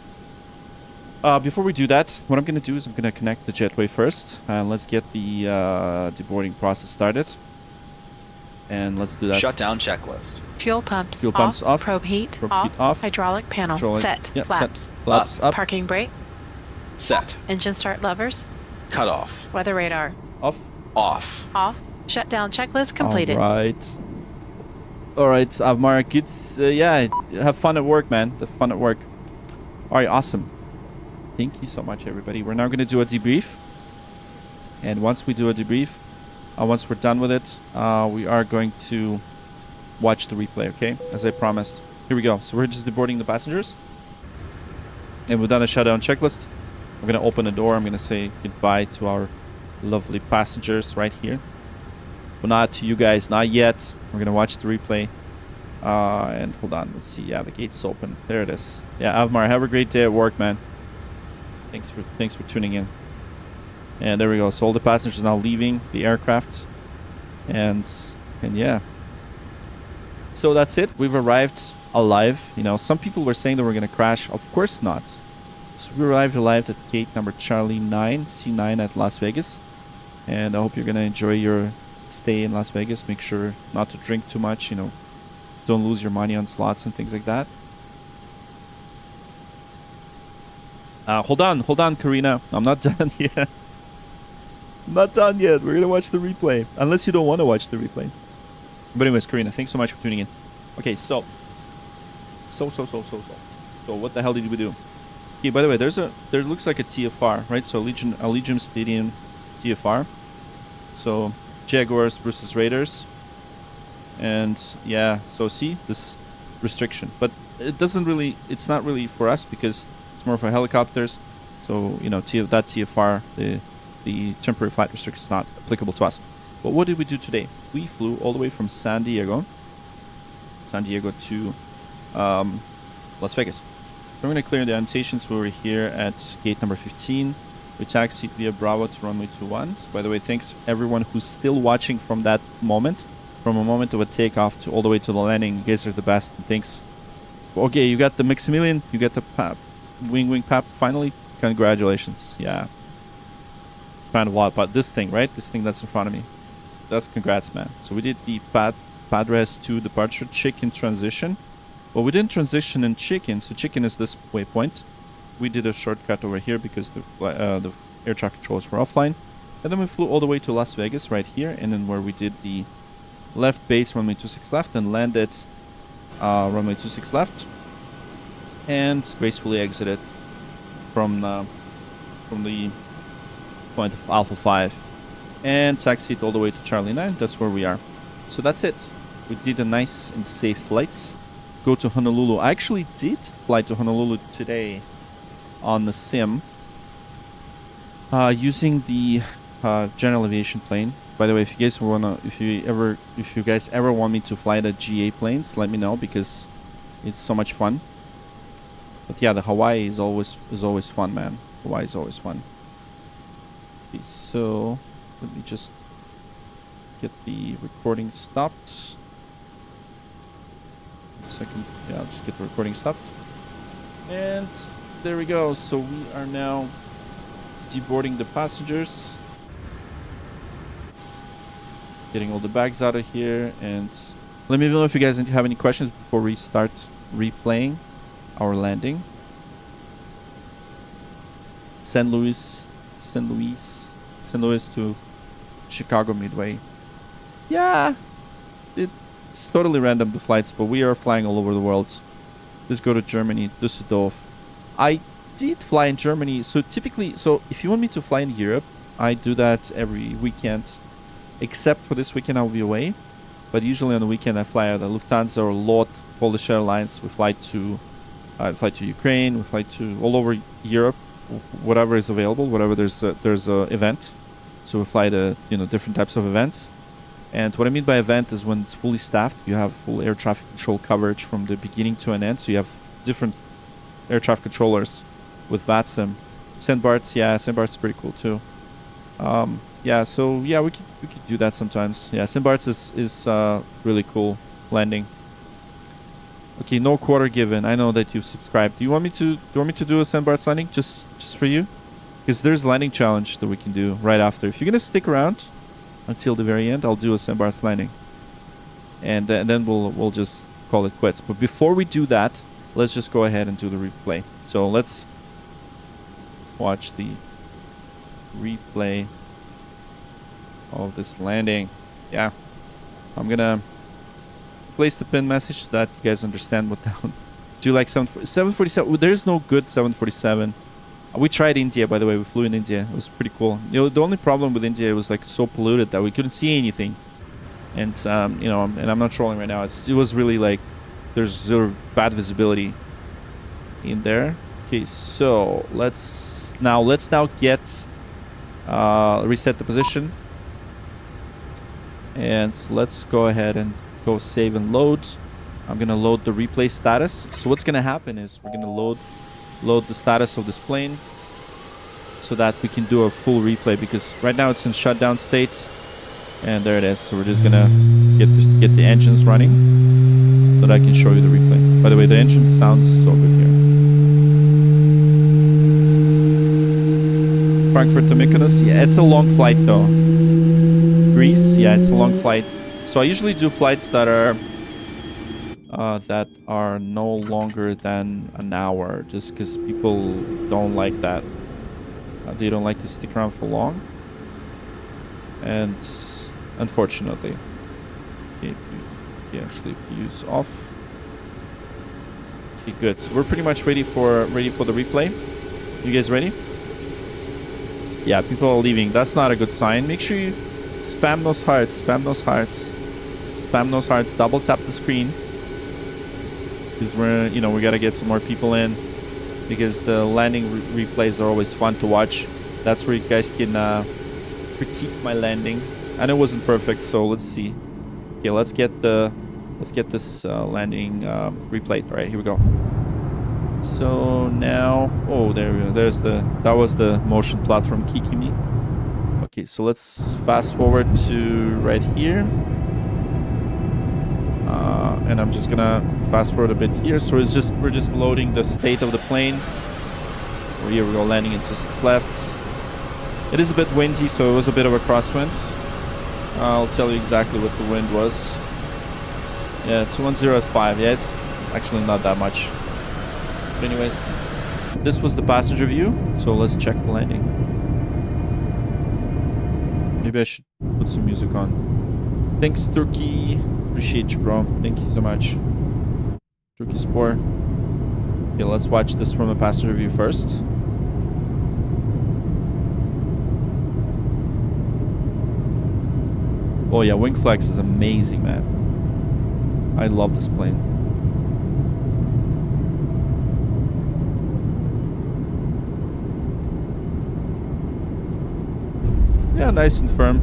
before we do that, what I'm going to do is I'm going to connect the jetway first, and let's get the deboarding process started. And let's do that. Shut down checklist. Fuel pumps, off. Probe heat off. Hydraulic panel set. Yep, Flaps. Set. Flaps up. Parking brake. Set. Engine start levers. Cut off. Weather radar. Off. Off. Off. Shutdown checklist completed. All right, Avmar, kids. Yeah, have fun at work, man. Have fun at work. All right, awesome. Thank you so much, everybody. We're now going to do a debrief. And once we do a debrief, once we're done with it, we are going to watch the replay, okay? As I promised. Here we go. So we're just deboarding the passengers. And we've done a shutdown checklist. I'm going to open the door. I'm going to say goodbye to our lovely passengers right here. But not to you guys. Not yet. We're going to watch the replay. And hold on. Let's see. Yeah, the gate's open. There it is. Yeah, Avmar, have a great day at work, man. Thanks for tuning in. And there we go. So all the passengers are now leaving the aircraft. And yeah. So that's it. We've arrived alive. You know, some people were saying that we're going to crash. Of course not. So we arrived alive at gate number Charlie 9, C9 at Las Vegas. And I hope you're going to enjoy your stay in Las Vegas. Make sure not to drink too much, you know. Don't lose your money on slots and things like that. Hold on, Karina. I'm not done yet. I'm not done yet. We're going to watch the replay. Unless you don't want to watch the replay. But anyways, Karina, thanks so much for tuning in. Okay, so what the hell did we do? Okay, by the way, there looks like a TFR, right? So Allegiant Stadium TFR. So Jaguars versus Raiders. And yeah, so see this restriction, but it's not really for us because it's more for helicopters. So you know, that TFR, the temporary flight restriction is not applicable to us. But what did we do today? We flew all the way from San Diego to Las Vegas. So I'm going to clear the annotations. We were here at gate number 15. We taxied via Bravo to runway 21. So by the way, thanks everyone who's still watching from that moment. From a moment of a takeoff to all the way to the landing. You guys are the best. And thanks. Okay, you got the Maximilian. You got the wing pap finally. Congratulations. Yeah. Kind of a lot about this thing, right? This thing that's in front of me. That's congrats, man. So we did the Padres 2 departure chicken transition. Well, we didn't transition in chicken. So chicken is this waypoint. We did a shortcut over here because the air traffic controllers were offline. And then we flew all the way to Las Vegas right here. And then where we did the left base runway 26 left and landed runway 26 left. And gracefully exited from the point of Alpha 5. And taxied all the way to Charlie 9. That's where we are. So that's it. We did a nice and safe flight. Go to Honolulu. I actually did fly to Honolulu today on the sim using the general aviation plane. By the way, if you guys ever want me to fly the GA planes, let me know because it's so much fun. But yeah, the Hawaii is always fun, man. Hawaii is always fun. Okay, so let me just get the recording stopped. 1 second. Yeah, I'll just get the recording stopped. And there we go. So we are now deboarding the passengers. Getting all the bags out of here. And let me know if you guys have any questions before we start replaying our landing. St. Louis to Chicago Midway. Yeah, it's totally random, the flights, but we are flying all over the world. Let's go to Germany, Düsseldorf. I did fly in Germany, so typically, if you want me to fly in Europe, I do that every weekend, except for this weekend I'll be away. But usually on the weekend I fly either Lufthansa or LOT, Polish Airlines. We fly to Ukraine, we fly to all over Europe, whatever is available, whatever there's a event. So we fly to different types of events. And what I mean by event is when it's fully staffed, you have full air traffic control coverage from the beginning to an end. So you have different air traffic controllers with VATSIM. St. Bart's, yeah, St. Bart's is pretty cool too. Yeah, so yeah, we could do that sometimes. Yeah, St. Bart's is really cool landing. Okay, no quarter given. I know that you've subscribed. Do you want me to do a St. Bart's landing just for you? Because there's a landing challenge that we can do right after. If you're gonna stick around until the very end, I'll do a St. Bart's landing, and then we'll just call it quits. But before we do that, let's just go ahead and do the replay. So let's watch the replay of this landing. Yeah, I'm gonna place the pin message so that you guys understand what that. Do you like 747? There's no good 747. We tried India, by the way. We flew in India. It was pretty cool. The only problem with India, it was like so polluted that we couldn't see anything. And and I'm not trolling right now. It was really like there's zero bad visibility in there. Okay, so let's now get reset the position, and let's go ahead and go save and load. I'm gonna load the replay status. So what's gonna happen is we're gonna load the status of this plane so that we can do a full replay, because right now it's in shutdown state. And there it is. So we're just gonna get the engines running so that I can show you the replay. By the way, the engine sounds so good here. Frankfurt to Mykonos. Yeah, it's a long flight though. Greece. Yeah, it's a long flight. So I usually do flights that are no longer than an hour, just because people don't like that. They don't like to stick around for long. And unfortunately, okay, actually use off. Okay, Okay, good. So we're pretty much ready for the replay. You guys ready? Yeah, people are leaving. That's not a good sign. Make sure you spam those hearts. Spam those hearts. Spam those hearts. Double tap the screen. Because we gotta get some more people in. Because the landing replays are always fun to watch. That's where you guys can critique my landing. I know it wasn't perfect, so let's see. Okay, let's get this landing replayed. All right, here we go. So now, oh, there we go. That was the motion platform Kikimi. Okay, so let's fast forward to right here. And I'm just gonna fast forward a bit here. So we're just loading the state of the plane. Oh, here we go, landing into 6 left. It is a bit windy, so it was a bit of a crosswind. I'll tell you exactly what the wind was. Yeah, 210 at 5. Yeah, it's actually not that much. But anyways, this was the passenger view. So let's check the landing. Maybe I should put some music on. Thanks, Turkey. Appreciate you, bro. Thank you so much. Turkey Sport. Okay, let's watch this from a passenger view first. Oh yeah, wing flex is amazing, man. I love this plane. Yeah, nice and firm.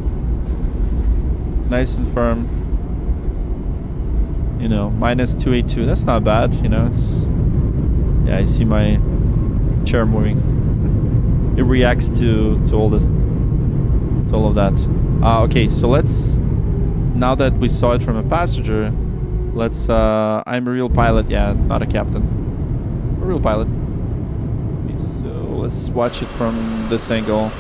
Nice and firm. You know, minus 282. That's not bad. You know, it's... Yeah, I see my chair moving. It reacts to all this... to all of that. Okay, so let's... Now that we saw it from a passenger, let's... I'm a real pilot. Yeah, not a captain. A real pilot. Okay, so let's watch it from this angle.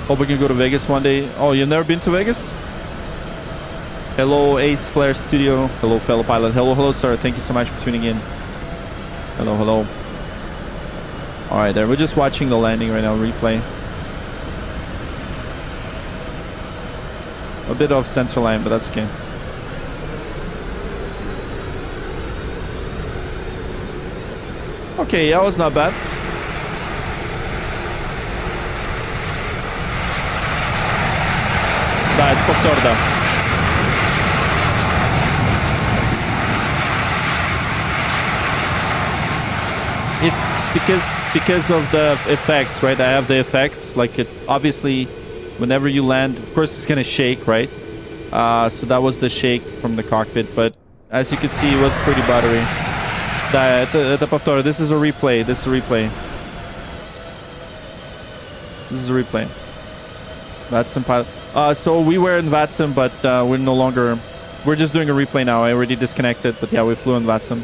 Hope we can go to Vegas one day. Oh, you've never been to Vegas? Hello, Ace Flare Studio. Hello, fellow pilot. Hello, sir. Thank you so much for tuning in. Hello. All right, there. We're just watching the landing right now, replay. A bit off center line, but that's okay. Okay, that was not bad. Да, это повтор, да. It's because of the effects, right? I have the effects. Like, it obviously, whenever you land, of course it's gonna shake, right? So that was the shake from the cockpit, but as you can see, it was pretty buttery. Да, это повтор. This is a replay. This is a replay. This is a replay. VATSIM pilot. So we were in VATSIM, but we're no longer... We're just doing a replay now. I already disconnected, but yeah, we flew in VATSIM.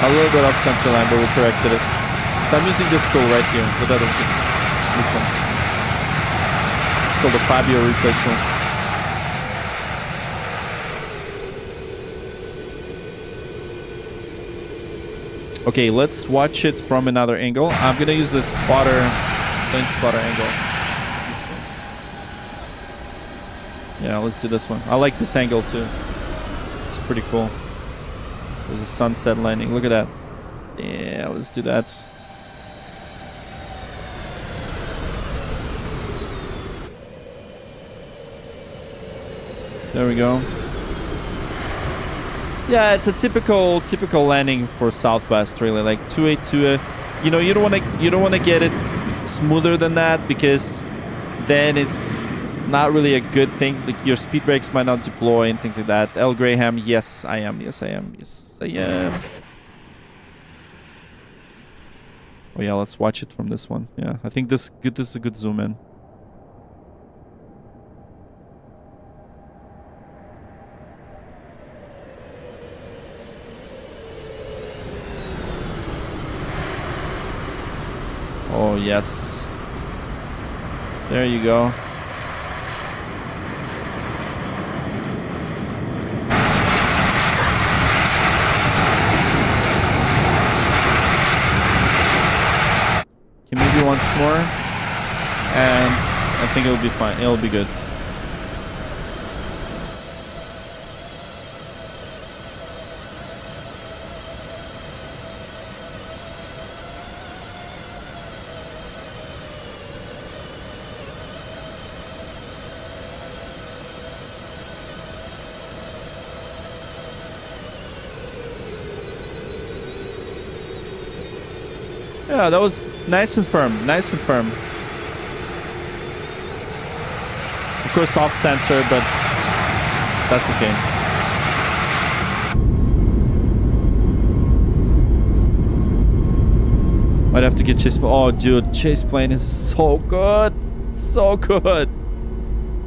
A little bit off center line, but we corrected it. So I'm using this tool right here. But that is this one. It's called the Fabio replay tool. Okay, let's watch it from another angle. I'm gonna use the plane spotter angle. Yeah, let's do this one. I like this angle too. It's pretty cool. There's a sunset landing. Look at that. Yeah, let's do that. There we go. Yeah, it's a typical landing for Southwest, really. Like 282. You know, you don't want to get it smoother than that, because then it's not really a good thing. Like, your speed brakes might not deploy and things like that. L. Graham, yes, I am. Yes, I am. Yes, I am. Oh yeah, let's watch it from this one. Yeah, I think this is a good zoom in. Oh, yes. There you go. once more, and I think it'll be fine. It'll be good. Yeah, that was nice and firm. Nice and firm. Of course, off center, but that's okay. Might have to get chase. Oh, dude, chase plane is so good, so good.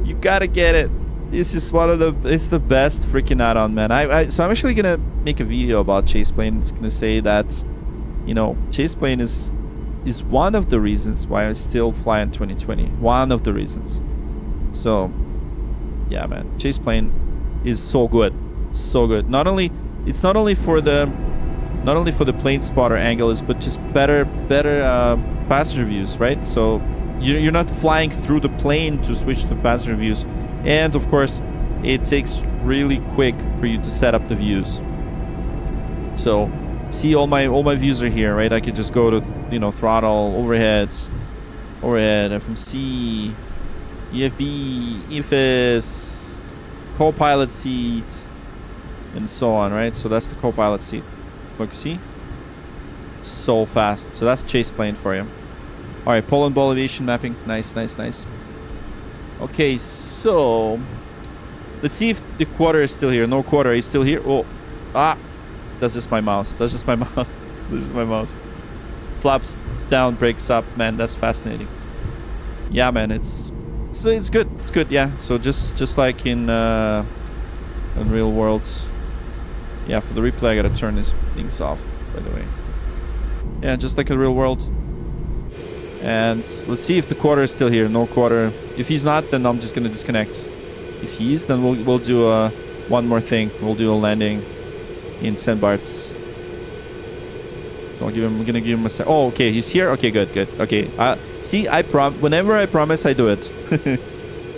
You gotta get it. This is one of the. It's the best freaking add-on, man. So I'm actually gonna make a video about chase plane. It's gonna say that, you know, chase plane is one of the reasons why I still fly in 2020. One of the reasons. So, yeah, man, chase plane is so good, so good. It's not only for the plane spotter angles, but just better passenger views, right? So you're not flying through the plane to switch to passenger views, and of course, it takes really quick for you to set up the views. So, see, all my views are here, right? I could just go to, you know, throttle, overhead, FMC, EFB, EFS, co-pilot seat, and so on, right? So that's the co-pilot seat. Look, see? So fast. So that's chase plane for you. All right, pole and ball aviation mapping. Nice, nice, nice. Okay, so let's see if the quarter is still here. No quarter is still here. Oh, that's just my mouse. That's just my mouse. This is my mouse. Flaps down, brakes up. Man, that's fascinating. Yeah, man, it's good. It's good. Yeah. So just like in real worlds. Yeah, for the replay, I gotta turn these things off, by the way. Yeah, just like in real world. And let's see if the quarter is still here. No quarter. If he's not, then I'm just gonna disconnect. If he is, then we'll do one more thing. We'll do a landing in St. Bart's. We're gonna give him a sec. Oh, okay, he's here. Okay, good. Okay, see, whenever I promise, I do it.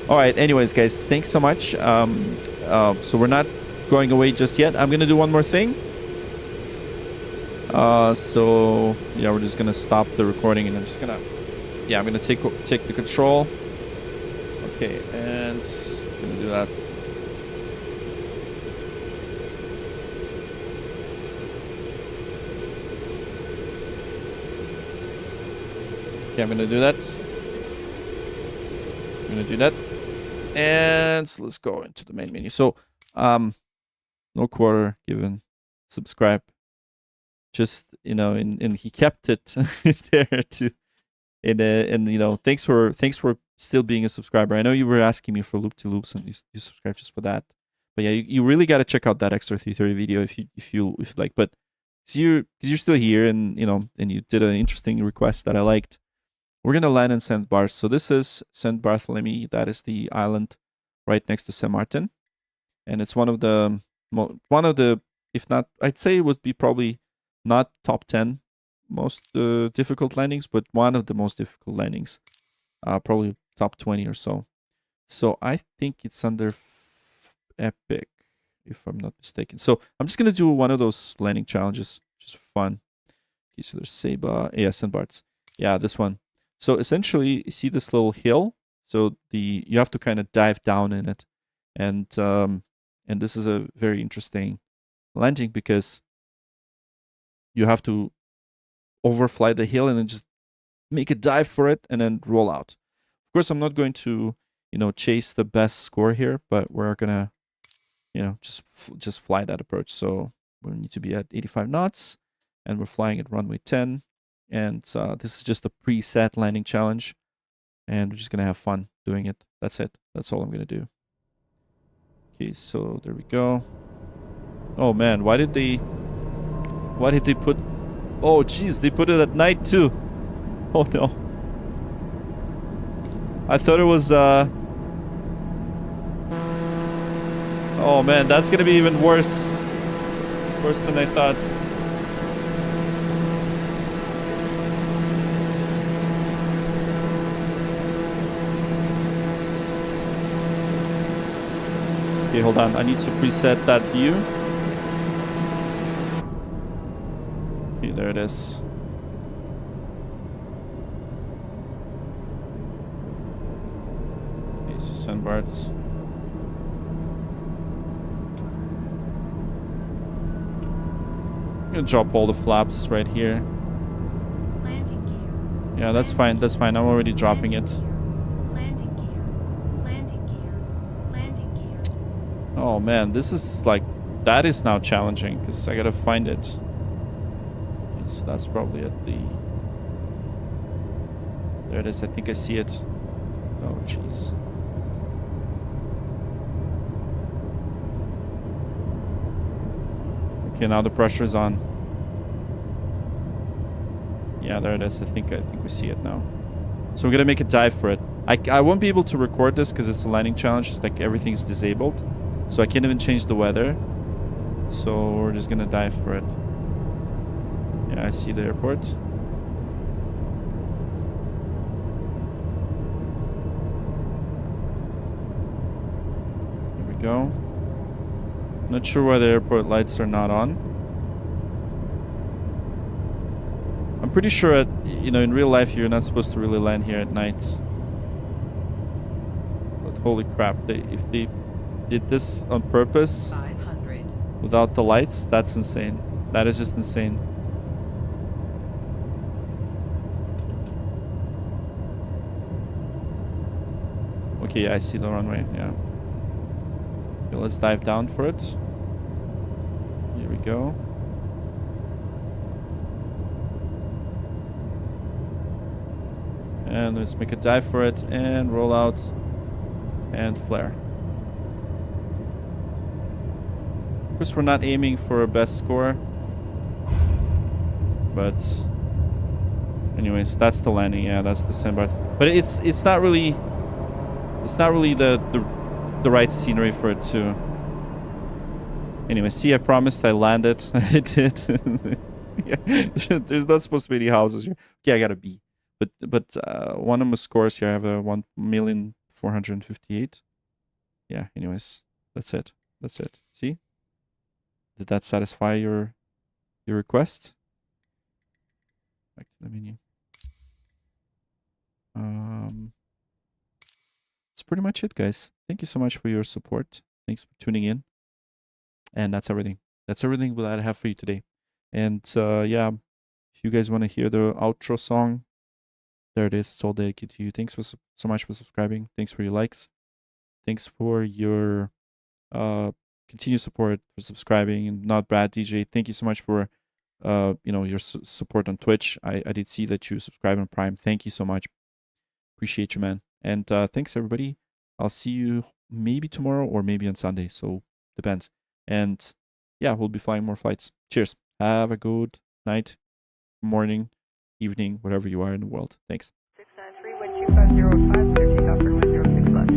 All right. Anyways, guys, thanks so much. So we're not going away just yet. I'm gonna do one more thing. So yeah, we're just gonna stop the recording, and I'm gonna take the control. Okay, and I'm gonna do that. Okay, I'm gonna do that. And so let's go into the main menu. So, no quarter given. Subscribe. Just, you know, and he kept it there to, and you know, thanks for still being a subscriber. I know you were asking me for loop to loops, and you subscribe just for that. But yeah, you really got to check out that extra 330 video if you like. But because you're still here, and you know, and you did an interesting request that I liked. We're gonna land in St. Barth. So this is St. Barthélemy. That is the island right next to Saint Martin, and it's one of the, if not, I'd say it would be probably not top 10 most difficult landings, but one of the most difficult landings, probably top 20 or so. So I think it's under epic, if I'm not mistaken. So I'm just gonna do one of those landing challenges, just for fun. Okay, so there's Seba, yeah, St. Bart's, yeah, this one. So essentially, you see this little hill. So you have to kind of dive down in it, and this is a very interesting landing because you have to overfly the hill and then just make a dive for it and then roll out. Of course, I'm not going to, you know, chase the best score here, but we're gonna, you know, just fly that approach. So we need to be at 85 knots, and we're flying at runway 10. And this is just a preset landing challenge, and we're just gonna have fun doing it. That's it. That's all I'm gonna do. Okay, so there we go. Oh man, why did they put? Oh geez, they put it at night too. Oh no. I thought it was. Oh man, that's gonna be even worse. Worse than I thought. Okay, hold on. I need to preset that view. Okay, there it is. Okay, so sandbars. I'm gonna drop all the flaps right here. Yeah, that's fine. That's fine. I'm already dropping it. Oh man, this is like, that is now challenging because I gotta find it. Okay, so that's probably at the, there it is. I think I see it. Oh jeez. Okay, now the pressure is on. Yeah, there it is. I think we see it now. So we're gonna make a dive for it. I won't be able to record this because it's a landing challenge. It's like everything's disabled. So I can't even change the weather. So we're just gonna dive for it. Yeah, I see the airport. Here we go. Not sure why the airport lights are not on. I'm pretty sure at, you know, in real life you're not supposed to really land here at night. But holy crap, if they did this on purpose 500. without the lights, that's insane. That is just insane. Okay, yeah, I see the runway, yeah. Okay, let's dive down for it. Here we go. And let's make a dive for it and roll out and flare. Of course, we're not aiming for a best score, but anyways, that's the landing. Yeah, that's the sandbars. But it's not really the right scenery for it to. Anyway, see, I promised I landed. I did. Yeah, there's not supposed to be any houses here. Okay, I got a B. But one of my scores here, I have a 1,458,000. Yeah, anyways, that's it. That's it. See? Did that satisfy your request? Back to the menu. That's pretty much it, guys. Thank you so much for your support. Thanks for tuning in. And that's everything. That's everything that I have for you today. And yeah, if you guys want to hear the outro song, there it is. It's all dedicated to you. Thanks so much for subscribing. Thanks for your likes. Thanks for your continued support, for subscribing. And Not Brad DJ, thank you so much for you know, your support on Twitch. I did see that you subscribed on Prime. Thank you so much. Appreciate you, man. And thanks, everybody. I'll see you maybe tomorrow or maybe on Sunday. So depends. And yeah, we'll be flying more flights. Cheers. Have a good night, morning, evening, wherever you are in the world. Thanks. 693, wind 2505, clear takeoff for 106 left.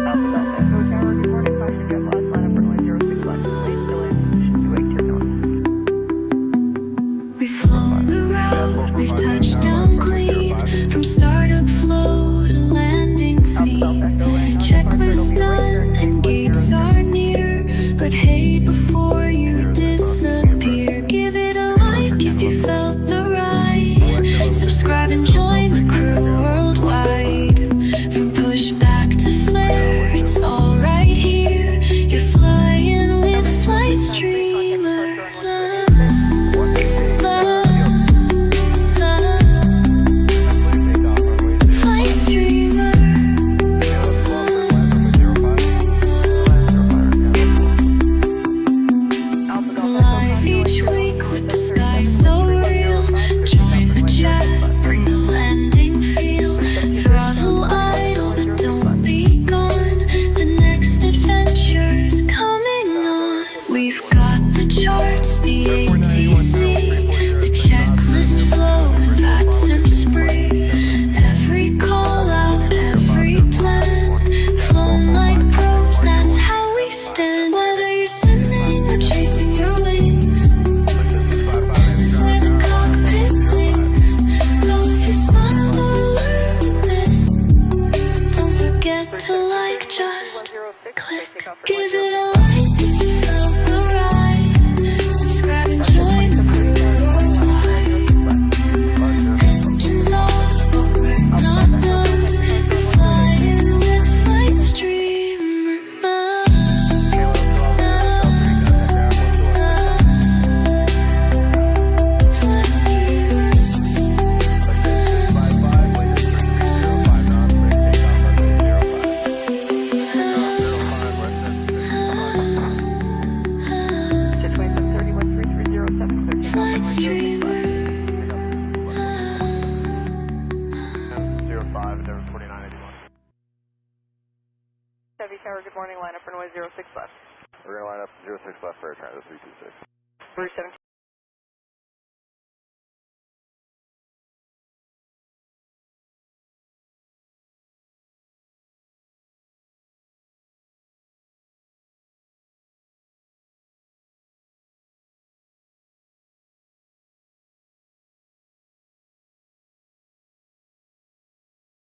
Alpha Delta Echo Tower, good morning, caution jet loss, line up for 106 left, lane delay, position 282 north. We've flown the route, we've touched down clean, from startup flow to landing scene. Checklist done and gates are near, but hey, before you disappear, give it a like if you felt the ride. Give it a like if you felt the ride. Subscribe and join the crew. Engines off, but we're not done. Flying with flight streamer mode. Flight streamer. 05, Endeavor 4981. Heavy Tower, good morning. Line up runway 06 left. We're going to line up 06 left for air transit 326. Route 17.